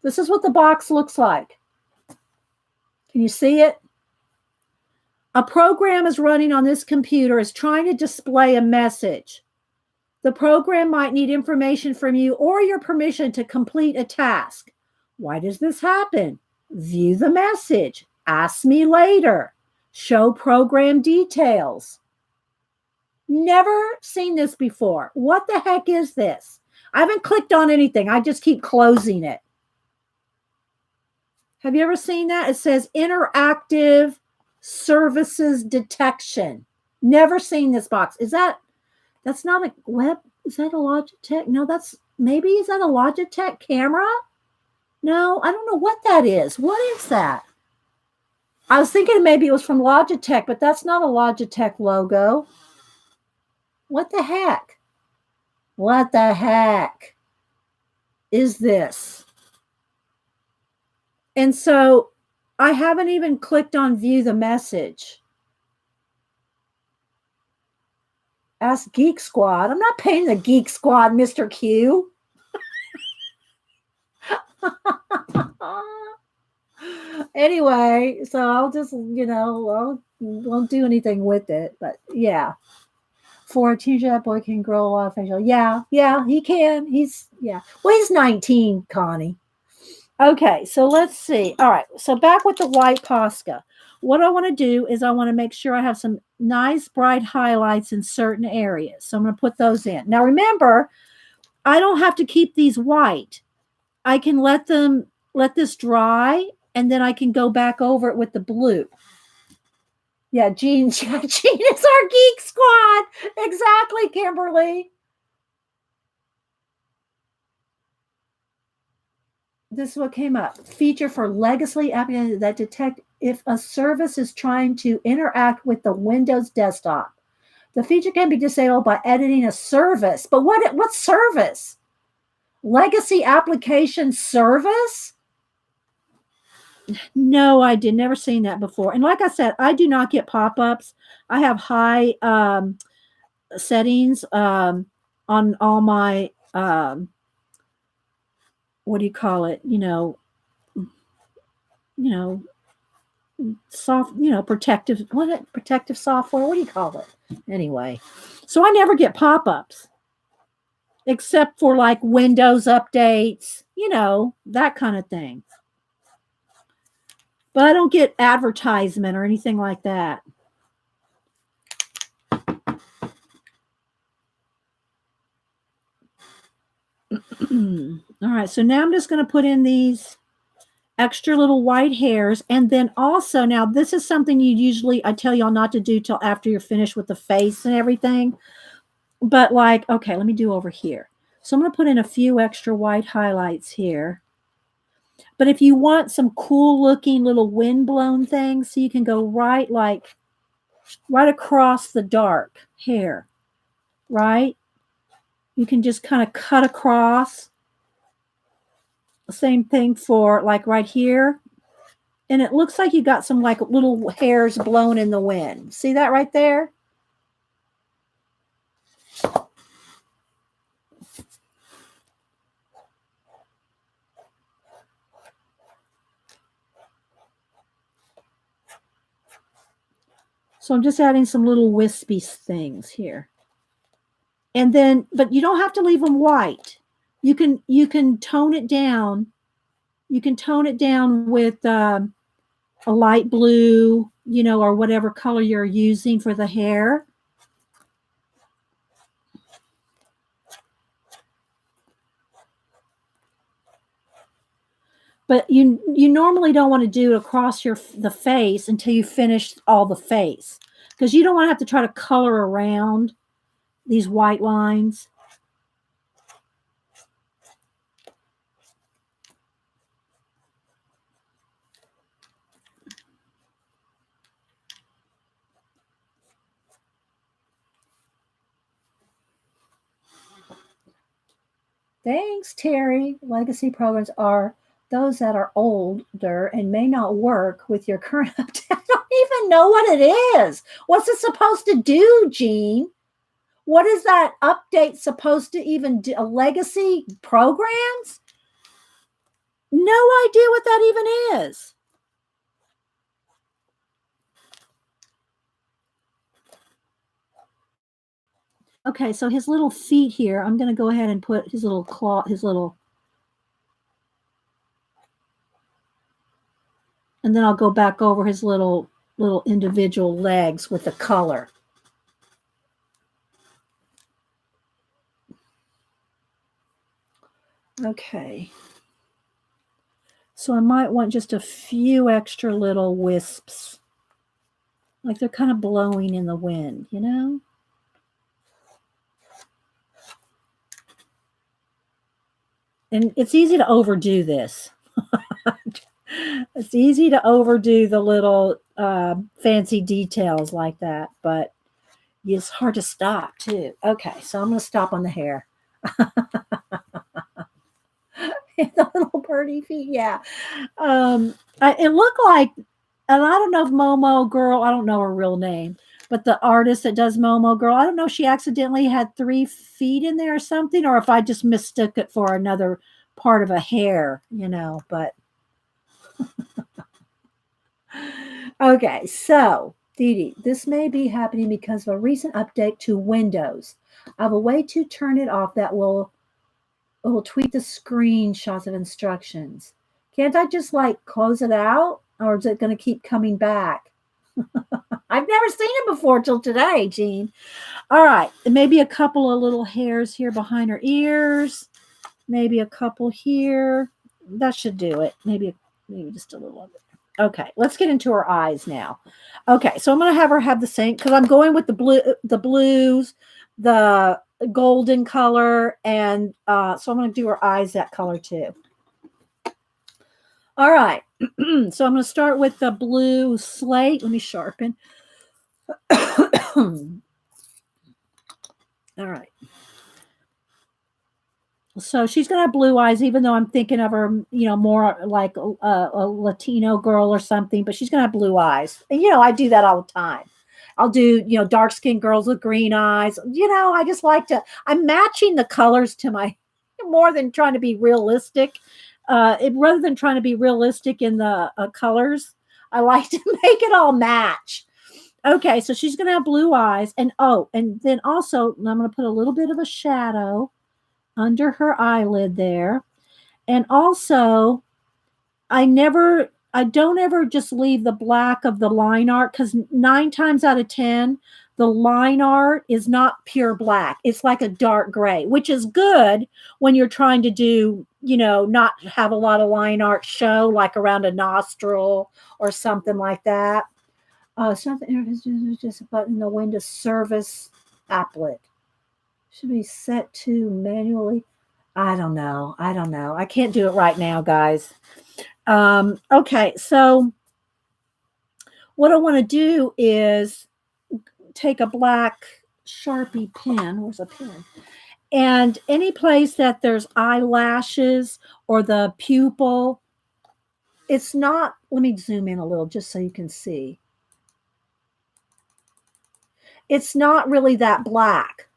This is what the box looks like. Can you see it? A program is running on this computer, is trying to display a message. The program might need information from you or your permission to complete a task. Why does this happen? View the message. Ask me later. Show program details. Never seen this before. What the heck is this? I haven't clicked on anything. I just keep closing it. Have you ever seen that? It says interactive services detection. Never seen this box. That's not a web? Is that a Logitech? No, is that a Logitech camera? No, I don't know what that is. What is that? I was thinking maybe it was from Logitech, but that's not a Logitech logo. What the heck? What the heck is this? And so I haven't even clicked on view the message. Ask Geek Squad. I'm not paying the Geek Squad, Mr. Q. Anyway, so I'll just, won't do anything with it. But yeah. For a teenager, that boy can grow a lot of facial. Yeah, he can. Well, he's 19, Connie. Okay, so let's see. All right, so back with the white Posca. What I want to do is I want to make sure I have some nice bright highlights in certain areas. So I'm going to put those in. Now remember, I don't have to keep these white. I can let this dry, and then I can go back over it with the blue. Yeah, Jean is our geek squad. Exactly, Kimberly. This is what came up. Feature for legacy applications that detect if a service is trying to interact with the Windows desktop. The feature can be disabled by editing a service. But what service? Legacy application service? No, I did never seen that before. And like I said, I do not get pop-ups. I have high settings on all my what do you call it? Soft, protective software. What do you call it? Anyway, so I never get pop-ups except for like Windows updates, that kind of thing. But I don't get advertisement or anything like that. All right, so now I'm just going to put in these extra little white hairs. And then also, now this is something I tell y'all not to do till after you're finished with the face and everything. But like, okay, let me do over here. So I'm going to put in a few extra white highlights here. But if you want some cool looking little wind-blown things, so you can go right across the dark hair, right? You can just kind of cut across. Same thing for like right here. And it looks like you got some like little hairs blown in the wind. See that right there? So I'm just adding some little wispy things here. And then, but you don't have to leave them white. You can tone it down. You can tone it down with a light blue, or whatever color you're using for the hair. But you normally don't want to do it across the face until you finish all the face, because you don't want to have to try to color around these white lines. Thanks, Terry. Legacy programs are those that are older and may not work with your current update. I don't even know what it is. What's it supposed to do, Jean? What is that update supposed to even do? Legacy programs? No idea what that even is. Okay, so his little feet here, I'm going to go ahead and put his little claw, and then I'll go back over his little individual legs with the color. Okay. So I might want just a few extra little wisps. Like they're kind of blowing in the wind, And it's easy to overdo this. It's easy to overdo the little fancy details like that, but it's hard to stop too. Okay, so I'm going to stop on the hair. The little birdie feet, yeah. It looked like, and I don't know if Momo Girl, I don't know her real name, but the artist that does Momo Girl, I don't know if she accidentally had 3 feet in there or something, or if I just mistook it for another part of a hair, but okay, so Dee Dee, this may be happening because of a recent update to Windows. I have a way to turn it off that will tweet the screenshots of instructions. Can't I just like close it out, or is it going to keep coming back? I've never seen it before till today, Jean. All right, maybe a couple of little hairs here behind her ears. Maybe a couple here. That should do it. Maybe just a little of it. Okay, let's get into her eyes now. Okay, so I'm going to have her have the same because I'm going with the blues, the golden color, and so I'm going to do her eyes that color too. All right, so I'm going to start with the blue slate. Let me sharpen. All right. So she's going to have blue eyes, even though I'm thinking of her, more like a Latino girl or something, but she's going to have blue eyes. And, I do that all the time. I'll do, dark skinned girls with green eyes. I just like I'm matching the colors to my, more than trying to be realistic. Rather than trying to be realistic in the colors, I like to make it all match. Okay, so she's going to have blue eyes. And then also, I'm going to put a little bit of a shadow under her eyelid there. And also, I don't ever just leave the black of the line art, because 9 times out of 10, the line art is not pure black. It's like a dark gray, which is good when you're trying to do, not have a lot of line art show, like around a nostril or something like that. It's not the interface, just a button in the Windows service applet. Should be set to manually. I don't know. I can't do it right now, guys. Okay, so what I want to do is take a black Sharpie pen. Where's a pen? And any place that there's eyelashes or the pupil, it's not, let me zoom in a little just so you can see. It's not really that black.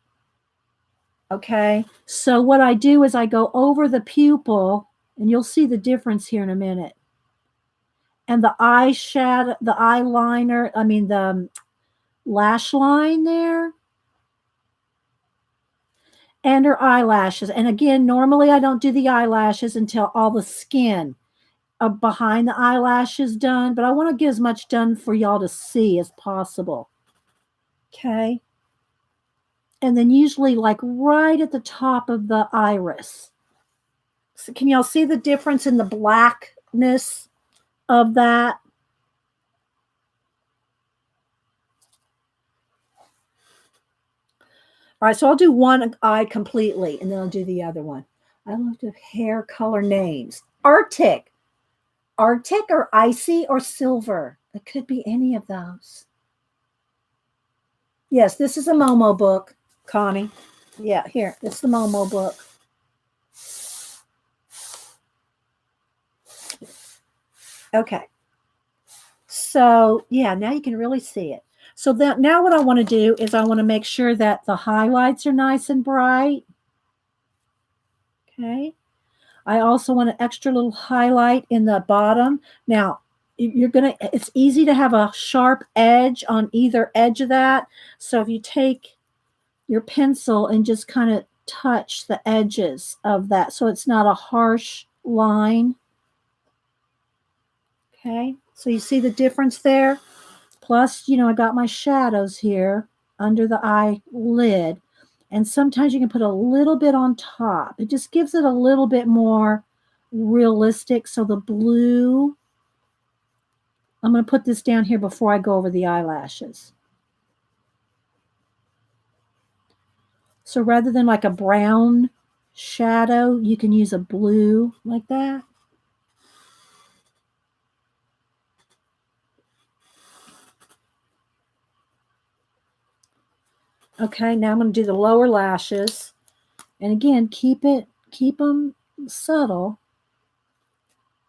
Okay, so what I do is I go over the pupil, and you'll see the difference here in a minute. And the eyeshadow, the eyeliner, the lash line there, and her eyelashes. And again, normally I don't do the eyelashes until all the skin behind the eyelashes done, but I want to get as much done for y'all to see as possible. Okay. And then usually like right at the top of the iris. So can y'all see the difference in the blackness of that? All right, so I'll do one eye completely, and then I'll do the other one. I looked at hair color names. Arctic or icy or silver. It could be any of those. Yes, this is a MOMO book, Connie. Yeah, here, it's the MOMO book. Okay. So, yeah, now you can really see it. So now what I want to do is I want to make sure that the highlights are nice and bright. Okay. I also want an extra little highlight in the bottom. Now, it's easy to have a sharp edge on either edge of that. So if you take your pencil and just kind of touch the edges of that so it's not a harsh line. Okay, so you see the difference there? Plus, I got my shadows here under the eyelid. And sometimes you can put a little bit on top. It just gives it a little bit more realistic. So the blue, I'm going to put this down here before I go over the eyelashes. So rather than like a brown shadow, you can use a blue like that. Okay, now I'm going to do the lower lashes. And again, keep them subtle.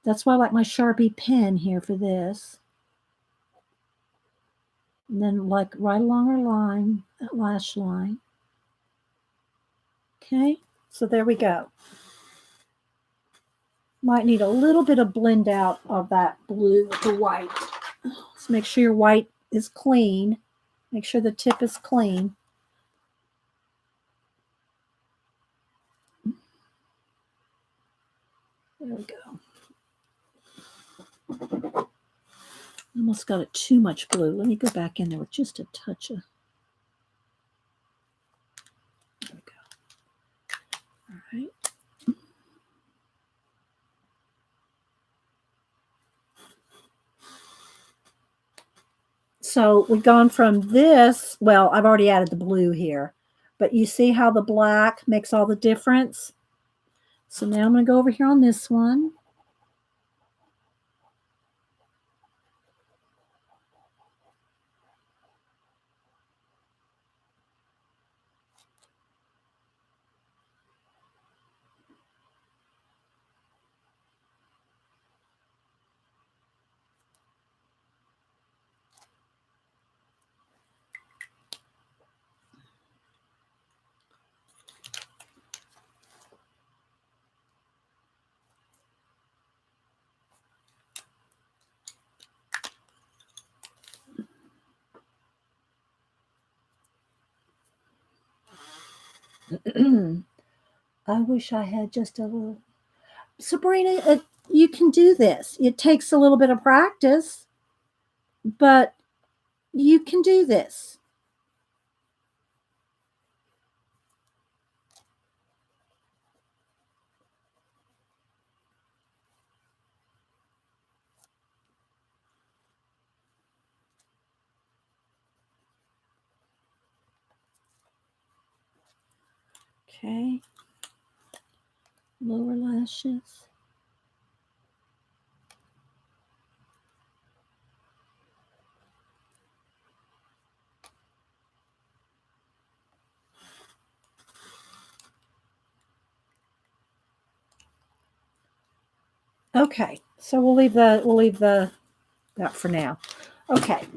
That's why I like my Sharpie pen here for this. And then like right along her line, that lash line. Okay, so there we go. Might need a little bit of blend out of that blue with the white. Let's make sure your white is clean. Make sure the tip is clean. There we go. Almost got it too much glue. Let me go back in there with just a touch of. There we go. All right. So we've gone from this, well, I've already added the blue here, but you see how the black makes all the difference? So now I'm going to go over here on this one. I wish I had just a little. Sabrina, you can do this. It takes a little bit of practice, but you can do this. Okay. Lower lashes. Okay, so we'll leave that for now. Okay,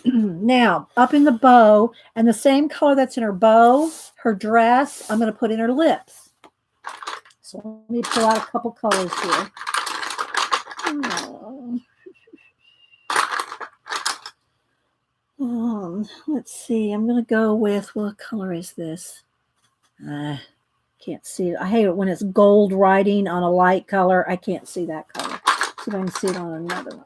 now up in the bow, and the same color that's in her bow, her dress, I'm going to put in her lips. So let me pull out a couple colors here. Let's see. I'm going to go with, what color is this? Can't see it. I hate it when it's gold writing on a light color. I can't see that color. See if I can see it on another one.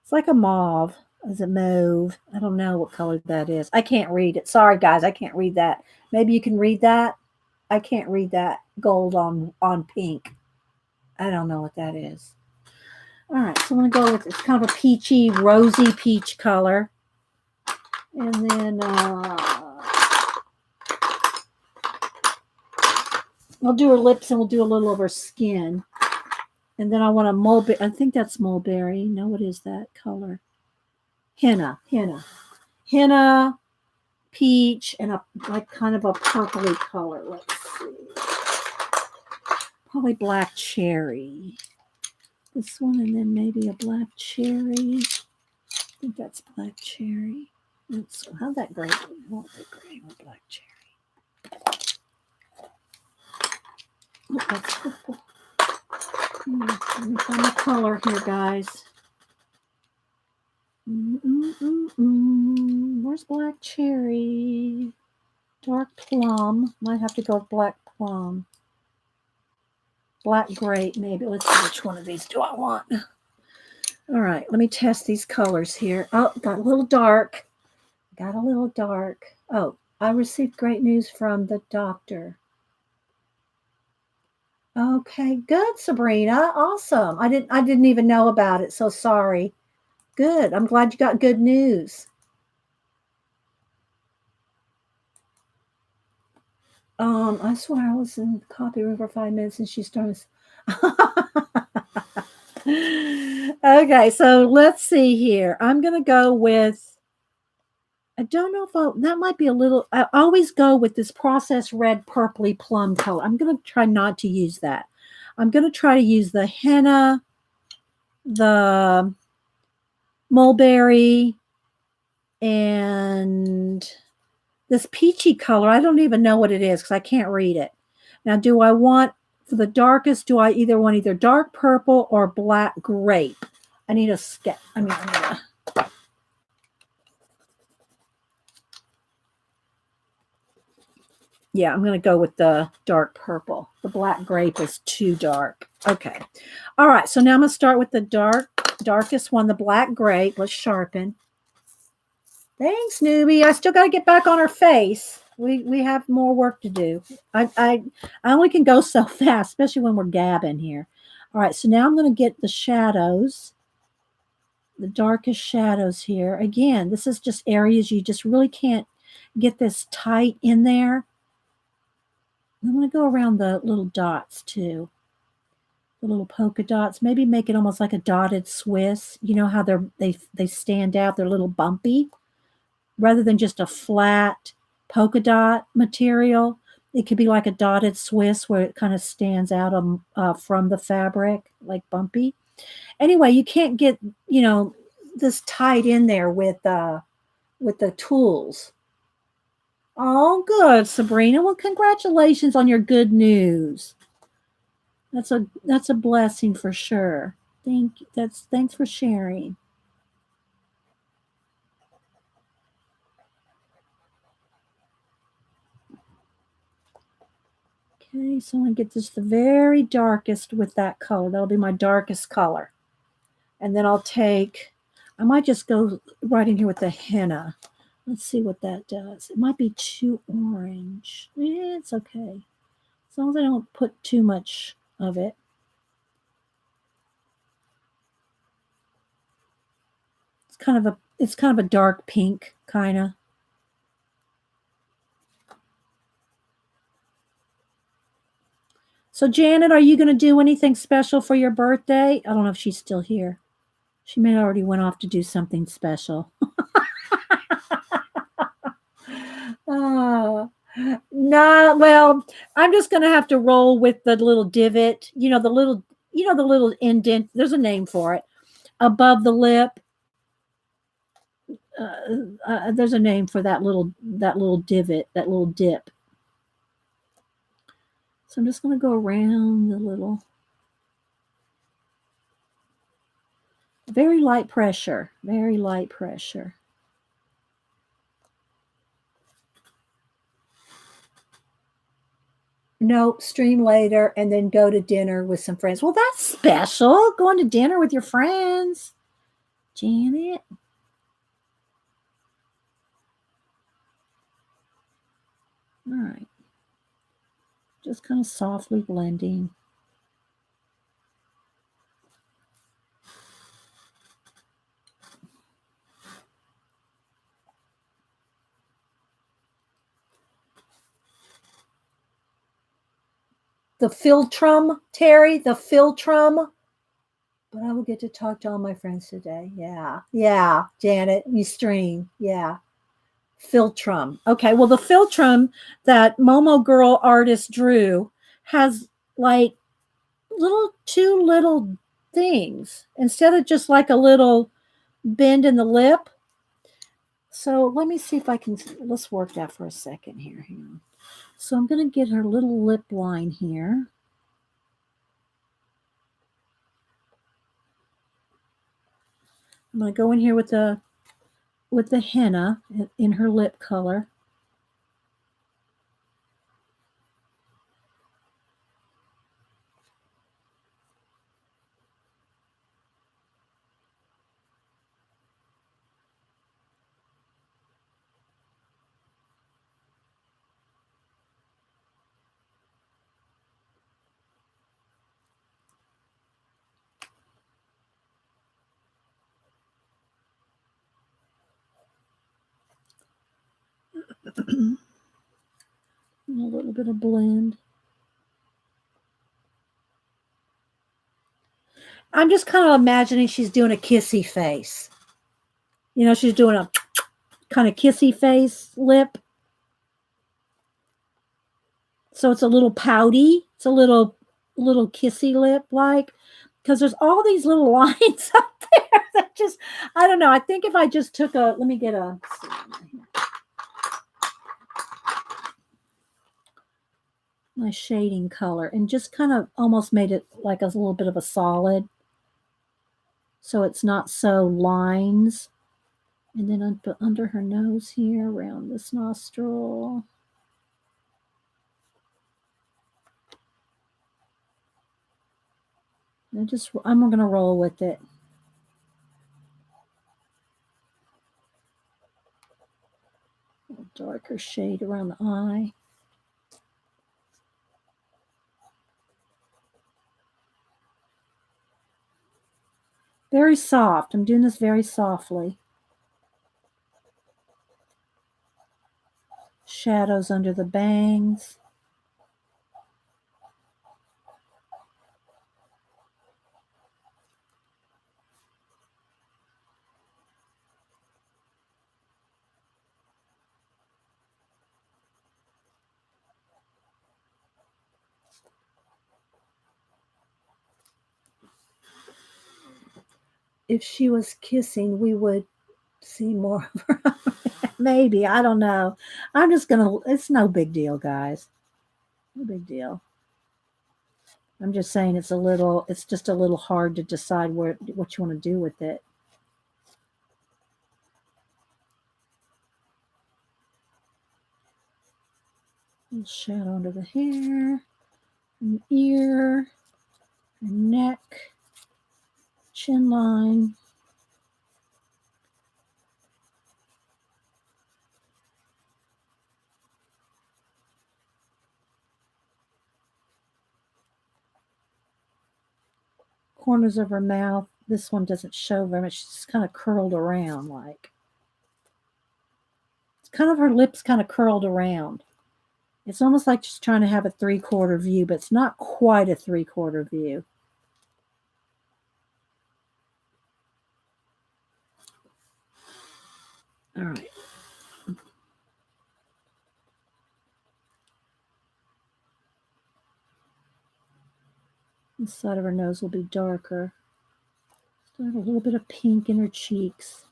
It's like a mauve. Is it mauve? I don't know what color that is. I can't read it. Sorry, guys. I can't read that. Maybe you can read that. I can't read that gold on pink. I don't know what that is. All right. So I'm going to go with, it's kind of a peachy, rosy peach color. And then we'll do her lips and we'll do a little of her skin. And then I want a mulberry. I think that's mulberry. No, what is that color? Henna, peach, and a like kind of a purpley color. Let's see. Probably black cherry. This one, and then maybe a black cherry. I think that's black cherry. Let's how'd that gray? I want the gray or black cherry. Oh, that's purple. Let me find the color here, guys. Where's black cherry? Dark plum. Might have to go with black plum. Black grape, maybe. Let's see which one of these do I want. All right, let me test these colors here. Oh, got a little dark. Got a little dark. Oh, I received great news from the doctor. Okay, good, Sabrina. Awesome. I didn't even know about it, so sorry. Good. I'm glad you got good news. I swear I was in the copy room for 5 minutes and she started. Okay, so let's see here. I'm gonna go with. I don't know if that might be a little. I always go with this processed red purpley plum color. I'm gonna try not to use that. I'm gonna try to use the henna, the mulberry, and this peachy color. I don't even know what it is because I can't read it. Now, do I want, for the darkest, do I want either dark purple or black grape? I need a sketch. I need a yeah, I'm going to go with the dark purple. The black grape is too dark. Okay. All right. So now I'm going to start with the darkest one, the black grape. Let's sharpen. Thanks, newbie. I still got to get back on her face. We have more work to do. I only can go so fast, especially when we're gabbing here. All right. So now I'm going to get the shadows, the darkest shadows here. Again, this is just areas you just really can't get this tight in there. I'm going to go around the little dots too. The little polka dots. Maybe make it almost like a dotted Swiss. You know how they stand out. They're a little bumpy. Rather than just a flat polka dot material, it could be like a dotted Swiss where it kind of stands out from the fabric, like bumpy. Anyway, you can't get, this tied in there with the tools. Oh, good, Sabrina. Well, congratulations on your good news. That's a blessing for sure. Thanks for sharing. Okay, so I'm gonna get this the very darkest with that color. That'll be my darkest color. And then I might just go right in here with the henna. Let's see what that does. It might be too orange. Yeah, it's okay. As long as I don't put too much of it. It's kind of a dark pink kind of. So Janet, are you going to do anything special for your birthday? I don't know if she's still here. She may already went off to do something special. Oh, no, well, I'm just going to have to roll with the little divot, the little indent, there's a name for it, above the lip. There's a name for that little divot, that little dip. So I'm just going to go around the little, very light pressure, very light pressure. Nope, stream later and then go to dinner with some friends. Well, that's special. Going to dinner with your friends. Janet. All right. Just kind of softly blending. The philtrum, Terry, the philtrum. But I will get to talk to all my friends today. Yeah. Yeah, Janet, you stream. Yeah. Philtrum. Okay, well, the philtrum that Momo Girl artist drew has like two little things instead of just like a little bend in the lip. So let me see if I can, let's work that for a second here. So I'm going to get her little lip line here. I'm going to go in here with the henna in her lip color. A little bit of blend. I'm just kind of imagining she's doing a kissy face. She's doing a kind of kissy face lip. So it's a little pouty. It's a little kissy lip like, because there's all these little lines up there that just, I don't know. I think if I just took let me get my shading color and just kind of almost made it like a little bit of a solid. so it's not so lines. And then under her nose here, around this nostril. I'm going to roll with it. Darker shade around the eye. Very soft. I'm doing this very softly. Shadows under the bangs. If she was kissing, we would see more of her. Maybe. I don't know. I'm just going to, it's no big deal, guys. No big deal. I'm just saying it's just a little hard to decide what you want to do with it. A little shadow under the hair, an ear, a neck, chin line. Corners of her mouth. This one doesn't show very much. She's kind of curled around like. It's kind of her lips kind of curled around. It's almost like she's trying to have a 3/4 view, but it's not quite a 3/4 view. All right. The side of her nose will be darker. Still have a little bit of pink in her cheeks.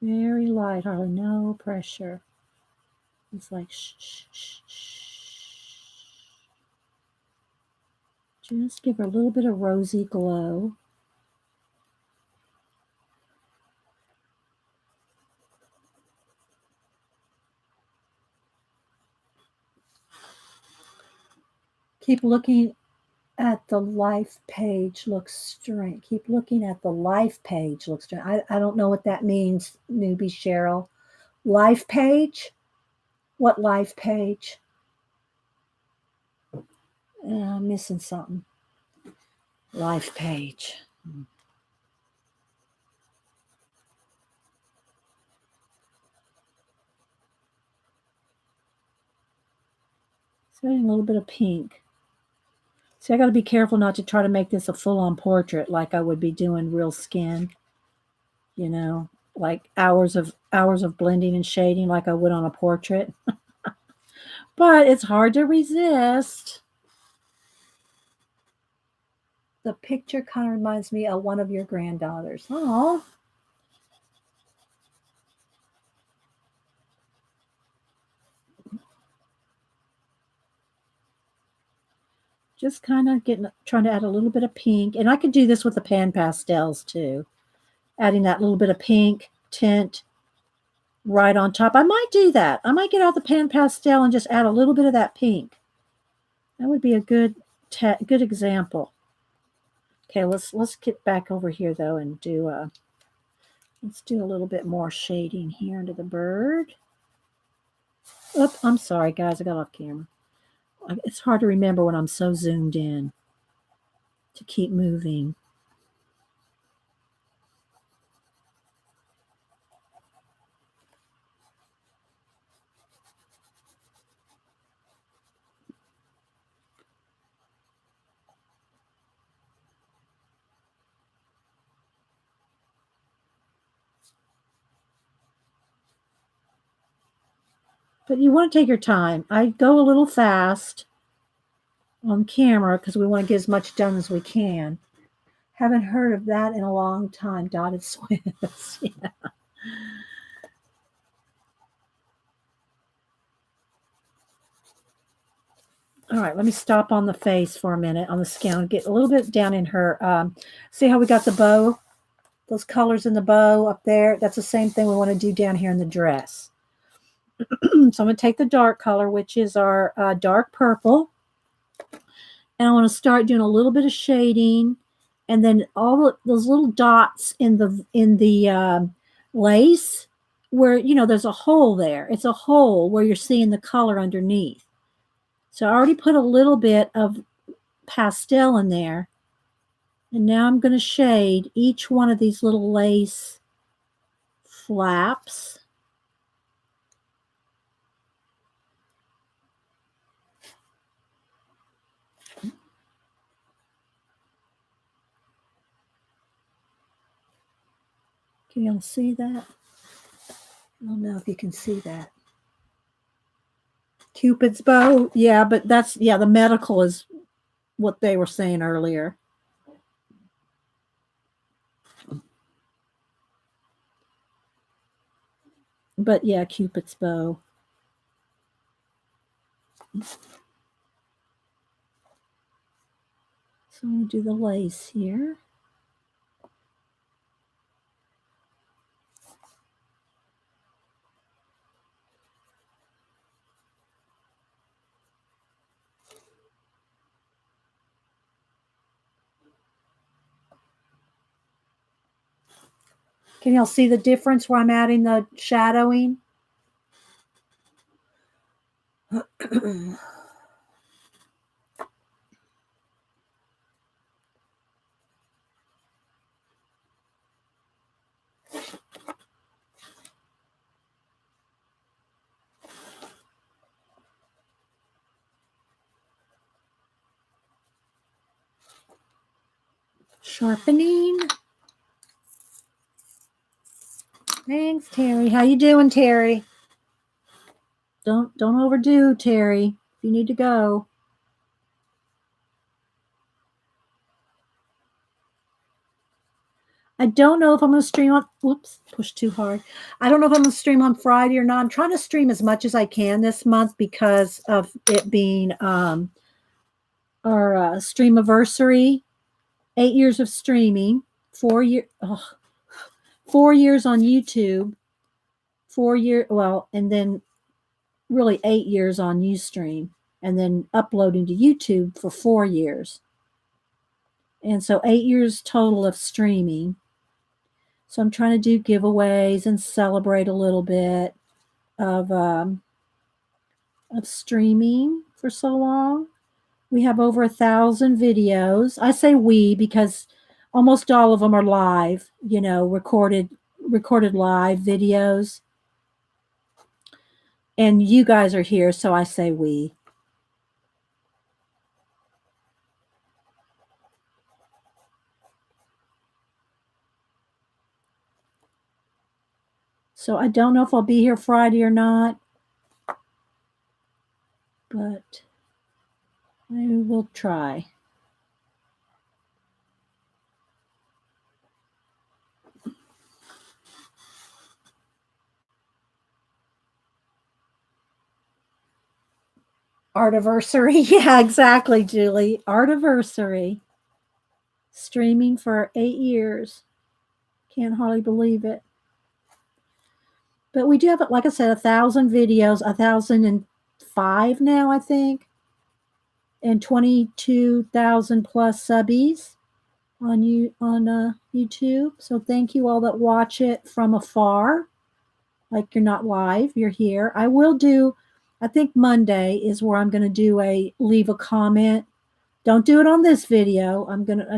Very light, hardly no pressure. It's like shh, shh, shh, shh. Just give her a little bit of rosy glow. Keep looking at the life page. Looks strange. Keep looking at the life page. Looks strange. I don't know what that means, newbie Cheryl. Life page? What life page? I'm missing something. Life page. So a little bit of pink. See, I got to be careful not to try to make this a full-on portrait like I would be doing real skin. You know, like hours of blending and shading like I would on a portrait. But it's hard to resist. The picture kind of reminds me of one of your granddaughters. Oh. Just kind of trying to add a little bit of pink. And I could do this with the pan pastels too. Adding that little bit of pink tint right on top. I might do that. I might get out the pan pastel and just add a little bit of that pink. That would be a good example. Okay, let's get back over here though and do let's do a little bit more shading here into the bird. Oop, I'm sorry guys, I got off camera. It's hard to remember when I'm so zoomed in to keep moving. But you want to take your time. I go a little fast on camera because we want to get as much done as we can. Haven't heard of that in a long time. Dotted Swiss. Yeah. All right, let me stop on the face for a minute on the skin. Get a little bit down in her. See how we got the bow? Those colors in the bow up there. That's the same thing we want to do down here in the dress. So I'm going to take the dark color, which is our dark purple. And I want to start doing a little bit of shading. And then all those little dots in the lace where, there's a hole there. It's a hole where you're seeing the color underneath. So I already put a little bit of pastel in there. And now I'm going to shade each one of these little lace flaps. Can y'all see that? I don't know if you can see that. Cupid's bow. Yeah, but the medical is what they were saying earlier. But yeah, Cupid's bow. So I'm going to do the lace here. Can y'all see the difference where I'm adding the shadowing? Sharpening. Thanks, Terry. How you doing, Terry? Don't overdo, Terry. If you need to go. I don't know if I'm going to stream on. Whoops, pushed too hard. I don't know if I'm going to stream on Friday or not. I'm trying to stream as much as I can this month because of it being our streamiversary. 8 years of streaming. 4 years on YouTube. 4 year. Well, and then really 8 years on Ustream, and then uploading to YouTube for 4 years. And so 8 years total of streaming. So I'm trying to do giveaways and celebrate a little bit of streaming for so long. We have over 1,000 videos. I say we because almost all of them are live, recorded live videos. And you guys are here, so I say we. So I don't know if I'll be here Friday or not, but I will try. Artiversary. Yeah, exactly, Julie. Artiversary. Streaming for 8 years. Can't hardly believe it. But we do have, like I said, 1,000 videos, 1,005 now, I think, and 22,000 plus subbies on YouTube. So thank you all that watch it from afar. Like you're not live, you're here. I will do, I think Monday is where I'm going to do a leave a comment. Don't do it on this video.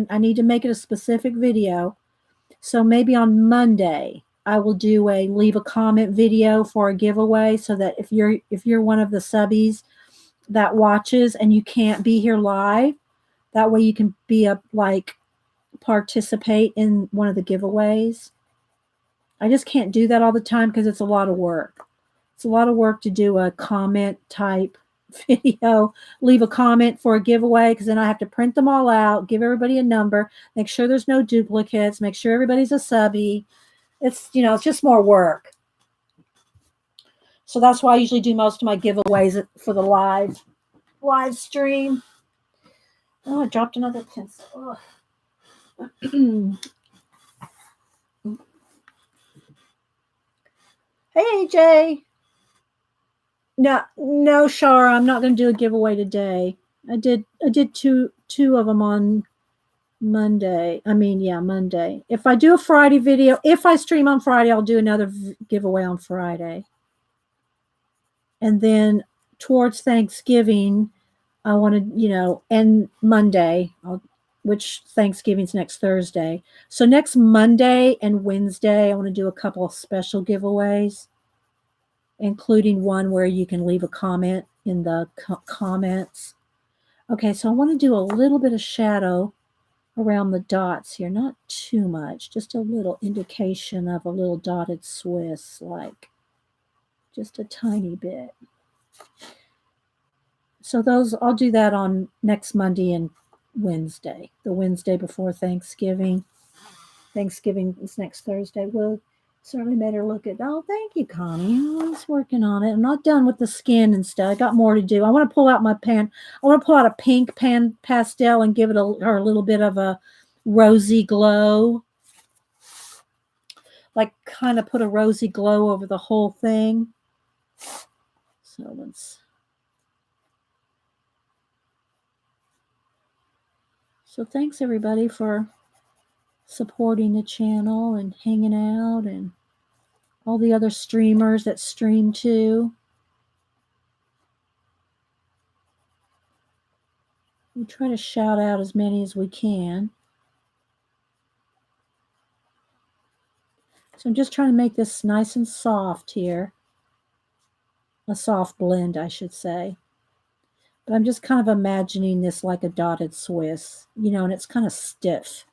I need to make it a specific video. So maybe on Monday I will do a leave a comment video for a giveaway so that if you're one of the subbies that watches and you can't be here live, that way you can participate in one of the giveaways. I just can't do that all the time because it's a lot of work. It's a lot of work to do a comment type video, leave a comment for a giveaway, because then I have to print them all out, give everybody a number, make sure there's no duplicates, make sure everybody's a subby. It's, it's just more work. So that's why I usually do most of my giveaways for the live stream. Oh, I dropped another pencil. Hey, Jay. No, Shara, I'm not going to do a giveaway today. I did two of them on Monday. Monday. If I do a Friday video, if I stream on Friday, I'll do another giveaway on Friday. And then towards Thanksgiving, I want to, and Monday, which Thanksgiving's next Thursday. So next Monday and Wednesday, I want to do a couple of special giveaways, including one where you can leave a comment in the comments. Okay, so I want to do a little bit of shadow around the dots here, not too much, just a little indication of a little dotted Swiss, like just a tiny bit. So those, I'll do that on next Monday and Wednesday, the Wednesday before Thanksgiving. Thanksgiving is next Thursday. We'll certainly better look at, oh, thank you, Connie. I was working on it. I'm not done with the skin and stuff. I got more to do. I want to pull out my pan. I want to pull out a pink pastel and give it a little bit of a rosy glow. Like kind of put a rosy glow over the whole thing. So let's... So thanks everybody for supporting the channel and hanging out, and all the other streamers that stream too. We try to shout out as many as we can. So I'm just trying to make this nice and soft here. A soft blend, I should say. But I'm just kind of imagining this like a dotted Swiss, and it's kind of stiff.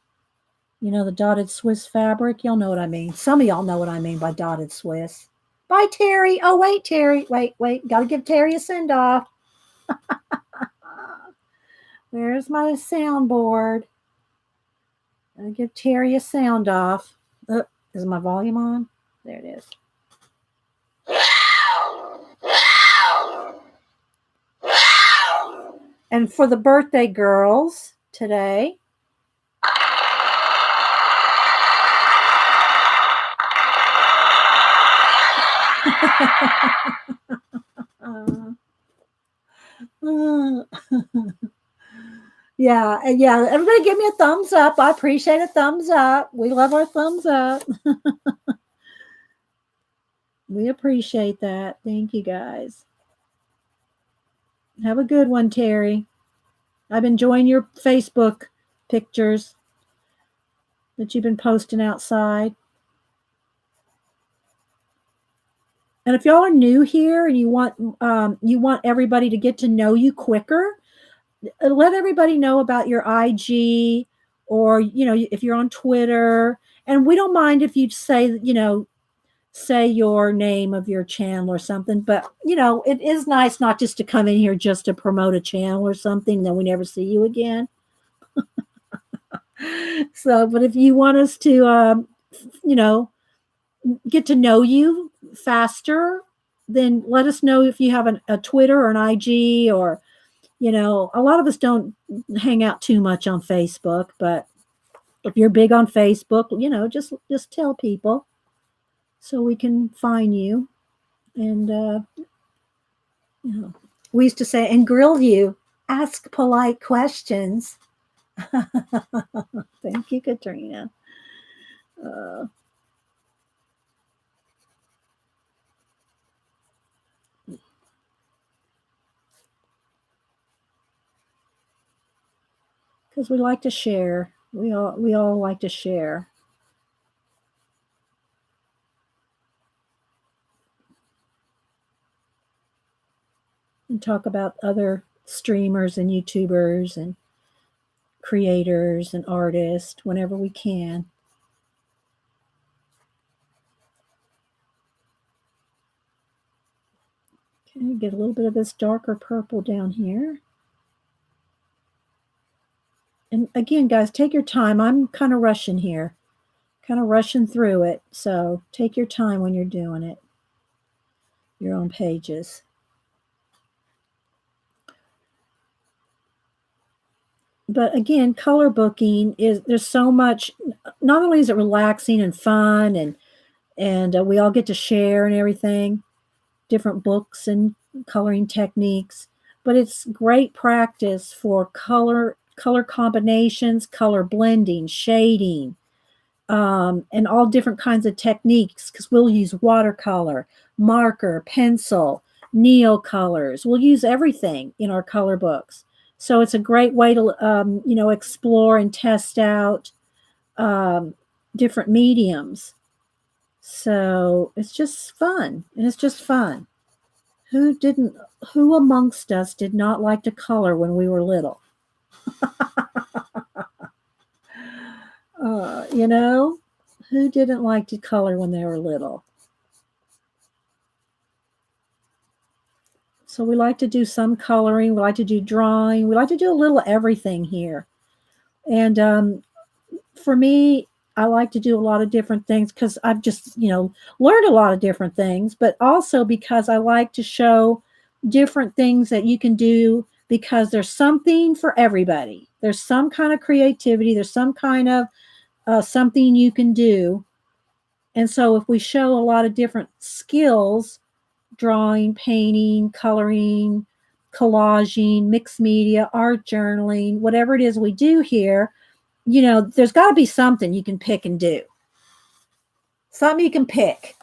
The dotted Swiss fabric. Y'all know what I mean. Some of y'all know what I mean by dotted Swiss. Bye, Terry. Oh, wait, Terry. Wait. Got to give Terry a send-off. Where's my soundboard? I'll give Terry a sound off. Is my volume on? There it is. And for the birthday girls today, yeah, everybody give me a thumbs up. I appreciate a thumbs up. We love our thumbs up. We appreciate that. Thank you, guys. Have a good one, Terry. I've enjoying your Facebook pictures that you've been posting outside. And if y'all are new here and you want everybody to get to know you quicker, let everybody know about your IG, or if you're on Twitter. And we don't mind if you say your name of your channel or something, but it is nice not just to come in here just to promote a channel or something, then we never see you again. So, but if you want us to get to know you faster, then let us know if you have a Twitter or an IG, or a lot of us don't hang out too much on Facebook, but if you're big on Facebook, just tell people so we can find you. And we used to say, and grill you, ask polite questions. Thank you, Katrina. Because we like to share. We all like to share. And talk about other streamers and YouTubers and creators and artists whenever we can. Okay, get a little bit of this darker purple down here. And again, guys, take your time. I'm kind of rushing here, kind of rushing through it. So take your time when you're doing it, your own pages. But again, color booking there's so much. Not only is it relaxing and fun, and we all get to share and everything, different books and coloring techniques, but it's great practice for color combinations, color blending, shading, and all different kinds of techniques, because we'll use watercolor, marker, pencil, neocolors. We'll use everything in our color books. So it's a great way to, explore and test out different mediums. So it's just fun, and it's just fun. Who amongst us did not like to color when we were little? You know, who didn't like to color when they were little? So we like to do some coloring. We like to do drawing. We like to do a little everything here. And for me, I like to do a lot of different things because I've just, learned a lot of different things, but also because I like to show different things that you can do, because there's something for everybody. There's some kind of creativity. There's some kind of something you can do. And so if we show a lot of different skills, drawing, painting, coloring, collaging, mixed media, art journaling, whatever it is we do here, there's got to be something you can pick and do. Something you can pick.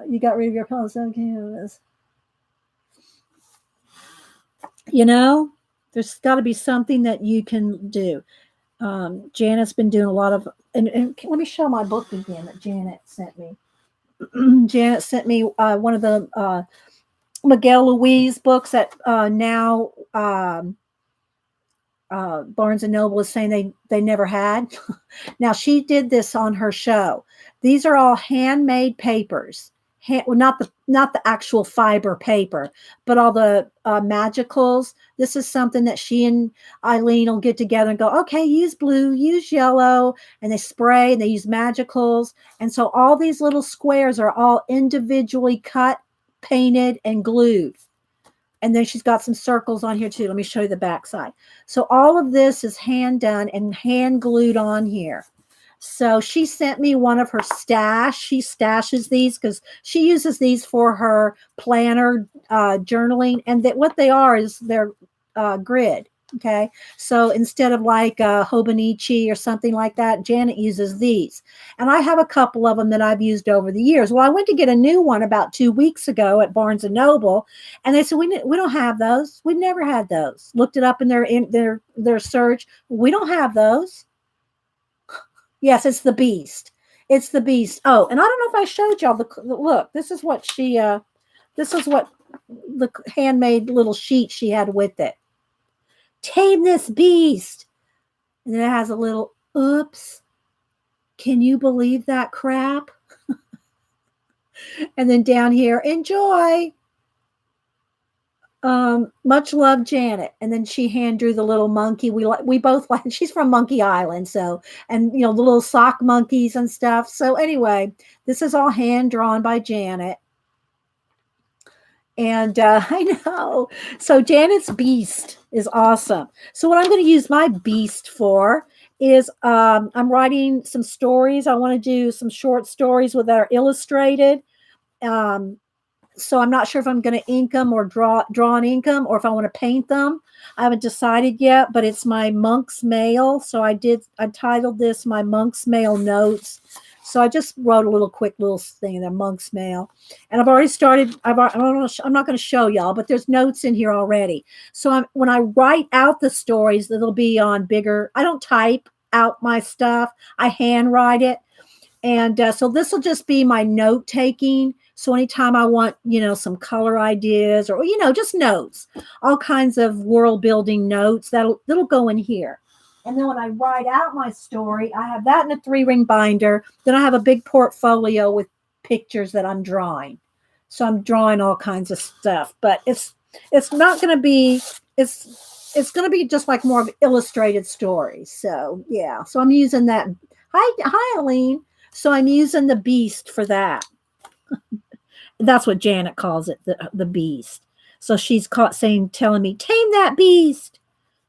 You got rid of your pencils on canvas. There's got to be something that you can do. Janet's been doing a lot of, and let me show my book again that Janet sent me. Janet sent me one of the Miguel Luis books that now Barnes and Noble is saying they never had. Now she did this on her show. These are all handmade papers. Not the actual fiber paper, but all the magicals. This is something that she and Eileen will get together and go, okay, use blue, use yellow, and they spray and they use magicals. And so all these little squares are all individually cut, painted, and glued. And then she's got some circles on here too. Let me show you the back side. So all of this is hand done and hand glued on here. So she sent me one of her stash. She stashes these because she uses these for her planner journaling. And what they are is they're grid. Okay. So instead of like Hobonichi or something like that, Janet uses these. And I have a couple of them that I've used over the years. Well, I went to get a new one about 2 weeks ago at Barnes and Noble, and they said, we don't have those. We've never had those. Looked it up in their search. We don't have those. Yes, it's the Beast. It's the Beast. Oh, and I don't know if I showed y'all look. This is what the handmade little sheet she had with it. Tame this beast. And then it has a little, oops. Can you believe that crap? And then down here, enjoy. Much love, Janet. And then she hand drew the little monkey. We both like. She's from Monkey Island, so, and the little sock monkeys and stuff. So anyway, this is all hand drawn by Janet. And I know. So Janet's Beast is awesome. So what I'm going to use my Beast for is I'm writing some stories. I want to do some short stories that are illustrated. So I'm not sure if I'm going to ink them or draw and ink them, or if I want to paint them. I haven't decided yet, but it's my Monk's Mail. So I titled this my Monk's Mail Notes. So I just wrote a quick little thing in there, Monk's Mail. And I've already started. I'm not going to show y'all, but there's notes in here already. So when I write out the stories, it'll be on bigger. I don't type out my stuff. I handwrite it. And so this will just be my note taking. So anytime I want, some color ideas or, just notes, all kinds of world building notes that'll go in here. And then when I write out my story, I have that in a 3-ring binder. Then I have a big portfolio with pictures that I'm drawing. So I'm drawing all kinds of stuff, but it's not going to be it's going to be just like more of illustrated stories. So yeah, so I'm using that. Hi, Aline. So I'm using the beast for that. That's what Janet calls it, the beast. So she's caught saying, telling me, tame that beast,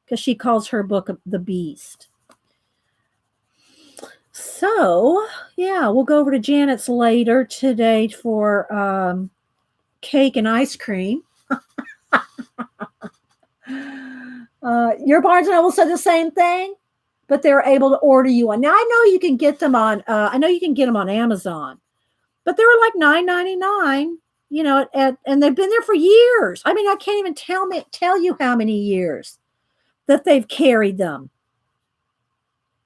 because she calls her book the beast. So yeah, we'll go over to Janet's later today for cake and ice cream. Your Barnes and Noble said the same thing, but they're able to order you one. Now I know you can get them on. I know you can get them on Amazon, but they were like $9.99. You know, and they've been there for years. I mean, I can't even tell you how many years that they've carried them.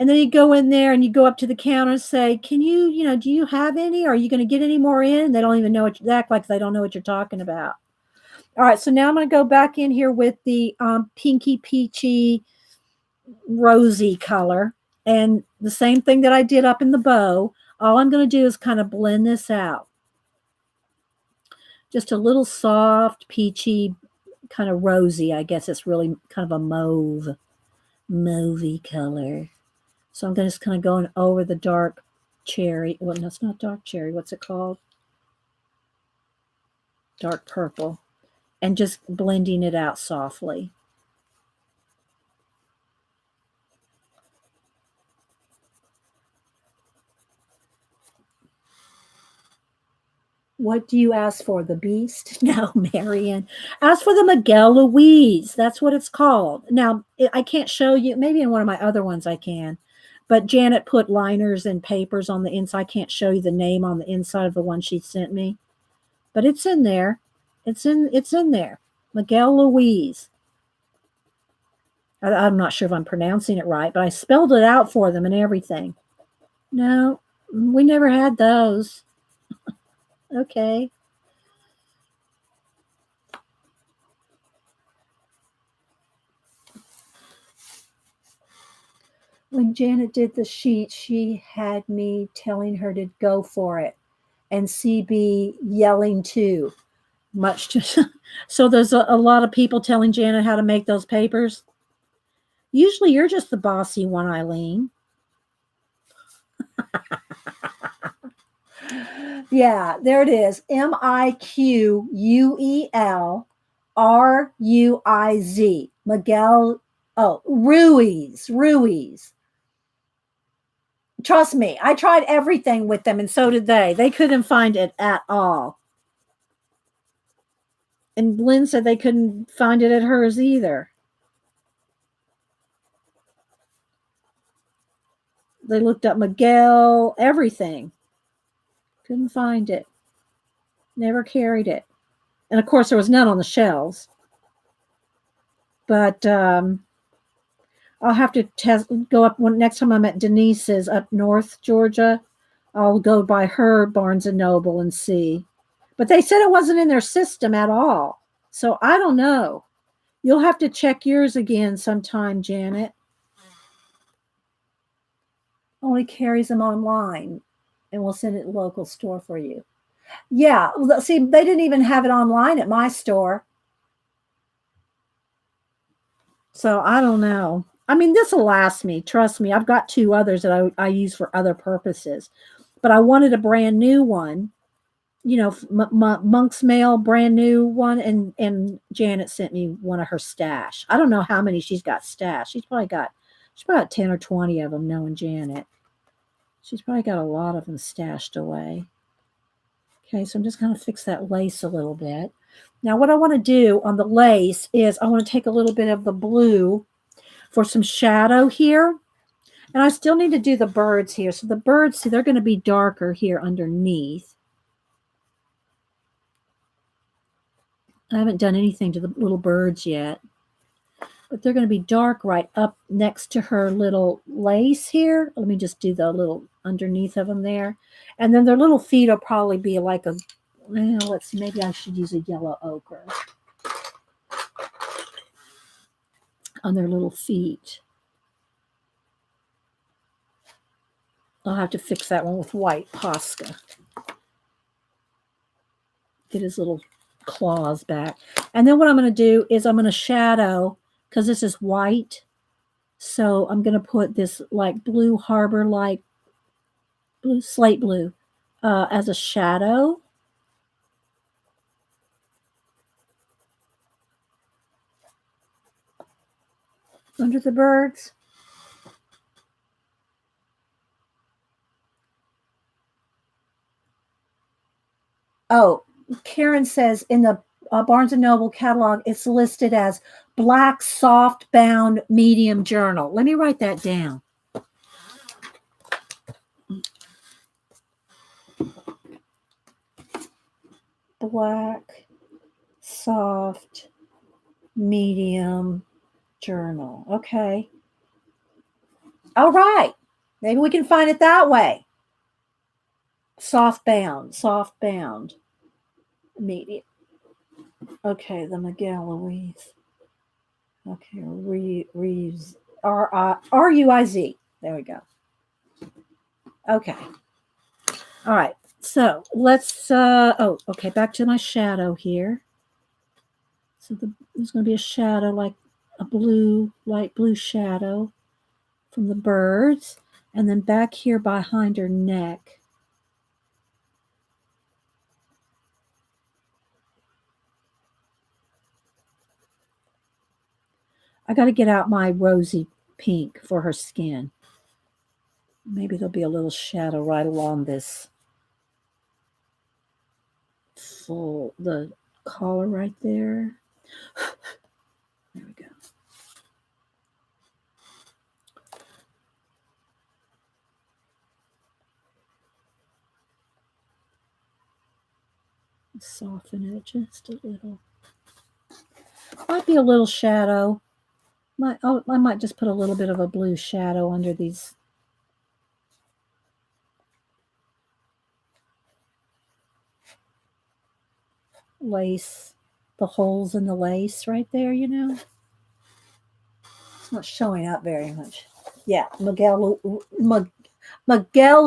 And then you go in there and you go up to the counter and say, "Can you, do you have any? Are you going to get any more in?" And they don't even know what they act like they don't know what you're talking about. All right, so now I'm going to go back in here with the pinky peachy rosy color, and the same thing that I did up in the bow. All I'm going to do is kind of blend this out. Just a little soft, peachy, kind of rosy. I guess it's really kind of a mauvey color. So I'm just kind of going over the dark cherry. Well, no, it's not dark cherry. What's it called? Dark purple. And just blending it out softly. What do you ask for? The beast? No, Marion. Ask for the Miguel Louise. That's what it's called. Now, I can't show you. Maybe in one of my other ones I can. But Janet put liners and papers on the inside. I can't show you the name on the inside of the one she sent me. But it's in there. It's in there. Miguel Louise. I'm not sure if I'm pronouncing it right, but I spelled it out for them and everything. No, we never had those. Okay. When Janet did the sheet, she had me telling her to go for it, and CB yelling too. Much to so there's a lot of people telling Janet how to make those papers. Usually you're just the bossy one, Eileen. Yeah, there it is. Miquel Ruiz. Miguel. Oh, Ruiz. Trust me, I tried everything with them, and so did they. They couldn't find it at all. And Lynn said they couldn't find it at hers either. They looked up Miguel, everything. Couldn't find it. Never carried it. And of course, there was none on the shelves. But I'll have to go up next time I'm at Denise's up north Georgia. I'll go by her Barnes and Noble and see. But they said it wasn't in their system at all. So I don't know. You'll have to check yours again sometime, Janet. Only carries them online, and we'll send it to the local store for you. Yeah, see, they didn't even have it online at my store. So I don't know. I mean, this will last me. Trust me. I've got 2 others that I use for other purposes. But I wanted a brand new one. Monk's Mail brand new one. And Janet sent me one of her stash. I don't know how many she's got stashed. She's probably got 10 or 20 of them, knowing Janet. She's probably got a lot of them stashed away. Okay, so I'm just going to fix that lace a little bit. Now, what I want to do on the lace is I want to take a little bit of the blue for some shadow here. And I still need to do the birds here. So the birds, see, they're going to be darker here underneath. I haven't done anything to the little birds yet. But they're going to be dark right up next to her little lace here. Let me just do the little underneath of them there. And then their little feet will probably be like a, well, let's see, maybe I should use a yellow ochre on their little feet. I'll have to fix that one with white Posca. get his little claws back. And then what I'm going to do is I'm going to shadow, because this is white. So I'm going to put this like blue harbor, like blue, slate blue, as a shadow. Under the birds. Oh, Karen says in the Barnes & Noble catalog, it's listed as black soft bound medium journal. Let me write that down. Black soft medium journal. Okay. All right. Maybe we can find it that way. Soft bound medium. Okay, the Miguel Louise. Okay, Reeves. Ruiz. There we go. Okay. All right. So let's okay, back to my shadow here. So there's going to be a shadow, like a blue, light blue shadow from the birds. And then back here behind her neck. I got to get out my rosy pink for her skin. Maybe there'll be a little shadow right along this the collar right there. There we go. Soften it just a little. Might be a little shadow. I might just put a little bit of a blue shadow under these. Lace, the holes in the lace right there, you know. It's not showing up very much. Yeah, Miguel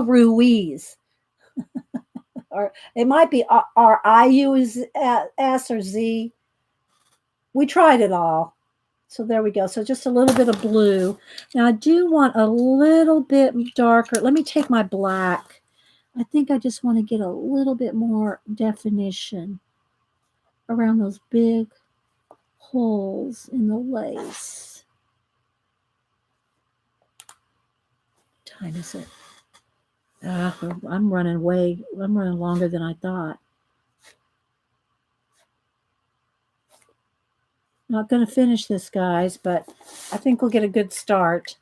Ruiz. Or it might be R-I-U-S or Z. We tried it all. So there we go. So just a little bit of blue. Now I do want a little bit darker. Let me take my black. I think I just want to get a little bit more definition around those big holes in the lace. What time is it? I'm running longer than I thought. Not going to finish this, guys, but I think we'll get a good start.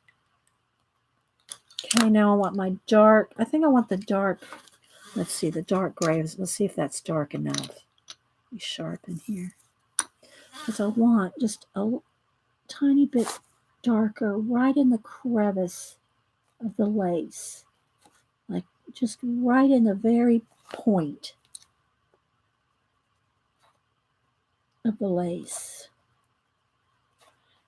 Okay, now I want my dark. I think I want the dark. Let's see, the dark gray. Let's see if that's dark enough. Be sharp in here. Because I want just a tiny bit darker right in the crevice of the lace. Like just right in the very point of the lace.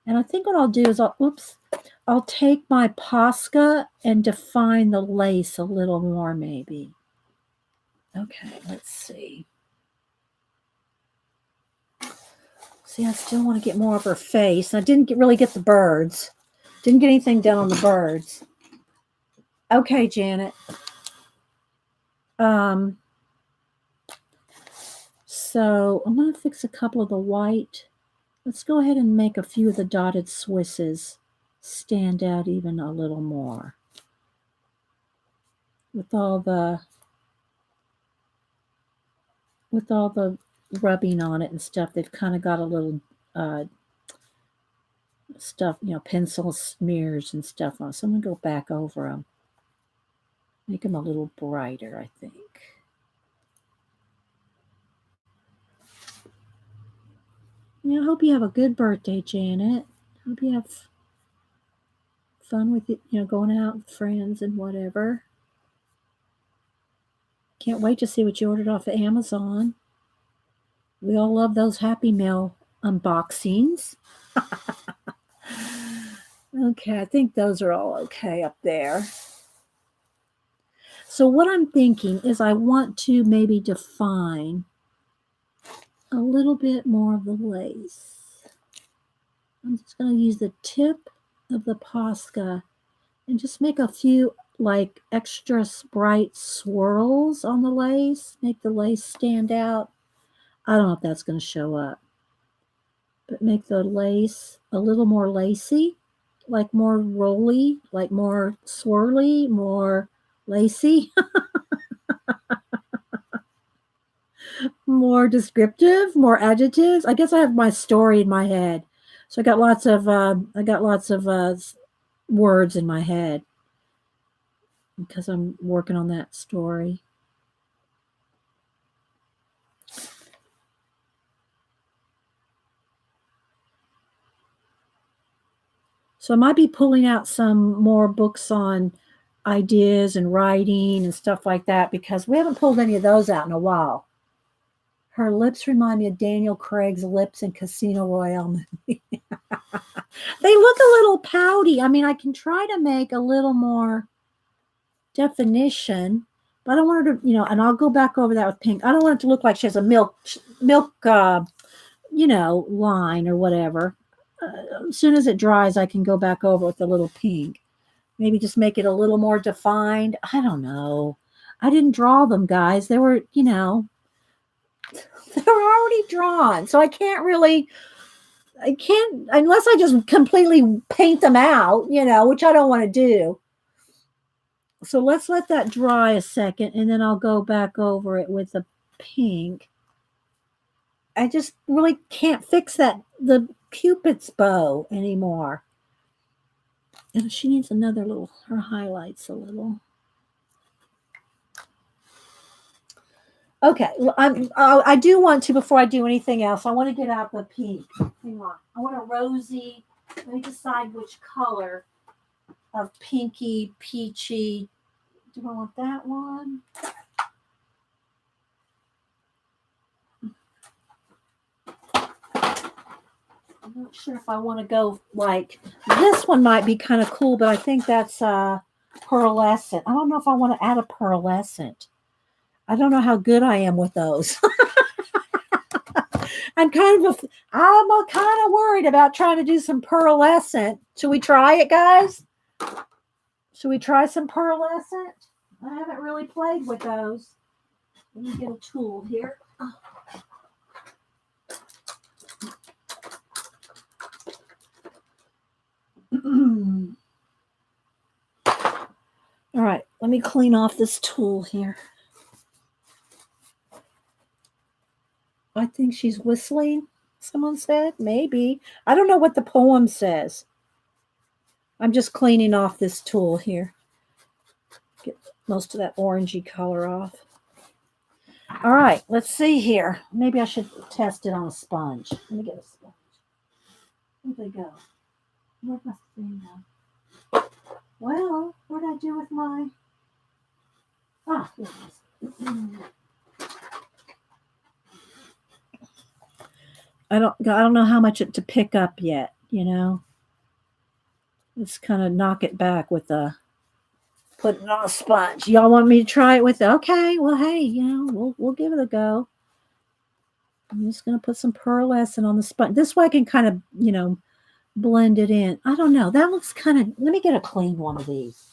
And I think what I'll do is I'll take my Posca and define the lace a little more maybe. Okay, let's see. See, I still want to get more of her face. I didn't really get the birds. Didn't get anything done on the birds. Okay, Janet. So I'm going to fix a couple of the white. Let's go ahead and make a few of the dotted Swisses stand out even a little more. With all the rubbing on it and stuff, they've kind of got a little stuff, you know, pencil smears and stuff on. So I'm going to go back over them. Make them a little brighter, I think. Yeah, I hope you have a good birthday, Janet. Hope you have fun with it, you know, going out with friends and whatever. Can't wait to see what you ordered off of Amazon. We all love those Happy Meal unboxings. Okay, I think those are all okay up there. So what I'm thinking is I want to maybe define a little bit more of the lace. I'm just going to use the tip of the Posca and just make a few like extra bright swirls on the lace, make the lace stand out. I don't know if that's going to show up, but make the lace a little more lacy, like more rolly, like more swirly, more lacy, more descriptive, more adjectives. I guess I have my story in my head, so I got lots of words in my head because I'm working on that story. So I might be pulling out some more books on ideas and writing and stuff like that because we haven't pulled any of those out in a while. Her lips remind me of Daniel Craig's lips in Casino Royale movie. They look a little pouty. I mean, I can try to make a little more definition, but I don't want her to, and I'll go back over that with pink. I don't want it to look like she has a milk, line or whatever. As soon as it dries, I can go back over with a little pink. Maybe just make it a little more defined. I don't know. I didn't draw them, guys. They were, they were already drawn. So I can't unless I just completely paint them out, which I don't want to do. So let's let that dry a second and then I'll go back over it with the pink. I just really can't fix the Cupid's bow anymore. And she needs her highlights a little. Okay, I do want to, before I do anything else, I want to get out the pink. Hang on. I want a rosy, let me decide which color of pinky, peachy. Do I want that one? I'm not sure if I want to go like, this one might be kind of cool, but I think that's pearlescent. I don't know if I want to add a pearlescent. I don't know how good I am with those. I'm kind of worried about trying to do some pearlescent. Should we try it, guys? Should we try some pearlescent? I haven't really played with those. Let me get a tool here. All right, let me clean off this tool here. I think she's whistling, someone said. Maybe. I don't know what the poem says. I'm just cleaning off this tool here. Get most of that orangey color off. All right, let's see here. Maybe I should test it on a sponge. Let me get a sponge. Where'd they go? Where'd my thing go? Well, what did I do with my... Ah, here it is. I don't know how much to pick up yet, Let's kind of knock it back with put it on a sponge. Y'all want me to try it with okay, well hey, we'll give it a go. I'm just gonna put some pearlescent on the sponge. This way I can kind of, blend it in. I don't know. That looks kind of, let me get a clean one of these.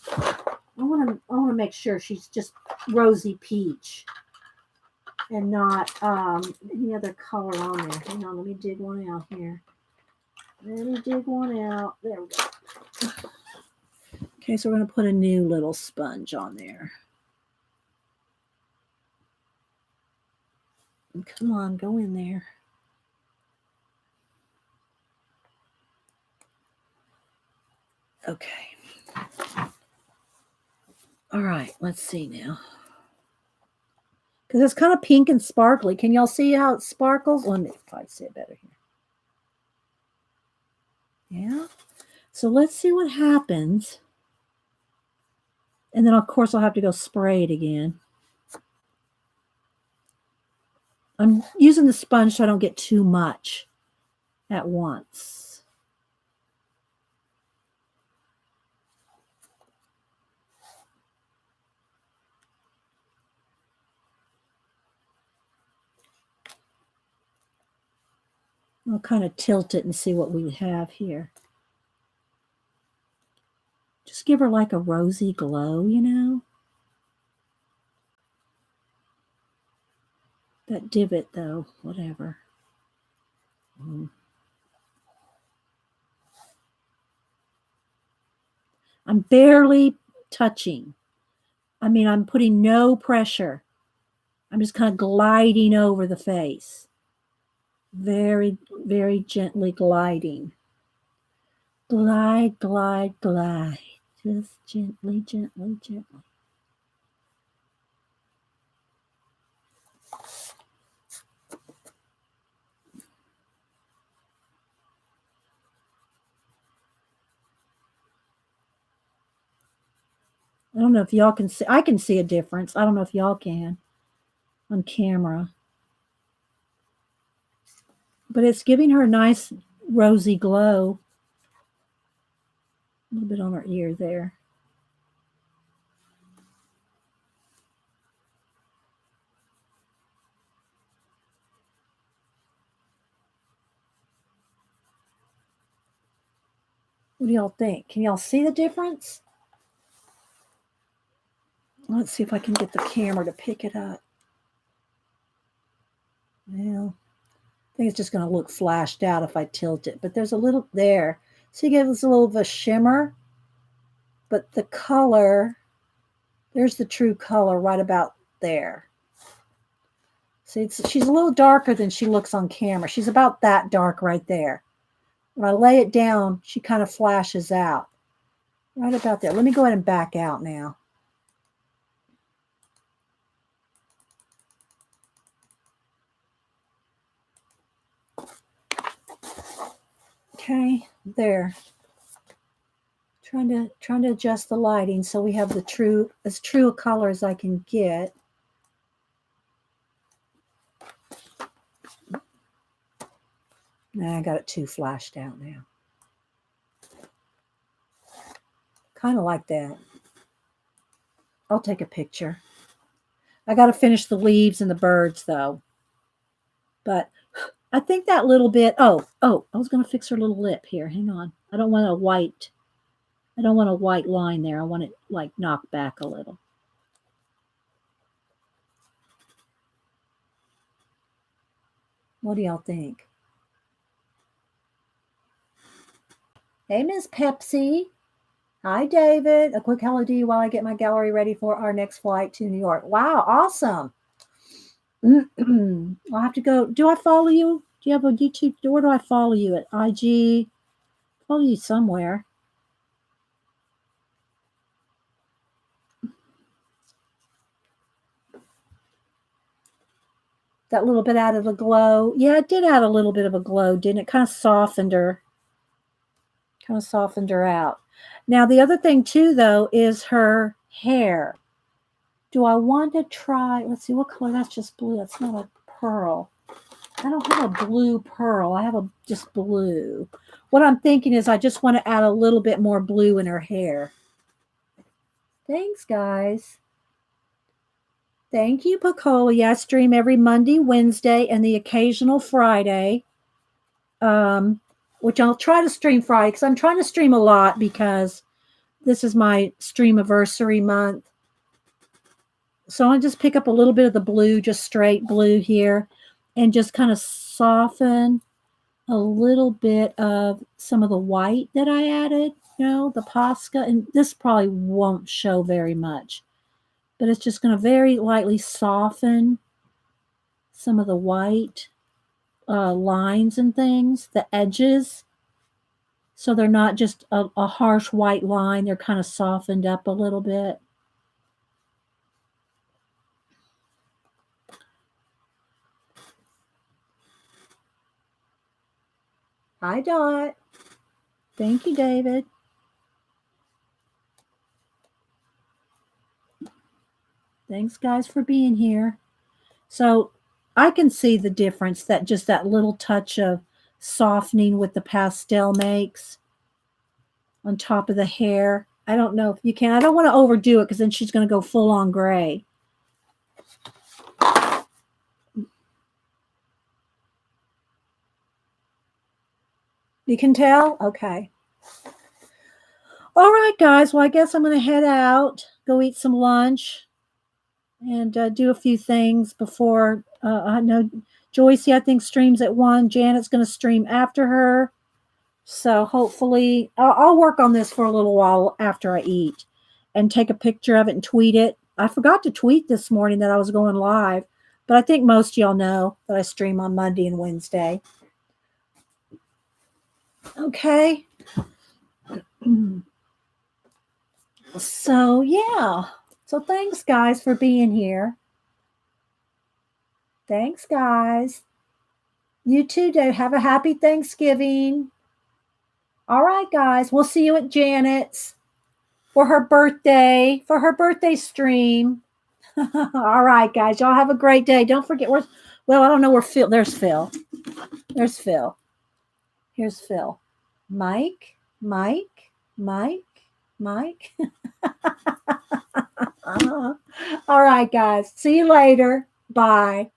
I wanna make sure she's just rosy peach and not any other color on there. Hang on, let me dig one out here. Let me dig one out. There we go. Okay, so we're going to put a new little sponge on there. Come on, go in there. Okay. All right, let's see now. Because it's kind of pink and sparkly. Can y'all see how it sparkles? Let me probably see it better here. Yeah. So let's see what happens. And then, of course, I'll have to go spray it again. I'm using the sponge so I don't get too much at once. I'll kind of tilt it and see what we have here. Just give her like a rosy glow, you know? That divot, though, whatever. I'm barely touching. I mean, I'm putting no pressure. I'm just kind of gliding over the face. Very, very gently gliding. Glide, glide, glide. Just gently, gently, gently. I don't know if y'all can see. I can see a difference. I don't know if y'all can on camera. But it's giving her a nice rosy glow. A little bit on her ear there. What do y'all think? Can y'all see the difference? Let's see if I can get the camera to pick it up. Well, I think it's just going to look flashed out if I tilt it. But there's a little there. So you give us a little of a shimmer. But the color, there's the true color right about there. See, she's a little darker than she looks on camera. She's about that dark right there. When I lay it down, she kind of flashes out. Right about there. Let me go ahead and back out now. Okay, there. Trying to adjust the lighting so we have the as true a color as I can get. Nah, I got it too flashed out now. Kind of like that. I'll take a picture. I got to finish the leaves and the birds though. But I think that little bit. Oh, I was going to fix her little lip here. Hang on. I don't want a white line there. I want it like knocked back a little. What do y'all think? Hey, Miss Pepsi. Hi, David. A quick hello to you while I get my gallery ready for our next flight to New York. Wow, awesome. I'll have to go. Do I follow you? Do you have a YouTube? Where do I follow you? At IG? Follow you somewhere. That little bit added a glow. Yeah, it did add a little bit of a glow, didn't it? Kind of softened her. Kind of softened her out. Now, the other thing, too, though, is her hair. Do I want to try? Let's see, what color? That's just blue. That's not a pearl. I don't have a blue pearl. I have just blue. What I'm thinking is I just want to add a little bit more blue in her hair. Thanks, guys. Thank you, Pacola. Yeah, I stream every Monday, Wednesday, and the occasional Friday. Which I'll try to stream Friday because I'm trying to stream a lot because this is my streamiversary month. So I'll just pick up a little bit of the blue, just straight blue here, and just kind of soften a little bit of some of the white that I added, the Posca. And this probably won't show very much, but it's just going to very lightly soften some of the white lines and things, the edges. So they're not just a harsh white line. They're kind of softened up a little bit. Hi, Dot. Thank you, David. Thanks, guys, for being here. So I can see the difference that just that little touch of softening with the pastel makes on top of the hair. I don't know if you can. I don't want to overdo it because then she's going to go full on gray. You can tell? Okay. All right, guys. Well, I guess I'm going to head out, go eat some lunch, and do a few things before I know Joycey, I think, streams at 1. Janet's going to stream after her. So hopefully, I'll work on this for a little while after I eat and take a picture of it and tweet it. I forgot to tweet this morning that I was going live, but I think most of y'all know that I stream on Monday and Wednesday. Okay. So, yeah. So, thanks, guys, for being here. Thanks, guys. You too, Dave. Have a happy Thanksgiving. All right, guys. We'll see you at Janet's for her birthday stream. All right, guys. Y'all have a great day. Don't forget, I don't know where Phil. There's Phil. There's Phil. Here's Phil. Mike. All right, guys. See you later. Bye.